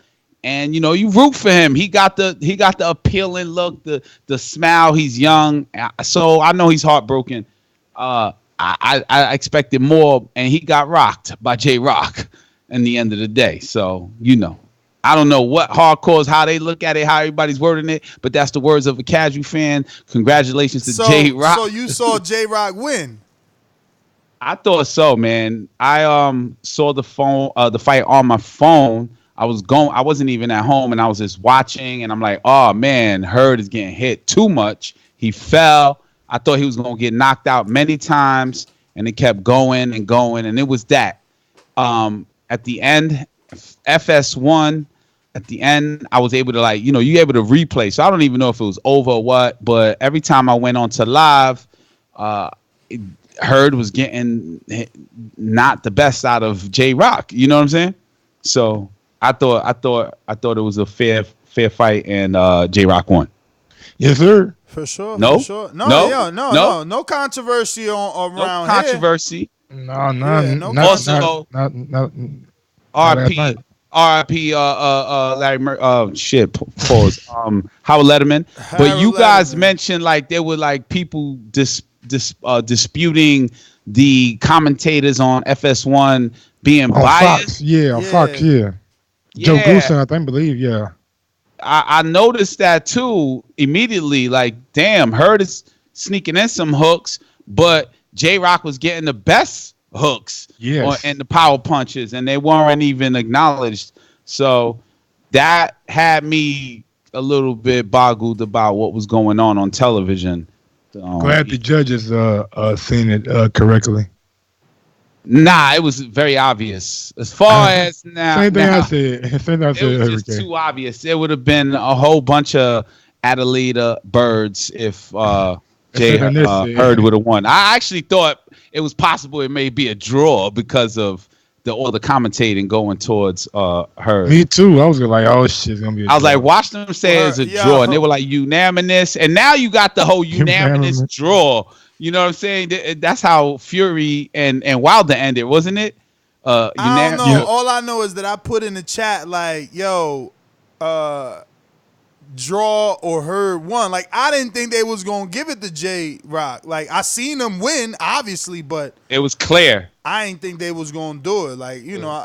and you root for him. He got the appealing look, the smile. He's young, so I know he's heartbroken. I expected more, and he got rocked by J-Rock in the end of the day. So, I don't know what hardcores, how they look at it, how everybody's wording it, but that's the words of a casual fan. Congratulations to J-Rock. So you saw J-Rock win? I thought so, man. I saw the fight on my phone. I wasn't even at home, and I was just watching, and I'm like, oh man, Hurd is getting hit too much. He fell. I thought he was gonna get knocked out many times, and it kept going and going, and it was that. At the end, FS1. At the end, I was able to you're able to replay. So I don't even know if it was over or what, but every time I went on to live, Hurd was getting not the best out of J-Rock. You know what I'm saying? So I thought it was a fair fight, and J-Rock won. Yes, sir. For sure. No, for sure. No controversy around no controversy. Here. No. Also, RIP, Larry pause. Howard Letterman. But you guys mentioned there were people disputing the commentators on FS1 being biased. Fox. Fox, yeah. Joe Goosen, I believe, yeah. I noticed that too immediately. Damn, Hurd is sneaking in some hooks, but J-Rock was getting the best hooks and the power punches, and they weren't even acknowledged. So that had me a little bit boggled about what was going on television. Glad the judges seen it correctly. Nah, it was very obvious. As far as now, same thing I said. It was just too obvious. It would have been a whole bunch of Adelita birds if Hurd would have won. I actually thought it was possible it may be a draw because of all the commentating going towards Hurd. Me too. I was like, oh shit, it's gonna be a draw. I was like, watch them say it's a draw, and they were like unanimous, and now you got the whole unanimous draw. You know what I'm saying? That's how Fury and Wilder ended, wasn't it? I don't know. Yeah. All I know is that I put in the chat draw or Hurd won. I didn't think they was gonna give it to J-Rock. I seen them win, obviously, but it was clear. I didn't think they was gonna do it.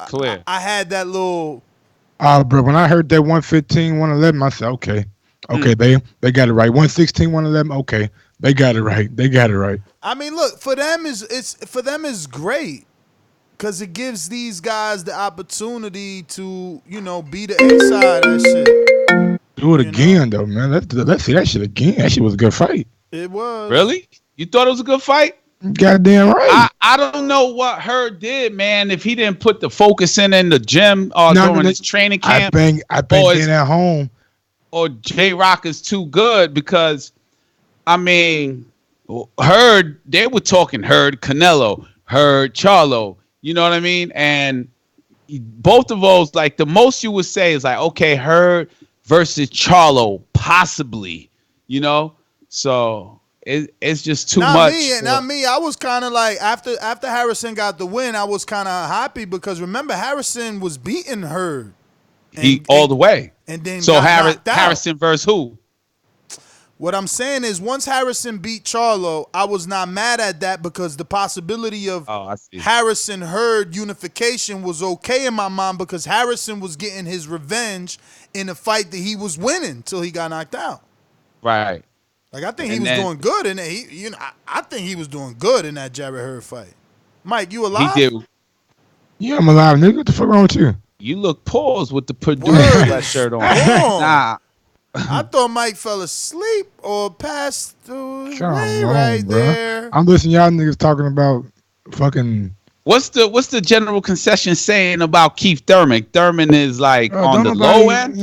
Clear. I had that little. Bro, when I heard that 115, 111, I said, okay, they got it right. 116, 111, okay. They got it right. They got it right. I mean, look, for them is great because it gives these guys the opportunity to, be the A side of that shit. Do it again, though, man. Let's see that shit again. That shit was a good fight. It was. Really? You thought it was a good fight? Goddamn right. I don't know what Hurd did, man. If he didn't put the focus in the gym during his training camp, I think being at home, or J Rock is too good because, I mean, Hurd. They were talking Hurd Canelo, Hurd Charlo. You know what I mean? And both of those, like the most you would say is like, okay, Hurd versus Charlo, possibly. So. It's just too much. Not me. I was kind of like after Harrison got the win, I was kind of happy because remember Harrison was beating Hurd. All the way. And then so Harrison versus who? What I'm saying is once Harrison beat Charlo, I was not mad at that because the possibility of Harrison Hurd unification was okay in my mind because Harrison was getting his revenge in a fight that he was winning till he got knocked out. Right. Like I think he was doing good in it. I think he was doing good in that Jarrett Hurd fight. Mike, you alive? He did. Yeah, I'm alive, nigga. What the fuck wrong with you? You look paused with the producer shirt on. Nah. I thought Mike fell asleep or passed away right bro. There. I'm listening y'all niggas talking about fucking. What's the general concession saying about Keith Thurman? Thurman is like on the low end.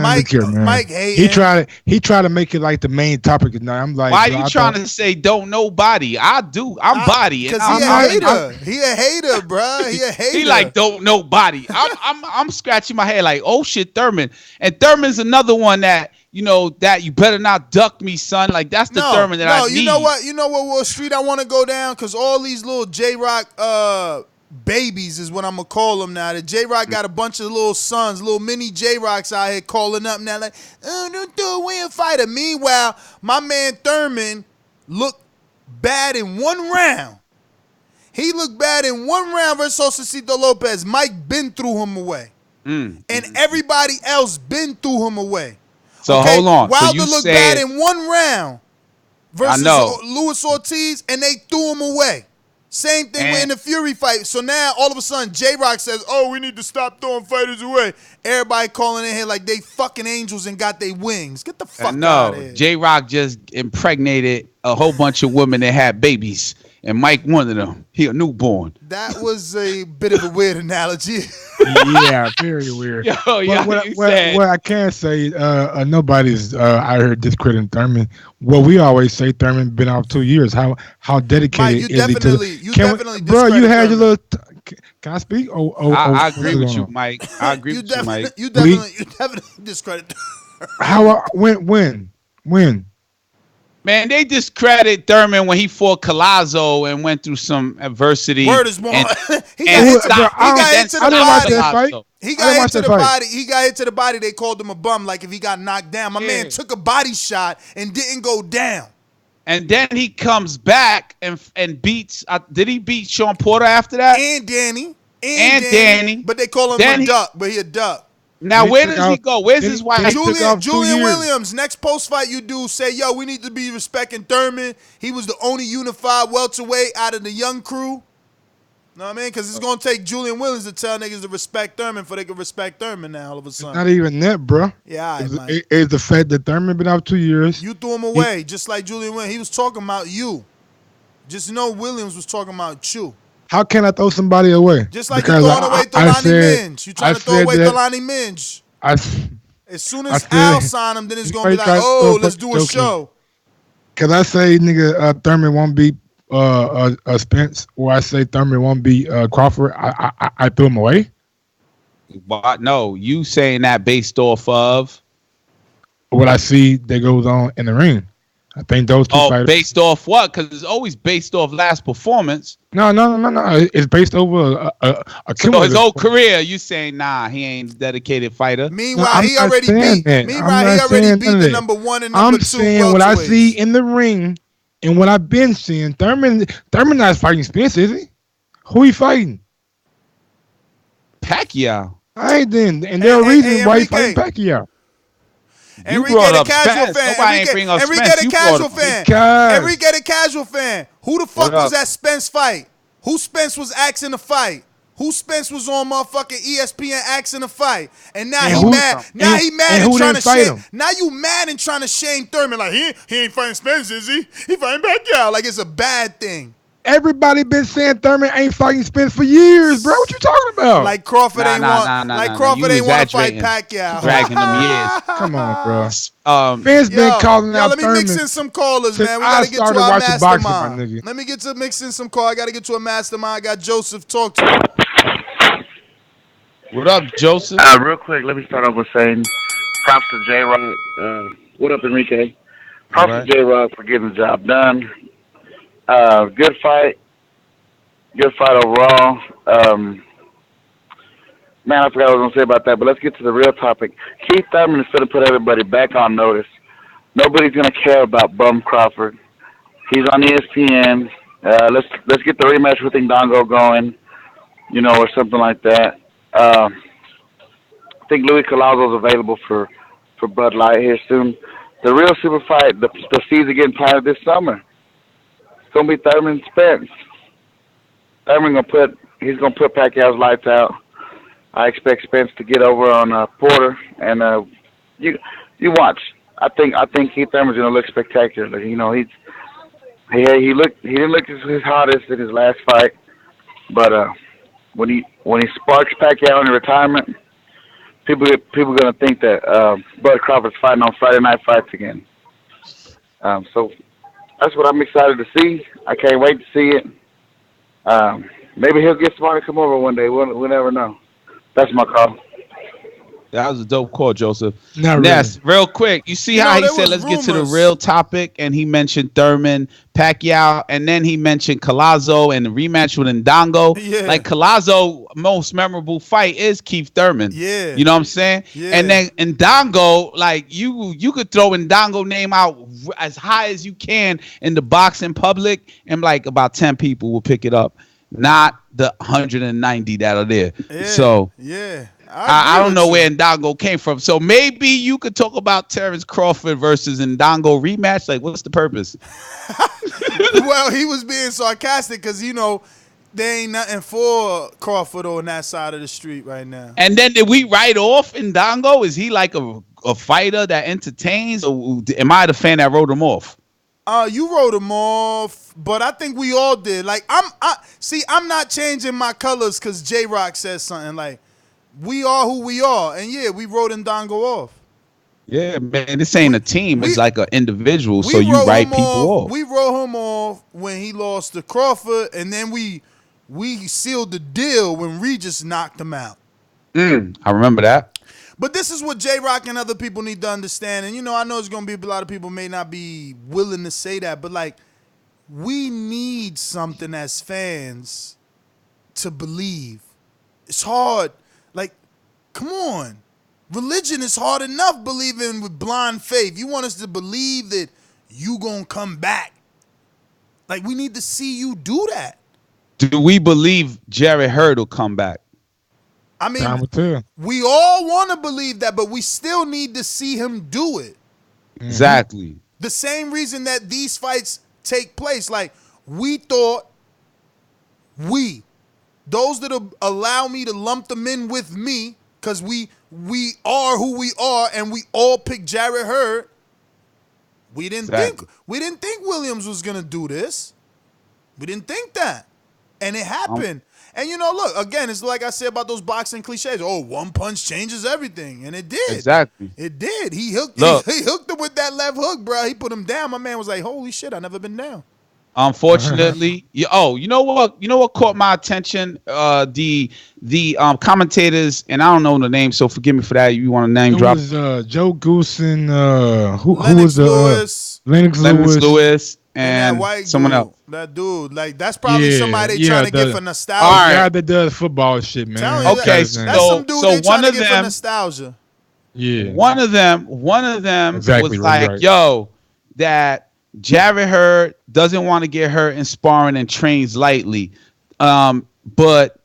Mike he tried to make it like the main topic tonight. I'm like, why are you trying to say don't nobody? I do. I'm body. Because he a hater. He a hater, bro. He a hater. He like don't nobody. I'm scratching my head like, oh shit, Thurman. And Thurman's another one that that you better not duck me, son. Like that's the Thurman that I need. You know what Wall Street I want to go down because all these little J-Rock babies is what I'm gonna call them now. The J-Rock got a bunch of little sons, little mini J-Rocks out here calling up now like, oh, don't throw away a fighter. Meanwhile, my man Thurman looked bad in one round. He looked bad in one round versus Josecito Lopez. Mike been threw him away. And everybody else been threw him away. So hold on. Wilder looked bad in one round versus Luis Ortiz, and they threw him away. Same thing in the Fury fight. So now, all of a sudden, J-Rock says, oh, we need to stop throwing fighters away. Everybody calling in here like they fucking angels and got their wings. Get the fuck out of here. J-Rock just impregnated a whole bunch of women that had babies. And Mike one of them. He a newborn. That was a bit of a weird analogy. Yeah, very weird. What I can say, nobody's out here discrediting Thurman. Well, we always say Thurman been out 2 years. How dedicated Mike, is he to you definitely bro, you had your little can I speak? I agree with you, Mike. I agree with you, Mike. You definitely discredit when? Man, they discredit Thurman when he fought Collazo and went through some adversity. Word is more. He got hit to the body. They called him a bum. Like if he got knocked down, my man took a body shot and didn't go down. And then he comes back and beats. Did he beat Sean Porter after that? And Danny. But they call him a duck. But he a duck. Now, where does he go? Where's his wife? Jullian Williams, next post fight you do, say, yo, we need to be respecting Thurman. He was the only unified welterweight out of the young crew. Know what I mean? Because it's going to take Jullian Williams to tell niggas to respect Thurman before they can respect Thurman now all of a sudden. Not even that, bro. Yeah, it's the fact that Thurman been out 2 years. You threw him away, just like Jullian Williams. He was talking about you. Just know Williams was talking about you. How can I throw somebody away? Just like you're throwing away Thelani Minge. You're trying to throw away Thelani Minge. As soon as Al sign him, then it's going to be like, oh, let's do a show. Because I say, nigga, Thurman won't beat Spence, or I say Thurman won't beat Crawford, I threw him away? But no, you saying that based off of? What I see that goes on in the ring. I think those two fighters. Based off what? Because it's always based off last performance. No. It's based over so his whole career. You saying nah? He ain't a dedicated fighter. Meanwhile, he already beat. Meanwhile, he already beat the number one and number two. I'm saying what I see in the ring and what I've been seeing. Thurman not fighting Spence, is he? Who he fighting? Pacquiao. All right then, and there's a reason why he's fighting Pacquiao. Enrique brought the up casual Spence. fan. Nobody ain't bring up Enrique Spence. the You casual brought up fan. Because- Enrique the casual fan. Who the fuck What up? was at Spence fight? Who Spence was asking to fight? Who Spence was on motherfucking ESPN asking to fight? And now And he who- mad. Now and- he mad and and, who trying to didn't fight shame. him? Now you mad and trying to shame Thurman. Like he ain't fighting Spence, is he? He fighting Pacquiao. Like it's a bad thing. Everybody been saying Thurman ain't fighting Spence for years, bro. What you talking about? Like Crawford ain't want. Crawford You ain't want to fight exaggerating. Pacquiao. Dragging them years. Come on, bro. Spence been calling out let me Thurman mix in some callers, since man. We I gotta get to started our watching boxing, my mastermind. nigga. Let me get to mix in some call. I gotta get to a mastermind. I got Joseph talk to him. What up, Joseph? Real quick, let me start off with saying props to J-Rock. What up, Enrique? Props to J-Rock for getting the job done. Good fight. Good fight overall. Man, I forgot what I was going to say about that, but let's get to the real topic. Keith Thurman is going to put everybody back on notice. Nobody's going to care about Bum Crawford. He's on ESPN. Let's get the rematch with Ndongo going, or something like that. I think Louis Collazo's available for Bud Light here soon. The real super fight, the seeds are getting planted this summer. It's gonna be Thurman and Spence. Thurman he's gonna put Pacquiao's lights out. I expect Spence to get over on Porter, and you watch. I think Keith Thurman's gonna look spectacular. He didn't look his hottest in his last fight, but when he sparks Pacquiao in retirement, people are gonna think that Bud Crawford's fighting on Friday night fights again. So that's what I'm excited to see. I can't wait to see it. Maybe he'll get somebody to come over one day. We'll never know. That's my call. That was a dope call, Joseph. Not Ness, real quick. You see how he said, let's get to the real topic, and he mentioned Thurman, Pacquiao, and then he mentioned Collazo and the rematch with Ndongo. Yeah. Like, Collazo, most memorable fight is Keith Thurman. Yeah. You know what I'm saying? Yeah. And then Ndongo, like, you could throw Ndongo name out as high as you can in the boxing public, and like about 10 people will pick it up. Not the 190 that are there. Yeah. So yeah. I don't know where Ndongo came from. So maybe you could talk about Terrence Crawford versus Ndongo rematch. Like, what's the purpose? Well, he was being sarcastic because, there ain't nothing for Crawford on that side of the street right now. And then did we write off Ndongo? Is he like a fighter that entertains? Or am I the fan that wrote him off? You wrote him off, but I think we all did. Like, I'm not changing my colors because J-Rock says something. Like, we are who we are. And, yeah, we wrote Ndongo off. Yeah, man, this ain't a team. It's like an individual, so you write people off. We wrote him off when he lost to Crawford, and then we sealed the deal when Regis knocked him out. I remember that. But this is what J-Rock and other people need to understand. And, I know there's going to be a lot of people may not be willing to say that, but, like, we need something as fans to believe. It's hard. Like, come on. Religion is hard enough believing with blind faith. You want us to believe that you gonna come back. Like, we need to see you do that. Do we believe Jarrett Hurd will come back? I mean, we all want to believe that, but we still need to see him do it. Exactly. The same reason that these fights take place. Like, we thought, those that allow me to lump them in with me, because we are who we are, and we all picked Jarrett Hurd. We didn't think Williams was gonna do this. We didn't think that, and it happened. And look, again, it's like I said about those boxing cliches. Oh, one punch changes everything, and it did. Exactly. It did. He hooked him with that left hook, bro. He put him down. My man was like, "Holy shit, I never been down." Unfortunately, you know what caught my attention? The commentators, and I don't know the name, so forgive me for that. You want to name drop? It was Joe Goose and who Lennox was the Lennox Lewis and that white someone dude, else. That dude, like, that's probably somebody trying to get for nostalgia. All right, guy that does football shit, man. Okay, that's some dude they one trying to of get for them, nostalgia. Yeah, one of them exactly, was like, "Yo, that Jarrett Hurd doesn't want to get hurt in sparring and trains lightly, but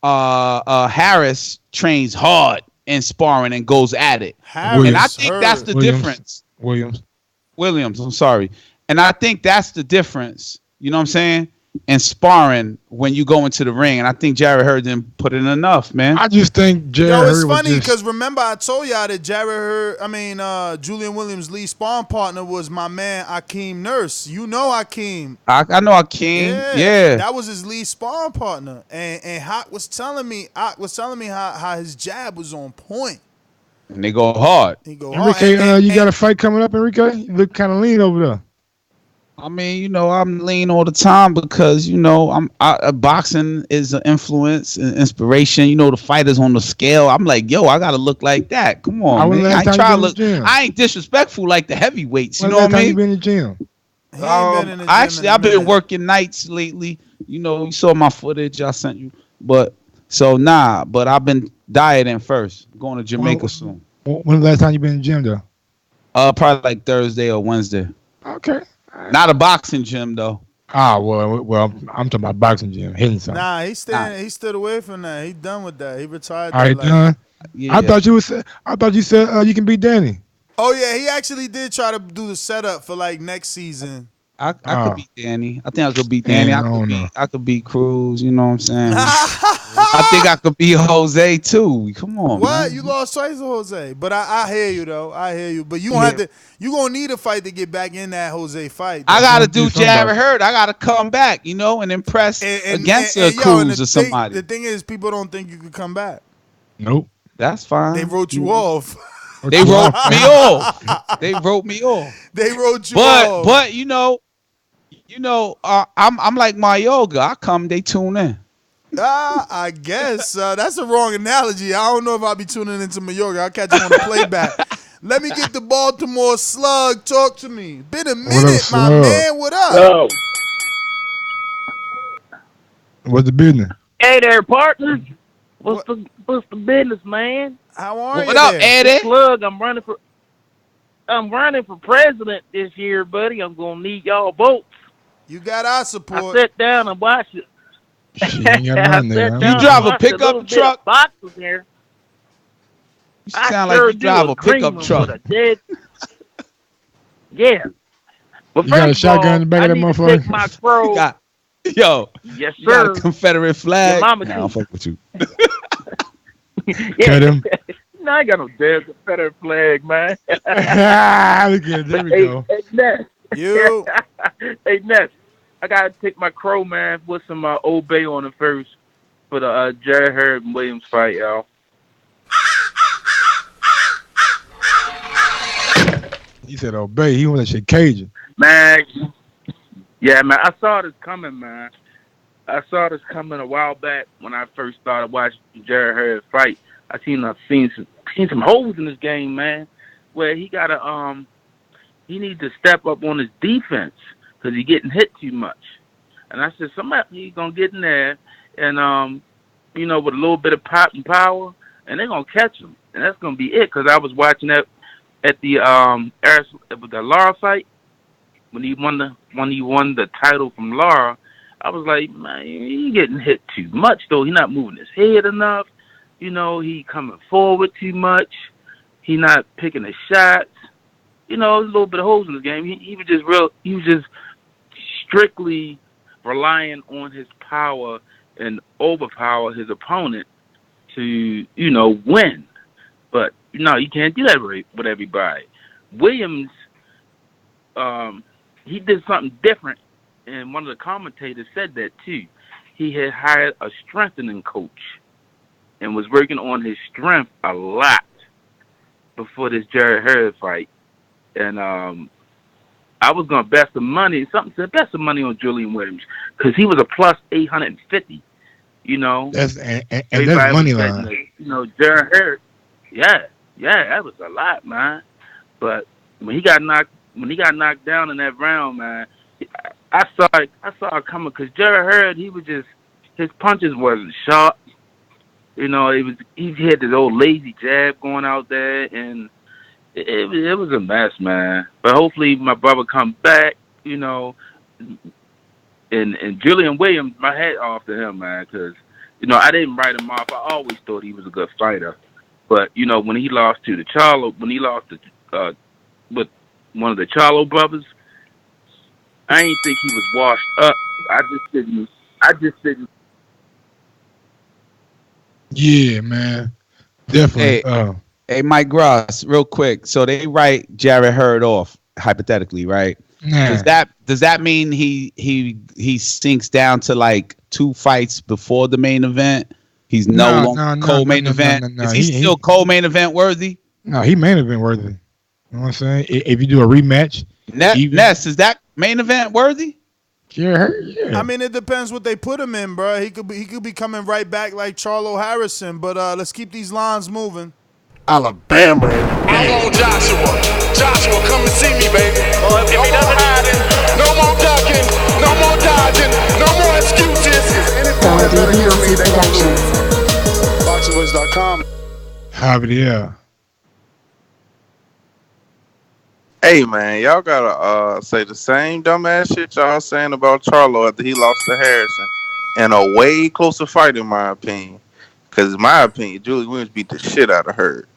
Harris trains hard in sparring and goes at it. Harris, and I think that's the difference. Williams, I'm sorry. And I think that's the difference, you know what I'm saying? In sparring when you go into the ring. And I think Jarrett Hurd didn't put in enough, man. I just think Jarrett Yo, it's Hurd was funny just... because remember I told y'all that Julian Williams' lead sparring partner was my man Akeem Nurse. You know Akeem. I know Akeem. Yeah. That was his lead sparring partner. And Hawk was telling me how his jab was on point. And they go hard. Enrique, you got a fight coming up, Enrique? You look kind of lean over there. I mean, you know, I'm lean all the time because, you know, boxing is an influence and inspiration. You know, the fighters on the scale. I'm like, yo, I gotta look like that. Come on, man. I ain't trying to look. I ain't disrespectful like the heavyweights. You know what I mean? You been in the gym? I've been working nights lately. You know, you saw my footage I sent you, but I've been dieting first. Going to Jamaica soon. When the last time you been in the gym though? Probably like Thursday or Wednesday. Okay. Not a boxing gym though. Well, I'm talking about boxing gym, hitting something. Nah, he stood away from that. He done with that. He retired. All right, done. Yeah. I thought you said you can beat Danny. Oh yeah, he actually did try to do the setup for like next season. I could beat Danny. I think I could beat Danny. I could beat Cruz. You know what I'm saying? I think I could beat Jose too. Come on, what? Man. You lost twice to Jose, but I hear you though. I hear you, but you gonna have to. You gonna need a fight to get back in that Jose fight. I gotta do Jarrett Hurd. I gotta come back, you know, and impress against Cruz or somebody. The thing is, people don't think you could come back. Nope, that's fine. They wrote you off. They wrote me off. They wrote me off. They wrote you off. But you know, I'm like my yoga. I come, they tune in. I guess that's a wrong analogy. I don't know if I'll be tuning into my yoga. I'll catch you on the playback. Let me get the Baltimore Slug. Talk to me. Been a minute, my man. What up? Yo. What's the business? Hey there, partner. What's the business, man? How are you? What up, Eddie? Slug, I'm running for president this year, buddy. I'm gonna need y'all votes. You got our support. I sat down and watched it. You drive a pickup truck? Boxes here. You sound like you drive a pickup truck. Yeah. But you got a shotgun in the back of that motherfucker? My crow. Yo, yes, sir. You got a Confederate flag? Nah, I'll fuck with you. Cut him. No, I ain't got no damn Confederate flag, man. Look at it. There we go. Hey, Ness. You. Hey, Ness. I gotta take my crow, man, with some Old Bay on it first for the Jarrett Hurd and Williams fight, y'all. He said Old Bay. He want that shit Cajun. Man, yeah, man. I saw this coming, man. I saw this coming a while back when I first started watching Jarrett Hurd fight. I've seen some holes in this game, man, where he gotta he needs to step up on his defense. Because he's getting hit too much. And I said, somebody's going to get in there and, you know, with a little bit of pop and power, and they're going to catch him. And that's going to be it. Because I was watching that at the Lara fight, when he won the title from Lara. I was like, man, he's getting hit too much, though. He's not moving his head enough. You know, he coming forward too much. He not picking his shots. You know, there's a little bit of holes in the game. He was just strictly relying on his power and overpower his opponent to, you know, win. But, no, you can't do that with everybody. Williams, he did something different, and one of the commentators said that, too. He had hired a strengthening coach and was working on his strength a lot before this Jarrett Hurd fight. And I was going to bet some money. Something said bet some money on Julian Williams because he was a plus 850. You know, that's money line. You know, Jarrett Hurd. Yeah, that was a lot, man. But when he got knocked down in that round, man, I saw it coming because Jarrett Hurd, his punches wasn't sharp. You know, he had this old lazy jab going out there and. It was a mess, man. But hopefully my brother comes back, you know. And Julian Williams, my hat off to him, man, because, you know, I didn't write him off. I always thought he was a good fighter. But you know, when he lost to the Charlo, when he lost to with one of the Charlo brothers, I ain't think he was washed up. I just didn't. Yeah, man. Definitely. Hey, Mike Gross, real quick. So they write Jarrett Hurd off hypothetically, right? Nah. Does that mean he sinks down to like 2 fights before the main event? He's no longer co-main event. Is he still co-main event worthy? No, he main event worthy. You know what I'm saying? If you do a rematch, Ness, is that main event worthy? Yeah. I mean, it depends what they put him in, bro. He could be coming right back like Charlo Harrison. But let's keep these lines moving. Alabama. I want Joshua. Joshua, come and see me, baby. No more hiding, no more ducking, no more dodging, no more excuses. Boxingwoods.com. Javier. Hey man, y'all gotta say the same dumbass shit y'all saying about Charlo after he lost to Harrison, and a way closer fight in my opinion. Because in my opinion, Julie Williams beat the shit out of Hurd.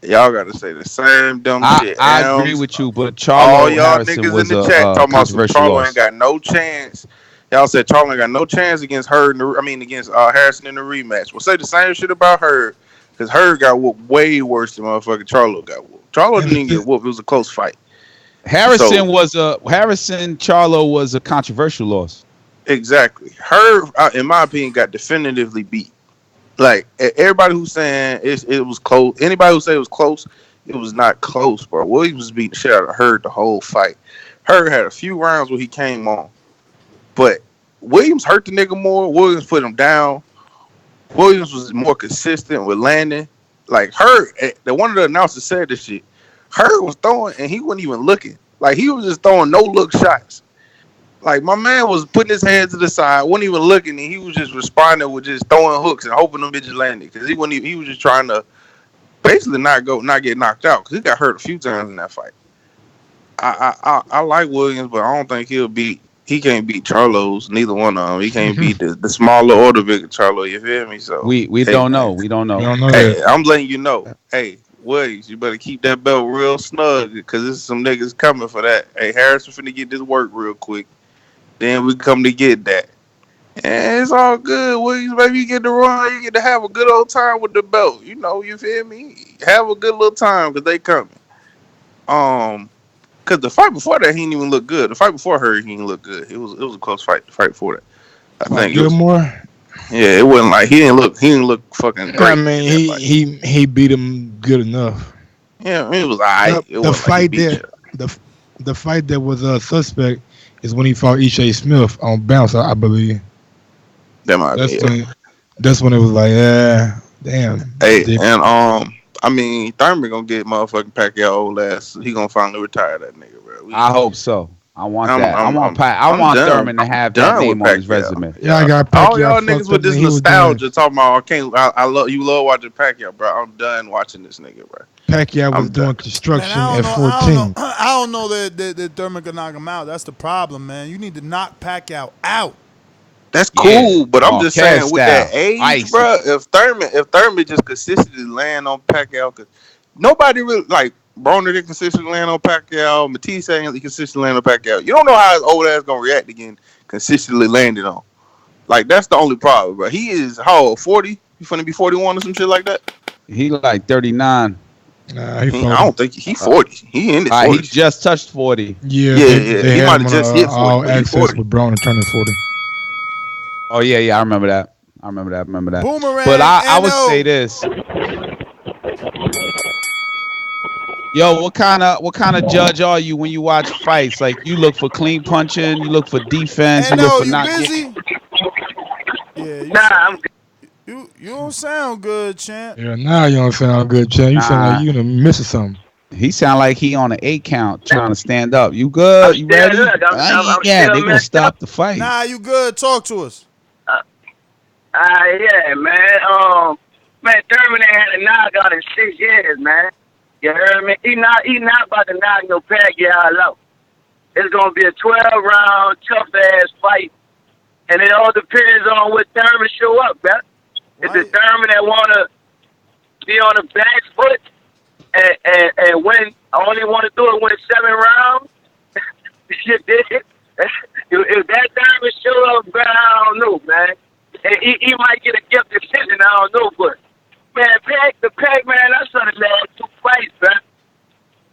Y'all gotta say the same dumb shit. I agree with you, but Charlo all y'all Harrison niggas was in the chat talking about some controversial Charlo loss. ain't got no chance. Y'all said Charlo ain't got no chance against Hurd. Against Harrison in the rematch. Well, say the same shit about Hurd, because Hurd got whooped way worse than motherfucking Charlo got whooped. Charlo didn't even get whooped. It was a close fight. Harrison Charlo was a controversial loss. Exactly. Hurd, in my opinion, got definitively beat. Like everybody who's saying it was close, anybody who say it was close, it was not close, bro. Williams was beating the shit out of Hurd the whole fight. Hurd had a few rounds where he came on, but Williams hurt the nigga more. Williams put him down. Williams was more consistent with landing. Like Hurd, one of the announcers said this shit. Hurd was throwing and he wasn't even looking. Like he was just throwing no look shots. Like my man was putting his hands to the side, wasn't even looking, and he was just responding with just throwing hooks and hoping them bitches landed. Because he was just trying to basically not get knocked out. Because he got hurt a few times in that fight. I like Williams, but I don't think he can't beat Charlo's. Neither one of them. He can't beat the smaller or the bigger Charlo. You feel me? So we don't know. We don't know. Hey, I'm letting you know. Hey, Williams, you better keep that belt real snug because there's some niggas coming for that. Hey, Harrison finna get this work real quick. Then we come to get that. And it's all good, Williams. Baby, you get to run. You get to have a good old time with the belt. You know, you feel me? Have a good little time because they coming. Because the fight before that, he didn't even look good. The fight before her, he didn't look good. It was a close fight. The fight before that, I think. Gilmore. Yeah, it wasn't like he didn't look fucking great. I mean, he beat him good enough. Yeah, it was alright. The fight that was suspect is when he fought Ishe Smith on bounce, I believe. That might be. That's when it was like, damn. Hey, and Thurman gonna get motherfucking Pacquiao old ass. He gonna finally retire that nigga, bro. I hope so. I want that. I want Thurman to have that name on his resume. Yeah, I got Pacquiao. All y'all niggas with this nostalgia talking about I love watching Pacquiao, bro. I'm done watching this nigga, bro. Pacquiao was doing construction at 14. I don't know that Thurman could knock him out. That's the problem, man. You need to knock Pacquiao out. That's cool, but I'm just saying with that age, bro. If Thurman just consistently land on Pacquiao, cause nobody really like Broner didn't consistently land on Pacquiao. Matisse ain't consistently land on Pacquiao. You don't know how his old ass gonna react again. Consistently landed on, like that's the only problem, bro. He is how old? 40? He finna be 41 or some shit like that. He like 39. I don't think he 40. He in his 40s. He just touched 40. Yeah. He might have just hit 40. All access with Broner turning 40. Oh yeah, I remember that. Boomerang. But I would say this. Yo, what kind of judge are you when you watch fights? Like you look for clean punching, you look for defense, you look for not busy? I'm good. You don't sound good, champ. Yeah, now you don't sound good, champ. You sound like you missing something. He sound like he on an 8 count trying to stand up. You good? You ready? Yeah, they gonna stop the fight. Nah, you good? Talk to us. Yeah, man. Man, Thurman ain't had a knockout in 6 years, man. You heard me? He not about to knock no Pacquiao out. It's gonna be a 12-round tough ass fight, and it all depends on what Thurman show up, man. If the Thurman that wanna be on the back foot and win. I only want to do it when 7 rounds. You did. If that Thurman show up, man, I don't know, man. And he might get a gift decision, I don't know, but man, the Pac, man, I saw the last 2 fights, man.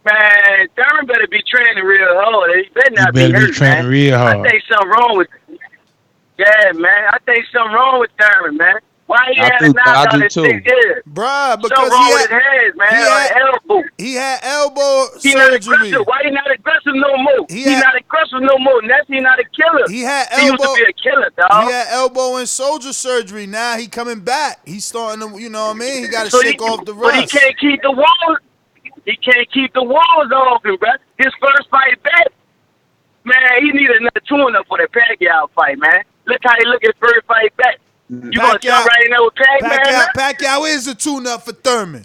Man, Thurman better be training real hard. He better not be hurt, training man. real hard. I think something wrong with. Yeah, man, I think something wrong with Thurman, man. Why he had a knockout in 6 years? Bruh, because something wrong with his head, man. Elbow. He had elbow He not surgery. aggressive. Why he not aggressive no more? He not aggressive no more. That's he not a killer. He had He used to be a killer, dog. He had elbow and soldier surgery. Now he coming back. He's starting to, you know what I mean? He got to So shake off the rust. But he can't keep the walls. He can't keep the walls open, bro. His first fight back, man, he need another tune-up for the Pacquiao fight, man. Look how he look at first fight back. You gonna jump right in there with Pacquiao? Pacquiao is a tune-up for Thurman.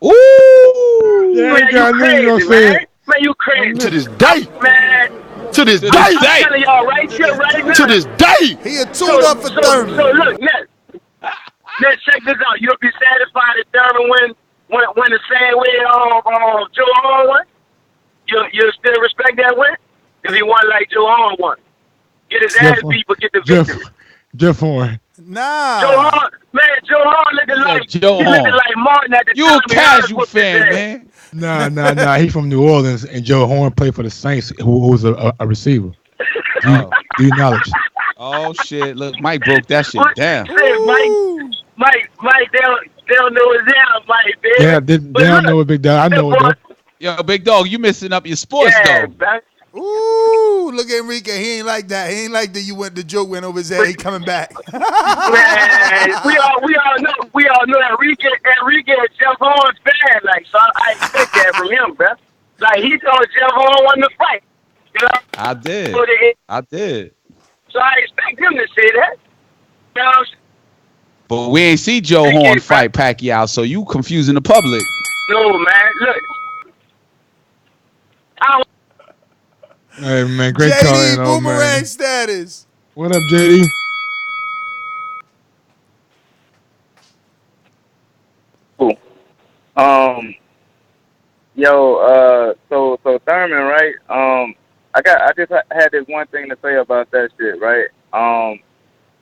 Ooh, man, you crazy, man. Man, you crazy. To this day. Man. To this day. I'm telling y'all right here, right now. To this day. He a tune-up for Thurman. So look, let's check this out. You'll be satisfied if Thurman win the same way Joe Horn won? You still respect that win? If he won like Joe Horn won. Get his ass beat, but get the victory. Jeff Horn. Nah. Joe Horn, man, Joe Horn looking like Joe he Horn. looking like Martin at the You time. a casual fan, man. Nah. He from New Orleans, and Joe Horn played for the Saints, who was a receiver. Do you knowledge? Oh shit! Look, Mike broke that shit down. Mike, they don't know his name, Mike, man. Yeah, they don't know what Big Dog. I know it though. Yo, Big Dog, you missing up your sports though. Man. Ooh, look at Enrique. He ain't like that. He ain't like that. The joke went over his head. He coming back. Man, we all know that Enrique is Jeff Horn's fan. Like, so I expect that from him, bro. Like, he told Jeff Horn won the fight. You know? I did. So I expect him to say that. You know? But we ain't see Joe Horn fight Pacquiao, so you confusing the public. No, man. Look. Hey man, great JD calling, Boomerang man. status. What up, JD? Cool. So Thurman, right? I just had this one thing to say about that shit, right?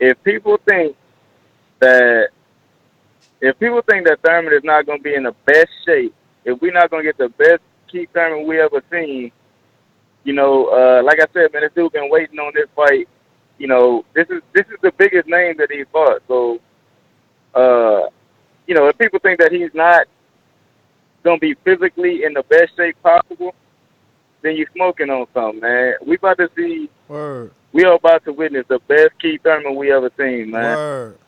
If people think that Thurman is not going to be in the best shape, if we're not going to get the best Keith Thurman we ever seen, you know, like I said, man, this dude been waiting on this fight. You know, this is the biggest name that he fought. So, you know, if people think that he's not gonna be physically in the best shape possible, then you're smoking on something, man. We about to see. Word. We are about to witness the best Keith Thurman we ever seen, man. Word.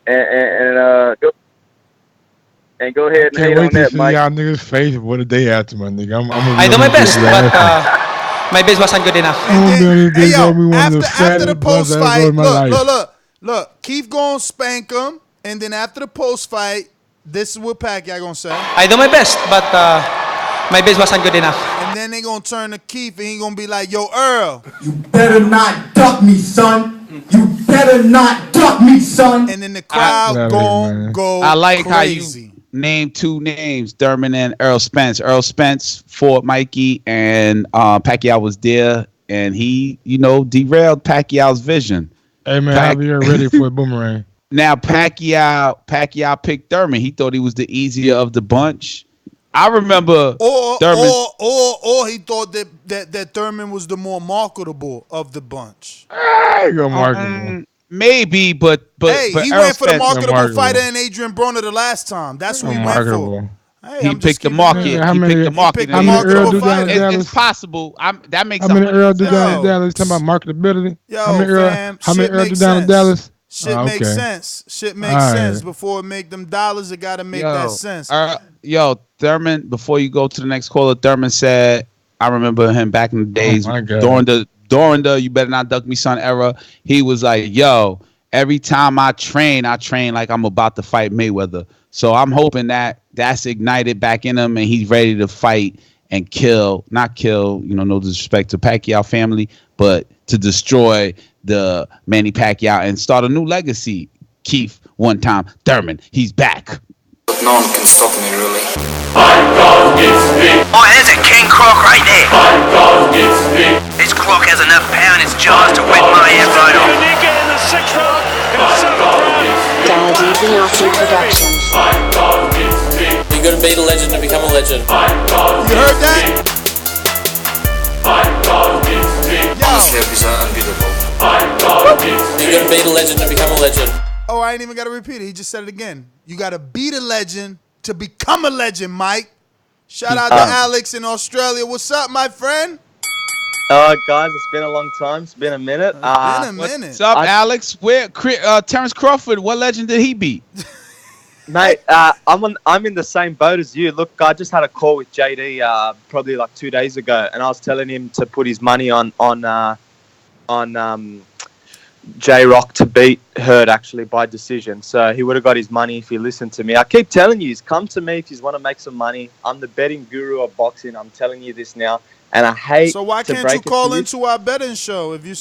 And go ahead and Can't hate wait on to that, see Mike. y'all niggas face what a day after, my nigga. I do my best, but my best wasn't good enough. Hey, yo, after the post fight, look. Keith gonna spank him, and then after the post fight, this is what Pacquiao gonna say. I do my best, but my best wasn't good enough. And then they gonna turn to Keith, and he gonna be like, "Yo, Earl, you better not duck me, son. You better not duck me, son." And then the crowd gonna go. I like crazy. how you named 2 names, Thurman and Earl Spence. Earl Spence fought Mikey, and Pacquiao was there, and he, you know, derailed Pacquiao's vision. Hey man, I'll be ready for a boomerang. Now Pacquiao picked Thurman. He thought he was the easier of the bunch. I remember Thurman. Or he thought that Thurman was the more marketable of the bunch. Marketable. Maybe, but hey, he Earl went for the Spence- marketable fighter in Adrian Broner the last time. That's what he went for. Hey, He picked the market. He picked the market. How many Earl do down in It's Dallas? possible. That makes. How many Earl do down in Dallas? Talking about marketability. How many Earl do down in Dallas? Shit makes sense. Shit makes sense. Before it make them dollars, it gotta make that sense. Yo, Thurman. Before you go to the next caller, Thurman said, "I remember him back in the days during the you better not duck me son era." He was like, "Yo, every time I train like I'm about to fight Mayweather." So I'm hoping that's ignited back in him, and he's ready to fight and not kill. You know, no disrespect to Pacquiao family, but to destroy the Manny Pacquiao and start a new legacy. Keith, one time, Thurman, he's back. No one can stop me, really. Oh, there's a king croc right there. This croc has enough power in its jaws to rip my head right off. In the 6th round, in the 7th round. Dazn Productions. You gotta be a legend to become a legend. You heard that? Honestly, I'd be so unbeatable. You gotta be a legend to become a legend. Oh, I ain't even got to repeat it. He just said it again. You got to beat a legend to become a legend, Mike. Shout out to Alex in Australia. What's up, my friend? Guys, it's been a long time. It's been a minute. What's up, Alex? Where Terrence Crawford? What legend did he beat? Mate, I'm in the same boat as you. Look, I just had a call with JD probably like 2 days ago, and I was telling him to put his money on J-Rock to beat Hurd actually by decision. So he would have got his money if he listened to me. I keep telling you, come to me if you want to make some money. I'm the betting guru of boxing. I'm telling you this now. And I hate So why to can't break you it call to you. into our betting show? If you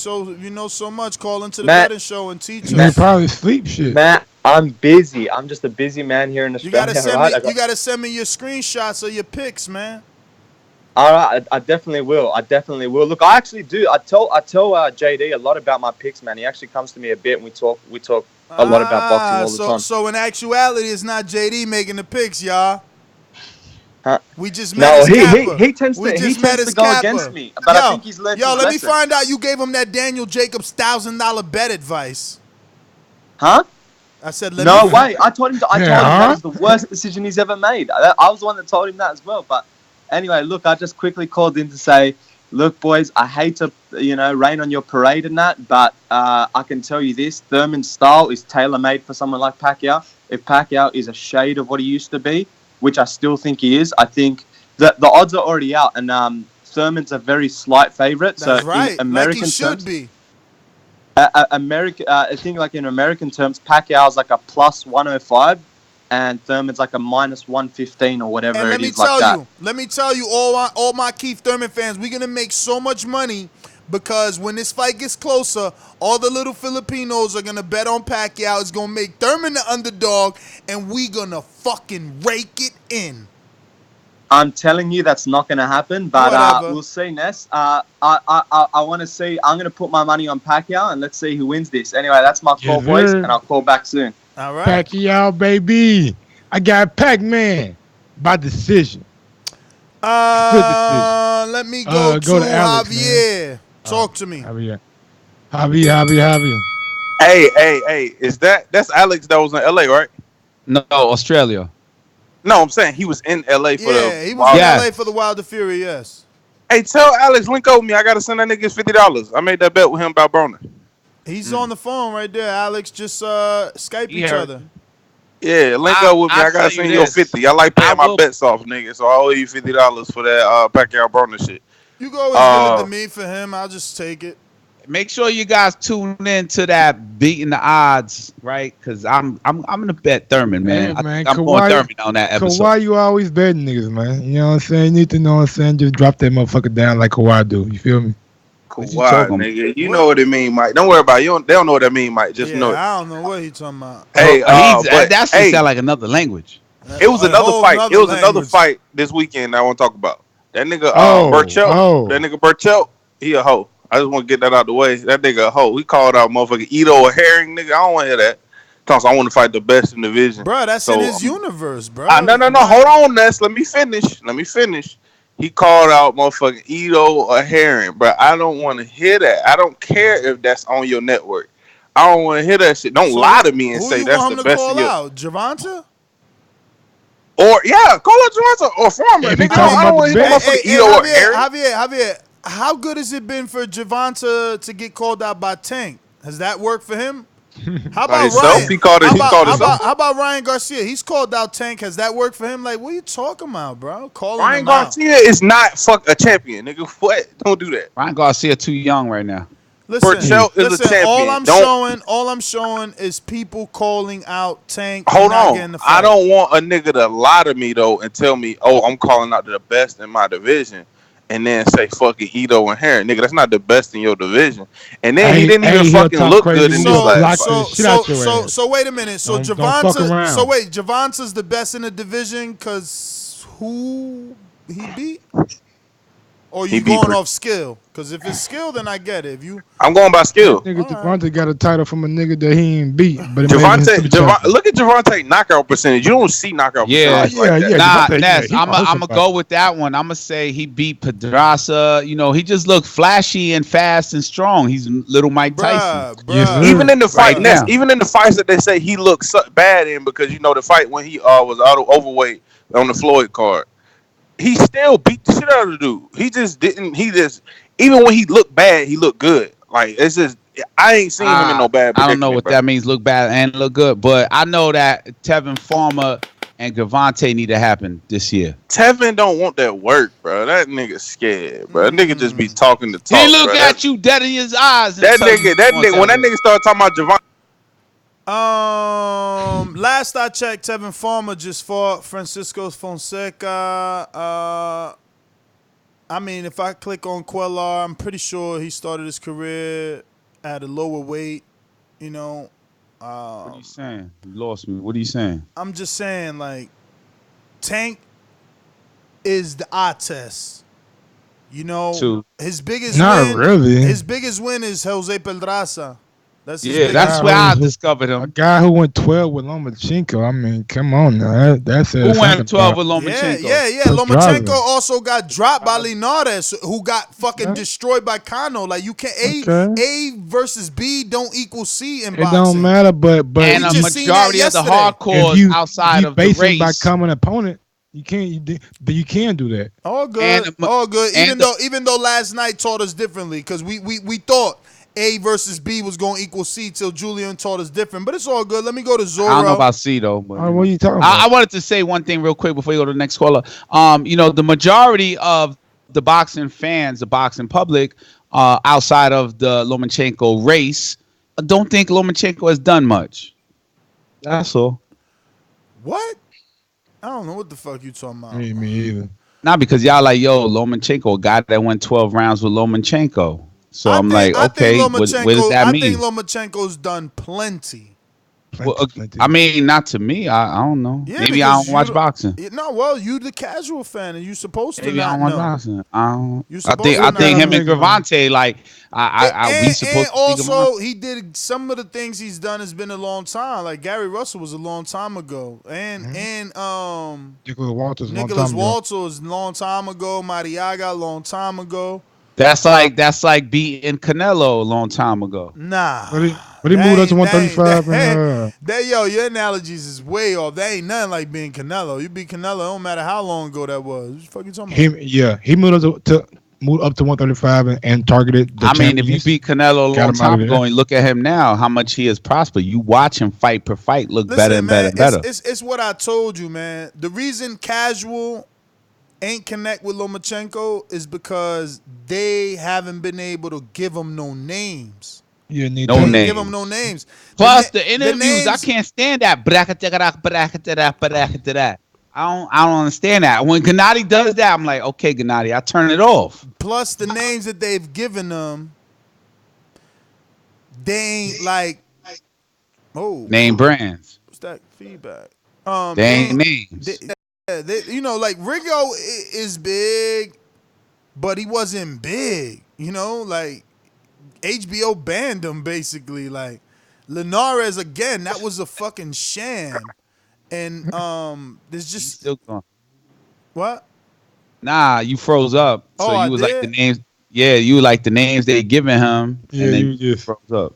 know so much, call into the Matt, betting show and teach They us. probably sleep shit. Matt, I'm busy. I'm just a busy man here in You Australia. gotta send right? me. You gotta send me your screenshots of your picks, man. All right, I definitely will. Look, I actually do. I tell JD a lot about my picks, man. He actually comes to me a bit, and we talk a lot about boxing all the time. So in actuality, it's not JD making the picks, y'all. Huh? We just met his Kappa. he tends to go against me, but I think he's learned his let me lesson. find out you gave him that Daniel Jacobs $1,000 bet advice. Huh? I said, no way. I told him that was the worst decision he's ever made. I was the one that told him that as well. But anyway, look, I just quickly called in to say, look, boys, I hate to rain on your parade and that, but I can tell you this: Thurman's style is tailor-made for someone like Pacquiao. If Pacquiao is a shade of what he used to be, which I still think he is, I think that the odds are already out, and Thurman's a very slight favorite. That's so right. in American like he terms, should be. I think like in American terms, Pacquiao's like a plus 105, and Thurman's like a minus 115 or whatever And it is like that. let me tell you, all my Keith Thurman fans, we're gonna make so much money because when this fight gets closer, all the little Filipinos are gonna bet on Pacquiao. It's gonna make Thurman the underdog, and we gonna fucking rake it in. I'm telling you that's not going to happen, but we'll see, Ness. I want to see. I'm going to put my money on Pacquiao, and let's see who wins this. Anyway, that's my call, boys, and I'll call back soon. All right. Pacquiao, baby. I got Pac-Man by decision. Let me go to Alex, Javier. Man. Talk to me. Javier. Hey, that's Alex that was in LA, right? No, Australia. No, I'm saying he was in LA for he was in LA for the Wilder Fury, yes. Hey, tell Alex, link over me. I gotta send that nigga $50. I made that bet with him about Broner. He's on the phone right there. Alex, just Skype each other. Yeah, link up with me. I gotta send you a 50. I like paying my bets off, nigga. So I owe you $50 for that Pacquiao Broner shit. You can always give it to me for him. I'll just take it. Make sure you guys tune in to that beating the odds, right? Because I'm gonna bet Thurman, man. Hey, man, I'm going Thurman on that episode. Kawhi, you always betting niggas, man. You know what I'm saying? You need to know what I'm saying. Just drop that motherfucker down like Kawhi do. You feel me? Kawhi, nigga. You know what it mean, Mike. Don't worry about it. They don't know what that mean, Mike. Just know it. I don't know what he's talking about. Hey, that sound like another language. It was another fight. It was another fight this weekend I want to talk about. That nigga Berchelt. That nigga Berchelt, he a hoe. I just want to get that out the way. That nigga a hoe. He called out motherfucking Ito a herring, nigga. I don't want to hear that. I want to fight the best in the division. Bro, that's in his universe, bro. No. Hold on, Ness. Let me finish. He called out motherfucking Ito a herring, bro. I don't want to hear that. I don't care if that's on your network. I don't want to hear that shit. Don't lie to me and say that's the best of your... Javante? Or, call out Javante or Foreman. Nigga, I don't want to hear motherfucking Ito a herring. Javier, how good has it been for Javante to get called out by Tank? Has that worked for him? How about Ryan? How about Ryan Garcia? He's called out Tank. Has that worked for him? Like, what are you talking about, bro? Ryan Garcia is not a champion, nigga. What? Don't do that. Ryan Garcia too young right now. Listen, a champion. All I'm showing is people calling out Tank. Hold on. I don't want a nigga to lie to me though and tell me, oh, I'm calling out the best in my division. and then say fucking Ito and Herring. Nigga, that's not the best in your division. And then he didn't even fucking look good in this last fight. So wait a minute. So Javanta's the best in the division because who he beat? Or you going off skill? Because if it's skill, then I get it. I'm going by skill. Nigga, Javante got a title from a nigga that he ain't beat. But look at Javante knockout percentage. You don't see knockout percentage like that. Nah, Ness, I'm gonna go with that one. I'm gonna say he beat Pedraza. You know, he just looked flashy and fast and strong. He's little Mike Tyson. Even in the fight, Ness, even in the fights that they say he looked bad in, because you know the fight when he was overweight on the Floyd card. He still beat the shit out of the dude. He just didn't. Even when he looked bad, he looked good. Like, it's just, I ain't seen him in no bad predicament. I don't know what that means, look bad and look good. But I know that Tevin Farmer and Gervonta need to happen this year. Tevin don't want that work, bro. That nigga scared, bro. That nigga just be talking to talk. He look at you dead in his eyes. That nigga, when that nigga started talking about Gervonta. Last I checked, Tevin Farmer just fought Francisco Fonseca. I mean, if I click on Quellar, I'm pretty sure he started his career at a lower weight. You know. What are you saying? You lost me. What are you saying? I'm just saying, like, Tank is the eye test. You know, his biggest win is Jose Pedraza. That's where I discovered him. A guy who went 12 with Lomachenko. I mean, come on now. That's it. Who went 12 with Lomachenko? Yeah. Lomachenko also got dropped by Linares, who got fucking destroyed by Kano. Like, you can't A versus B don't equal C in boxing. It don't matter, but and a majority of the hardcore outside of the race by common opponent. You can do that. All good. Even though last night taught us differently, because we thought A versus B was going to equal C till Jullian taught us different, but it's all good. Let me go to Zorro. I don't know about C though. But what are you talking about? I wanted to say one thing real quick before you go to the next caller. You know, the majority of the boxing fans, the boxing public, outside of the Lomachenko race, don't think Lomachenko has done much. That's all. What? I don't know what the fuck you talking about. Me either. Not because y'all like, yo, Lomachenko, a guy that went 12 rounds with Lomachenko. So I'm like, okay, what does that mean? I think Lomachenko's done plenty. I mean, not to me. I don't know. Yeah, maybe I don't watch boxing. No, well, you the casual fan, and you supposed to. Maybe I don't watch boxing. I think him and Gervonta, like, we supposed and to. Also, he did some of the things he's done has been a long time. Like Gary Russell was a long time ago, and Nicholas Walters a long time ago. Mariaga a long time ago. That's like beating Canelo a long time ago. Nah. But he moved up to 135. Your analogies is way off. That ain't nothing like being Canelo. You beat Canelo, it don't matter how long ago that was. What the fuck you talking about? He moved up to 135 and targeted the if you beat Canelo a long time ago and look at him now, how much he has prospered. You watch him fight per fight, better and better and better. It's what I told you, man. The reason casual ain't connect with Lomachenko is because they haven't been able to give him no names. Yeah, no names. Give him no names. Plus the interviews, I can't stand that. I don't understand that. When Gennady does that, I'm like, okay, Gennady, I turn it off. Plus the names that they've given them, they ain't like name brands. What's that feedback? They ain't names. You know, like Rigo is big, but he wasn't big. You know, like HBO banned him basically. Like Linares again, that was a fucking sham. And there's just still going. What? Nah, you froze up. So you was like the names. Yeah, you like the names they giving him. Yeah, and then you just froze up.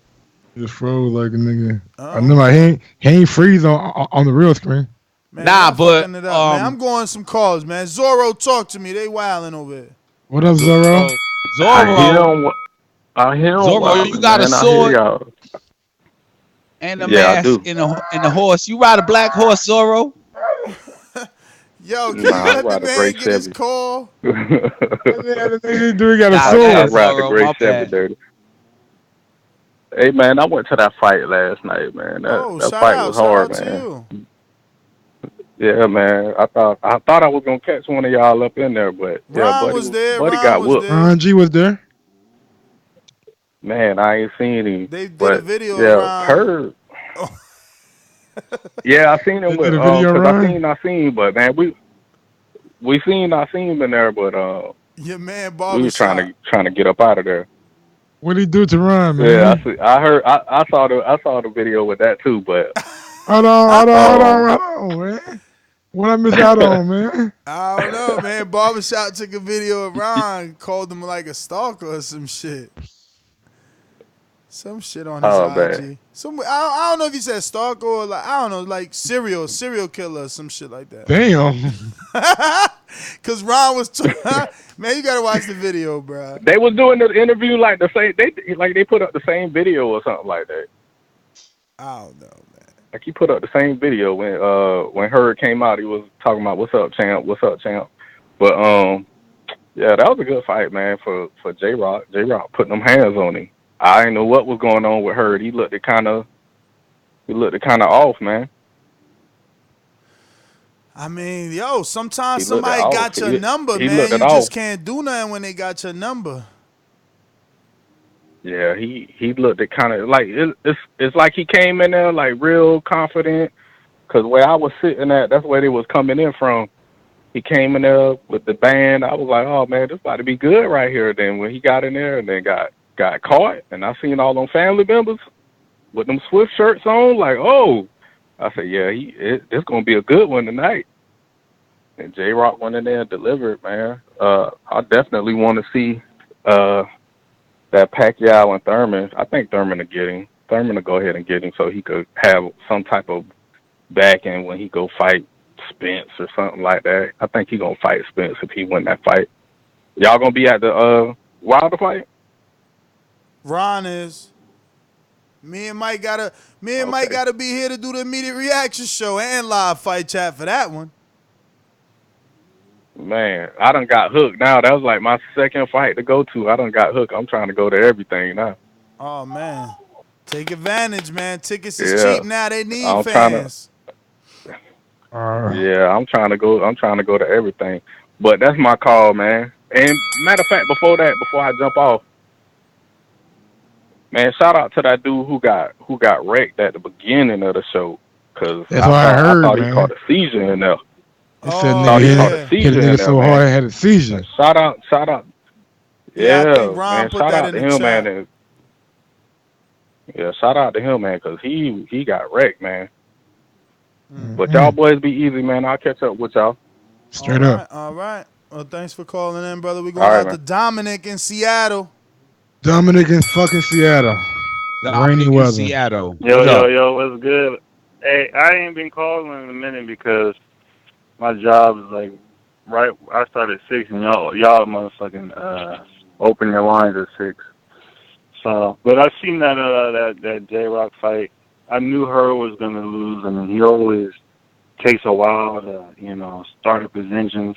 Just froze like a nigga. I know, like he ain't freeze on the real screen. Man, but man, I'm going some calls, man. Zorro, talk to me. They wilding over here. What up, Zorro? Zorro, you got a sword and a mask and a horse. You ride a black horse, Zorro? Yo, can you let the man get his call? He got a sword. I ride the great 7 dirty. Hey, man, I went to that fight last night, man. That fight was hard, man. Yeah, man. I thought I was gonna catch one of y'all up in there, but Ron Buddy was there. Buddy Ron got was whooped. there. Ron G was there. Man, I ain't seen him. They did but a video yeah, around. Hurd. Yeah, I seen him with Did a video cause run? I seen, but man, I seen him in there, but Your man we was Barbershop. trying to get up out of there. What did he do to Ron, man? Yeah, I saw the video with that too, but Hold on, man. What I miss out on, man? I don't know, man. Barbershop took a video of Ron, called him like a stalker or some shit. Some shit on his IG. man. I don't know if he said stalker or like I don't know, like serial killer or some shit like that. Damn. Cause Ron was man, you gotta watch the video, bro. They was doing the interview like the same. They put up the same video or something like that. I don't know, man. Like he put up the same video when Hurd came out. He was talking about what's up, champ. But yeah, that was a good fight, man, for J Rock. J Rock putting them hands on him. I didn't know what was going on with Hurd. He looked kind of off, man. I mean, yo, sometimes He looked somebody off. got your number, He man. looked You it just off. can't do nothing when they got your number. Yeah, he looked at kind of like it's like he came in there like real confident. Cause where I was sitting at, that's where they was coming in from. He came in there with the band. I was like, oh man, this about to be good right here. Then when he got in there and then got caught, and I seen all them family members with them Swift shirts on, like, oh, I said, yeah, it's gonna be a good one tonight. And J Rock went in there and delivered, man. I definitely want to see that Pacquiao and Thurman. I think Thurman will get him. Thurman will go ahead and get him so he could have some type of backing when he go fight Spence or something like that. I think he gonna fight Spence if he win that fight. Y'all gonna be at the Wilder fight? Ron is. Me and Mike gotta be here to do the immediate reaction show and live fight chat for that one. Man, I done got hooked now. That was like my second fight to go to. I done got hooked. I'm trying to go to everything now. Oh man. Take advantage, man. Tickets is Yeah. cheap now. They need I'm fans. Yeah, I'm trying to go to everything. But that's my call, man. And matter of fact, before I jump off, man, shout out to that dude who got wrecked at the beginning of the show. Cause That's what I heard, thought man. he caught a seizure in there. They said Thought he nigga caught a hit seizure a in nigga there, so man. hard he had a seizure. Shout out. Yeah, I think Ron man. put Shout that out in to the him, chat. man. Yeah, shout out to him, man, because he got wrecked, man. But y'all boys be easy, man. I'll catch up with y'all. Straight up. All right. Well, thanks for calling in, brother. We're going All right, out to man. Dominic in Seattle. Dominic in fucking Seattle. Rainy in weather. Seattle. Yo, What's up? what's good? Hey, I ain't been calling in a minute because my job is like right. I started at 6, and y'all motherfucking open your lines at 6. So, but I seen that J Rock fight. I knew Hurd was gonna lose. I mean, he always takes a while to start up his engines,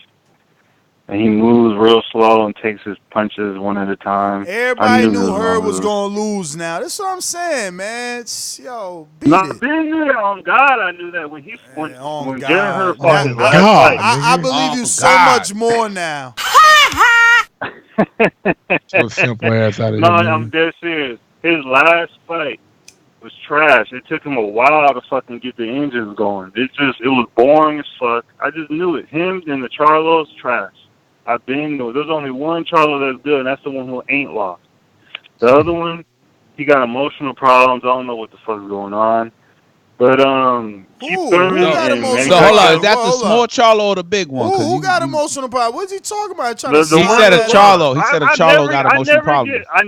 and he moves real slow and takes his punches one at a time. Everybody knew Hurd gonna was lose. going to lose now. That's what I'm saying, man. Yo, beat No, it. on God, I knew that when on Darren Hurd God. fought his last God, fight. I believe you so much more now. So simple ass out of No, here. I'm dead serious. His last fight was trash. It took him a while to fucking get the engines going. It was boring as fuck. I just knew it. Him and the Charlo's trash. I've been there's only one Charlo that's good, and that's the one who ain't lost. The other one, he got emotional problems. I don't know what the fuck's going on. But Keith Thurman and Manny So hold on, Pacquiao- is that the small Charlo or the big one? 'Cause Who you- got emotional problem? What's he talking about? Trying The to He one said a that- Charlo. He said a I Charlo never- got I emotional never problems. get- I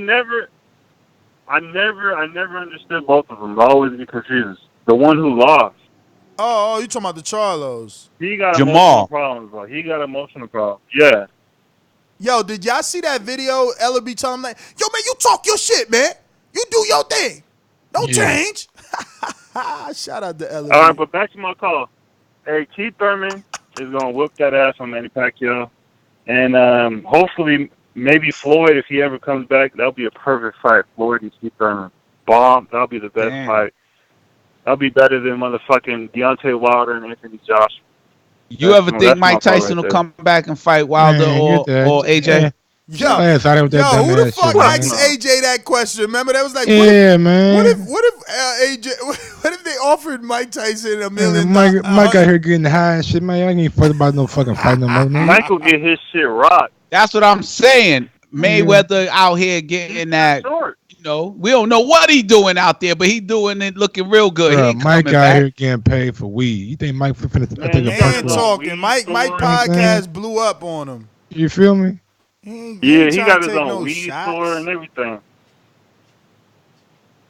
never understood both of them. I always get confused. The one who lost, Oh, you talking about the Charlos. he got Jamal. emotional problems, bro. He got emotional problems. Yeah. Yo, did y'all see that video? Ella be telling him like, yo, man, you talk your shit, man. You do your thing. Don't change. Shout out to Ella. All right, but back to my call. Hey, Keith Thurman is going to whoop that ass on Manny Pacquiao. And hopefully, maybe Floyd, if he ever comes back, that'll be a perfect fight. Floyd and Keith Thurman. Bomb. That'll be the best fight. That'll be better than motherfucking Deontay Wilder and Anthony Joshua. You ever think that's my Mike fault Tyson right will there. come back and fight Wilder Man, or AJ? Yo, with that dumb who the ass fuck shit, asked man. AJ that question? Remember, that was like, Yeah, man. what if AJ? What if they offered Mike Tyson $1 million? Mike out here getting high and shit, man. I ain't fucked about no fucking fight no more, man. Michael get his shit rocked. That's what I'm saying. Mayweather out here getting that. You know, we don't know what he doing out there, but he doing it looking real good. Bruh, He ain't Mike coming out back. here getting paid for weed. You think Mike finna take a They punch? ain't talking. Mike podcast blew up on him. You feel me? Yeah, he got his own weed store and everything.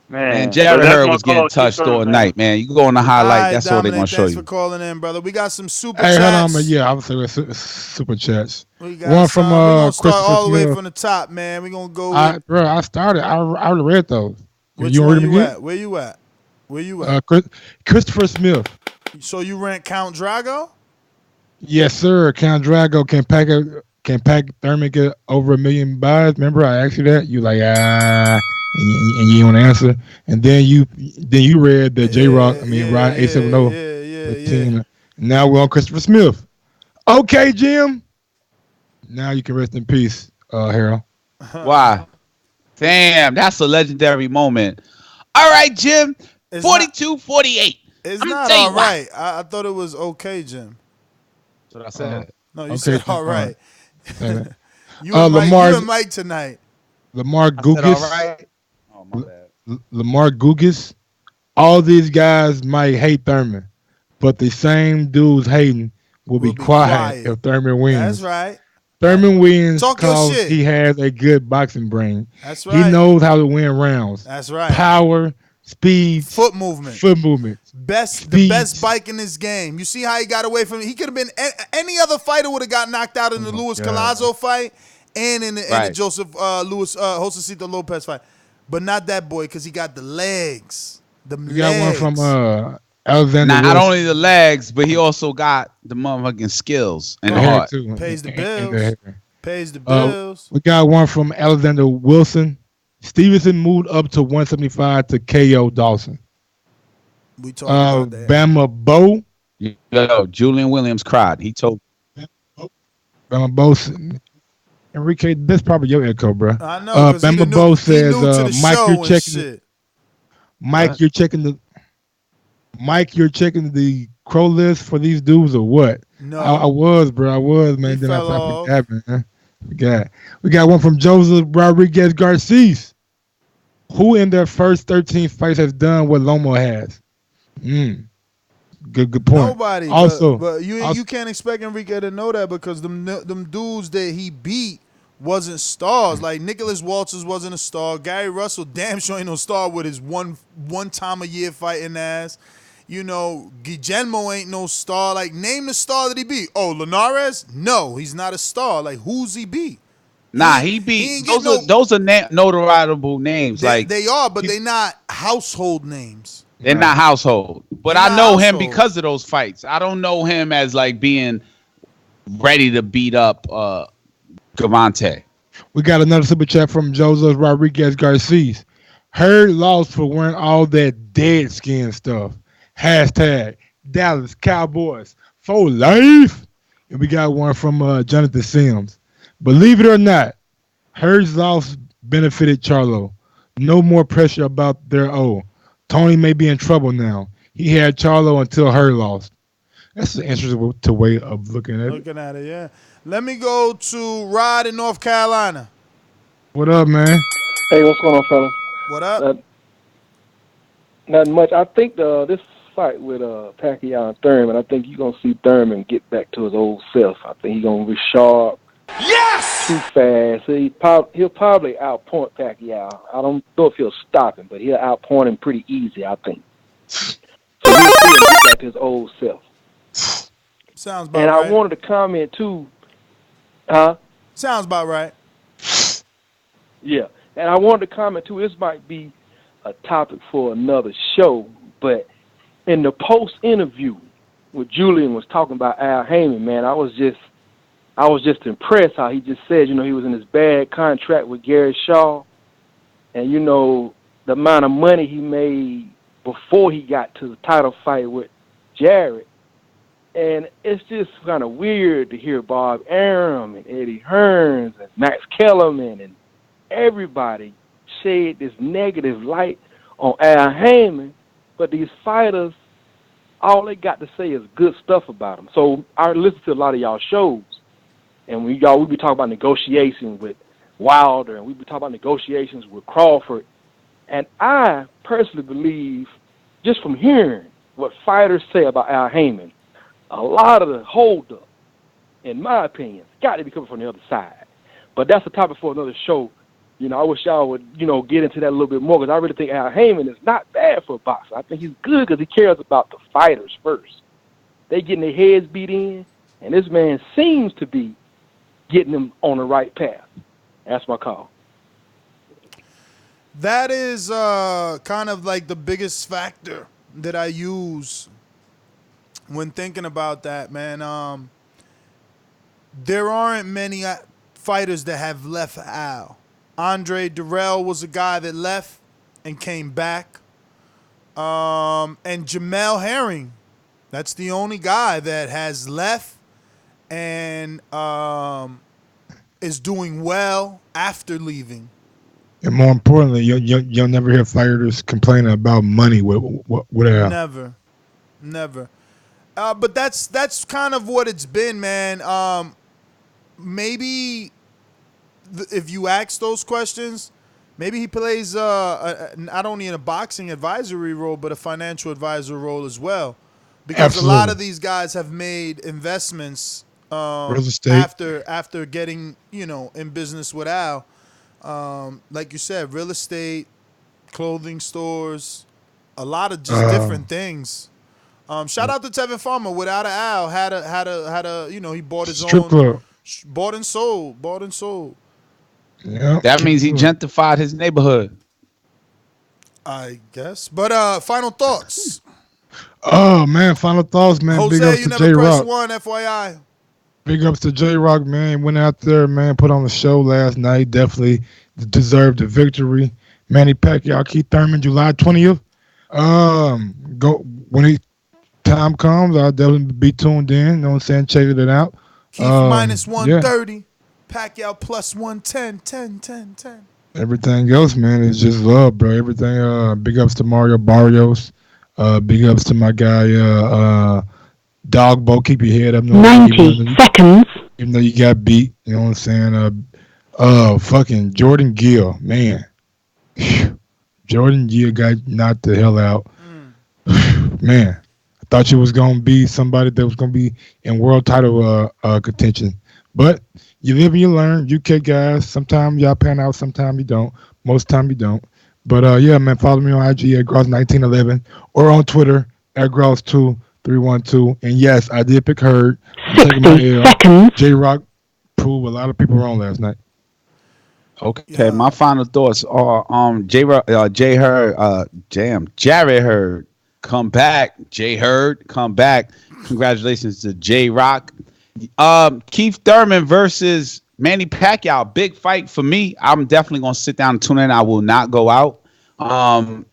Man, But Jared that's Hurd my was getting call. touched Keep all going, night, man. You go on the highlight, that's all they're Dominic, gonna show thanks you. for calling in, brother. We got some super Hey, hold on, chats. man. Yeah, I was saying super chats. We got One some. from We're gonna start Christopher all the way Smith. from the top, man. We're gonna go with Bro, I started. I already read those. which You one read them you again? at? Where you at? Where you at? Christopher Smith. So you rent Count Drago? Yes, sir. Count Drago can pack Thurman get over 1 million buys. Remember, I asked you that. You like and you don't answer. And then you read the J Rock. Rod 870. Yeah. Now we're on Christopher Smith. Okay, Jim. Now you can rest in peace, Harold. Why? Damn, that's a legendary moment. All right, Jim. 42-48. It's I'm not tell you all right. I thought it was okay, Jim. That's what I said. No, you Okay, said Jim, all right. right. You and Mike tonight. Lamar Gugas. All right. Oh, my bad. Lamar Gugas. All these guys might hate Thurman, but the same dudes hating will be quiet if Thurman wins. That's right. Thurman wins Talk your because shit. he has a good boxing brain. That's right. He knows how to win rounds. That's right. Power, speed, foot movement. The best bike in this game. You see how he got away from it? He could have been any other fighter would have got knocked out in the Luis Collazo fight and in the Joseph Josecito Lopez fight, but not that boy because he got the legs. We got one from Alexander. Not only the legs, but he also got the motherfucking skills and the heart. Pays the bills. Pays the bills. We got one from Alexander Wilson. Stevenson moved up to 175 to KO Dawson. We talked about that. Bama Bo. Yo, Julian Williams cried. He told Bama Bo. Enrique, that's probably your echo, bro. I know. Bama Bo says, Mike, you're checking the crow list for these dudes or what? No. I was, bro. I was, man. Then I off. forgot, man. We got one from Joseph Rodriguez Garcia, who in their first 13 fights has done what Lomo has. Good point. Nobody. Also, but you can't expect Enrique to know that because them dudes that he beat wasn't stars. Like Nicholas Walters wasn't a star. Gary Russell damn sure ain't no star with his one time a year fighting ass. You know, Guillermo ain't no star. Like, name the star that he beat. Oh, Linares? No, he's not a star. Like, who's he beat? Nah, he beat. Those are notoriable names. They are, but they not household names. They're not household. But I know him because of those fights. I don't know him as like being ready to beat up Gavante. We got another super chat from Joseph Rodriguez Garcia. Hurd lost for wearing all that dead skin stuff. Hashtag Dallas Cowboys for life. And we got one from Jonathan Sims. Believe it or not, Hurd's loss benefited Charlo. No more pressure about their O. Tony may be in trouble now. He had Charlo until Hurd lost. That's an interesting way of looking at it. Yeah. Let me go to Rod in North Carolina. What up, man? Hey, what's going on, fellas? What up? Nothing much. I think this fight with Pacquiao and Thurman, I think you're going to see Thurman get back to his old self. I think he's going to be sharp. Yes! Too fast. He'll probably outpoint Pacquiao. I don't know if he'll stop him, but he'll outpoint him pretty easy, I think. So he'll see him get back to his old self. Sounds about right. And right. I wanted to comment, too. Sounds about right. Yeah. And I wanted to comment, too, this might be a topic for another show, but in the post-interview where Jullian was talking about Al Heyman, man, I was just impressed how he just said, he was in this bad contract with Gary Shaw, and, the amount of money he made before he got to the title fight with Jarrett, And it's just kind of weird to hear Bob Arum and Eddie Hearns and Max Kellerman and everybody shed this negative light on Al Heyman, but these fighters, all they got to say is good stuff about him. So I listen to a lot of y'all shows, and we be talking about negotiations with Wilder, and we be talking about negotiations with Crawford. And I personally believe, just from hearing what fighters say about Al Heyman, a lot of the holdup, in my opinion, got to be coming from the other side. But that's a topic for another show. You know, I wish y'all would, get into that a little bit more, because I really think Al Heyman is not bad for a boxer. I think he's good because he cares about the fighters first. They getting their heads beat in, and this man seems to be getting them on the right path. That's my call. That is kind of like the biggest factor that I use when thinking about that, man. There aren't many fighters that have left Al. Andre Durrell was a guy that left and came back. And Jamel Herring, that's the only guy that has left and is doing well after leaving. And more importantly, you'll never hear fighters complaining about money with Al. Never. But that's kind of what it's been, man. Maybe if you ask those questions, maybe he plays not only in a boxing advisory role, but a financial advisor role as well. Because Absolutely. A lot of these guys have made investments real estate after getting, in business with Al. Like you said, real estate, clothing stores, a lot of just different things. Shout out to Tevin Farmer. Without Al, had a he bought his strip own club. Bought and sold. Yeah. That means he gentrified his neighborhood. I guess. But final thoughts. Oh man, final thoughts, man. Jose, big ups you to never J pressed Rock. one, FYI. Big ups to J Rock, man. Went out there, man. Put on the show last night. Definitely deserved the victory. Manny Pacquiao, Keith Thurman, July 20th. Go when time comes. I'll definitely be tuned in. You know what I'm saying? Checking it out. Keith minus 130. Yeah. Pacquiao plus 110. 10. Everything else, man, is just love, bro. Everything. Big ups to Mario Barrios. Big ups to my guy, Dogbo. Keep your head up. 90 seconds. Even though you got beat, you know what I'm saying? Fucking Jordan Gill, man. Jordan Gill got knocked the hell out. Man, I thought you was gonna be somebody that was gonna be in world title contention, but you live and you learn. UK guys, sometimes y'all pan out, sometimes you don't. Most time you don't. But yeah, man, follow me on IG at Gross1911 or on Twitter at Gross2312. And yes, I did pick Hurd. I'm taking my L. J Rock proved a lot of people wrong last night. Okay, my final thoughts are Jared Hurd, come back. Jay Hurd, come back. Congratulations to J Rock. Keith Thurman versus Manny Pacquiao, big fight for me. I'm definitely gonna sit down and tune in. I will not go out. And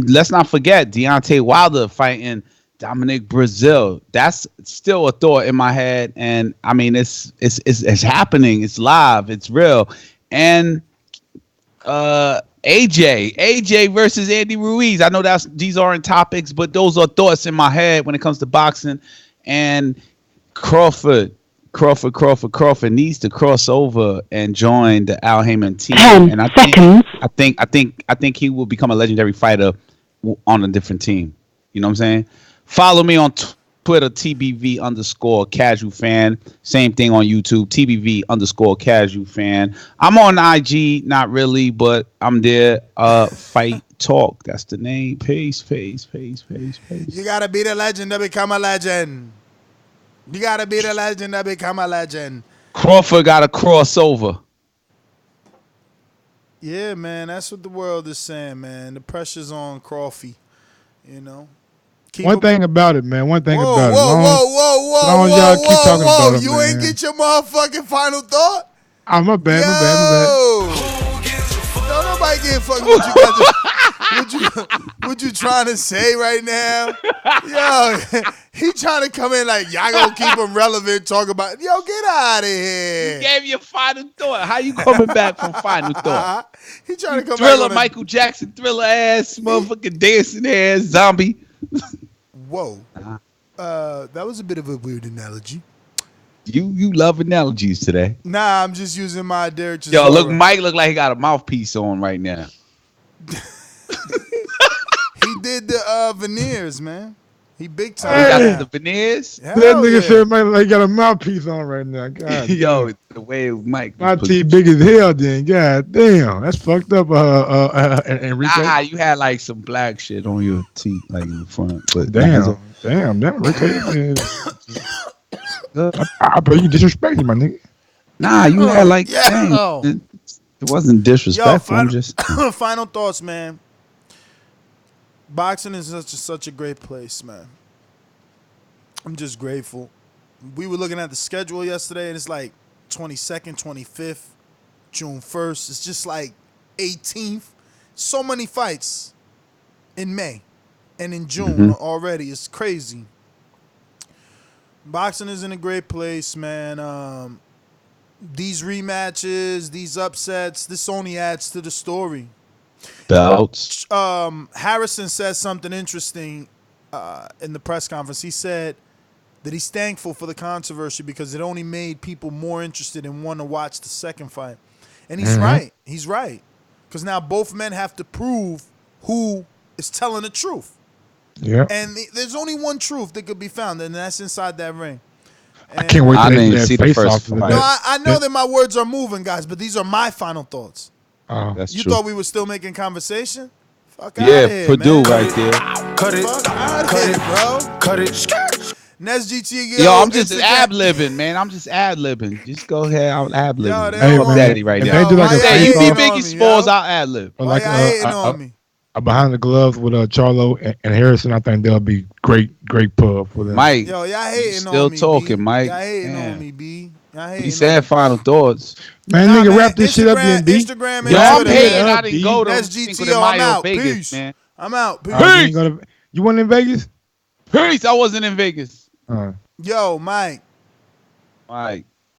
let's not forget Deontay Wilder fighting Dominic Brazil. That's still a thought in my head, and I mean it's happening. It's live. It's real. And AJ versus Andy Ruiz. I know these aren't topics, but those are thoughts in my head when it comes to boxing. And Crawford needs to cross over and join the Al Heyman team. 10 and I think he will become a legendary fighter on a different team. You know what I'm saying? Follow me on Twitter, TBV_casual fan. Same thing on YouTube, TBV_casual fan. I'm on IG, not really, but I'm there. Fight Talk. That's the name. Peace. You gotta be the legend to become a legend. You gotta be the legend to become a legend. Crawford got a crossover. Yeah, man, that's what the world is saying, man. The pressure's on Crawfy, you know. One thing about it, man. Whoa, you ain't get your motherfucking final thought? My bad. No, nobody getting fucking with you guys. what you trying to say right now? Yo, he trying to come in like, y'all gonna keep him relevant, talk about, yo, get out of here. You gave your final thought. How you coming back from final thought? He trying to come Thriller, back Michael Jackson, Thriller ass, motherfucking dancing ass, zombie. Whoa. That was a bit of a weird analogy. You love analogies today. Nah, I'm just using my Derek Chisora. Yo, look, Mike look like he got a mouthpiece on right now. He did the veneers, man. He big time. He got the veneers? Hell That nigga yeah. said Mike like got a mouthpiece on right now. God Yo, damn. the way Mike. My teeth big as hell then. God damn. That's fucked up, Enrique. Nah, you had like some black shit on your teeth, like in the front. But Damn, Enrique. I bet you disrespecting my nigga. Nah, you had like, Yeah. dang, it wasn't disrespectful. I'm just final thoughts, man. Boxing is such a great place, man. I'm just grateful. We were looking at the schedule yesterday, and it's like 22nd, 25th, June 1st. It's just like 18th. So many fights in May and in June already. It's crazy. Boxing is in a great place, man. These rematches, these upsets, this only adds to the story. belts. Harrison says something interesting in the press conference. He said that he's thankful for the controversy because it only made people more interested and want to watch the second fight. And he's right. He's right. Because now both men have to prove who is telling the truth. Yeah. And there's only one truth that could be found, and that's inside that ring. And I can't wait I to didn't see the face first off. fight. No, I know that my words are moving, guys, but these are my final thoughts. That's You true. thought we were still making conversation? Fuck out Yeah, here, Purdue man. right there. Cut it. Fuck out here, bro. Cut it. Nez GT. Yo, I'm just ad-libbing, man. I'm just ad-libbing. Just go ahead. I'm ad-libbing. they Hey, don't I'm want daddy me. right If now. they do like a Say, you face see off, Biggie Smalls, I'll ad-lib. or Why like y'all hating on me? a behind the gloves with Charlo and Harrison, I think they'll be great pub for them. Mike, Yo, y'all hating still on me, talking, B. Mike. Y'all hating Damn. on me, B. Y'all hating He on said me. final thoughts. Man, Nah, nigga, man, wrap this shit up then, B. Instagram and Yo, I'm Twitter. hating. I didn't go to That's Cinco de GTO. I'm Mayo, out. Vegas, Peace. man. I'm out. Peace. You went in Vegas? Peace. I wasn't in Vegas. Yo, Mike. Mike.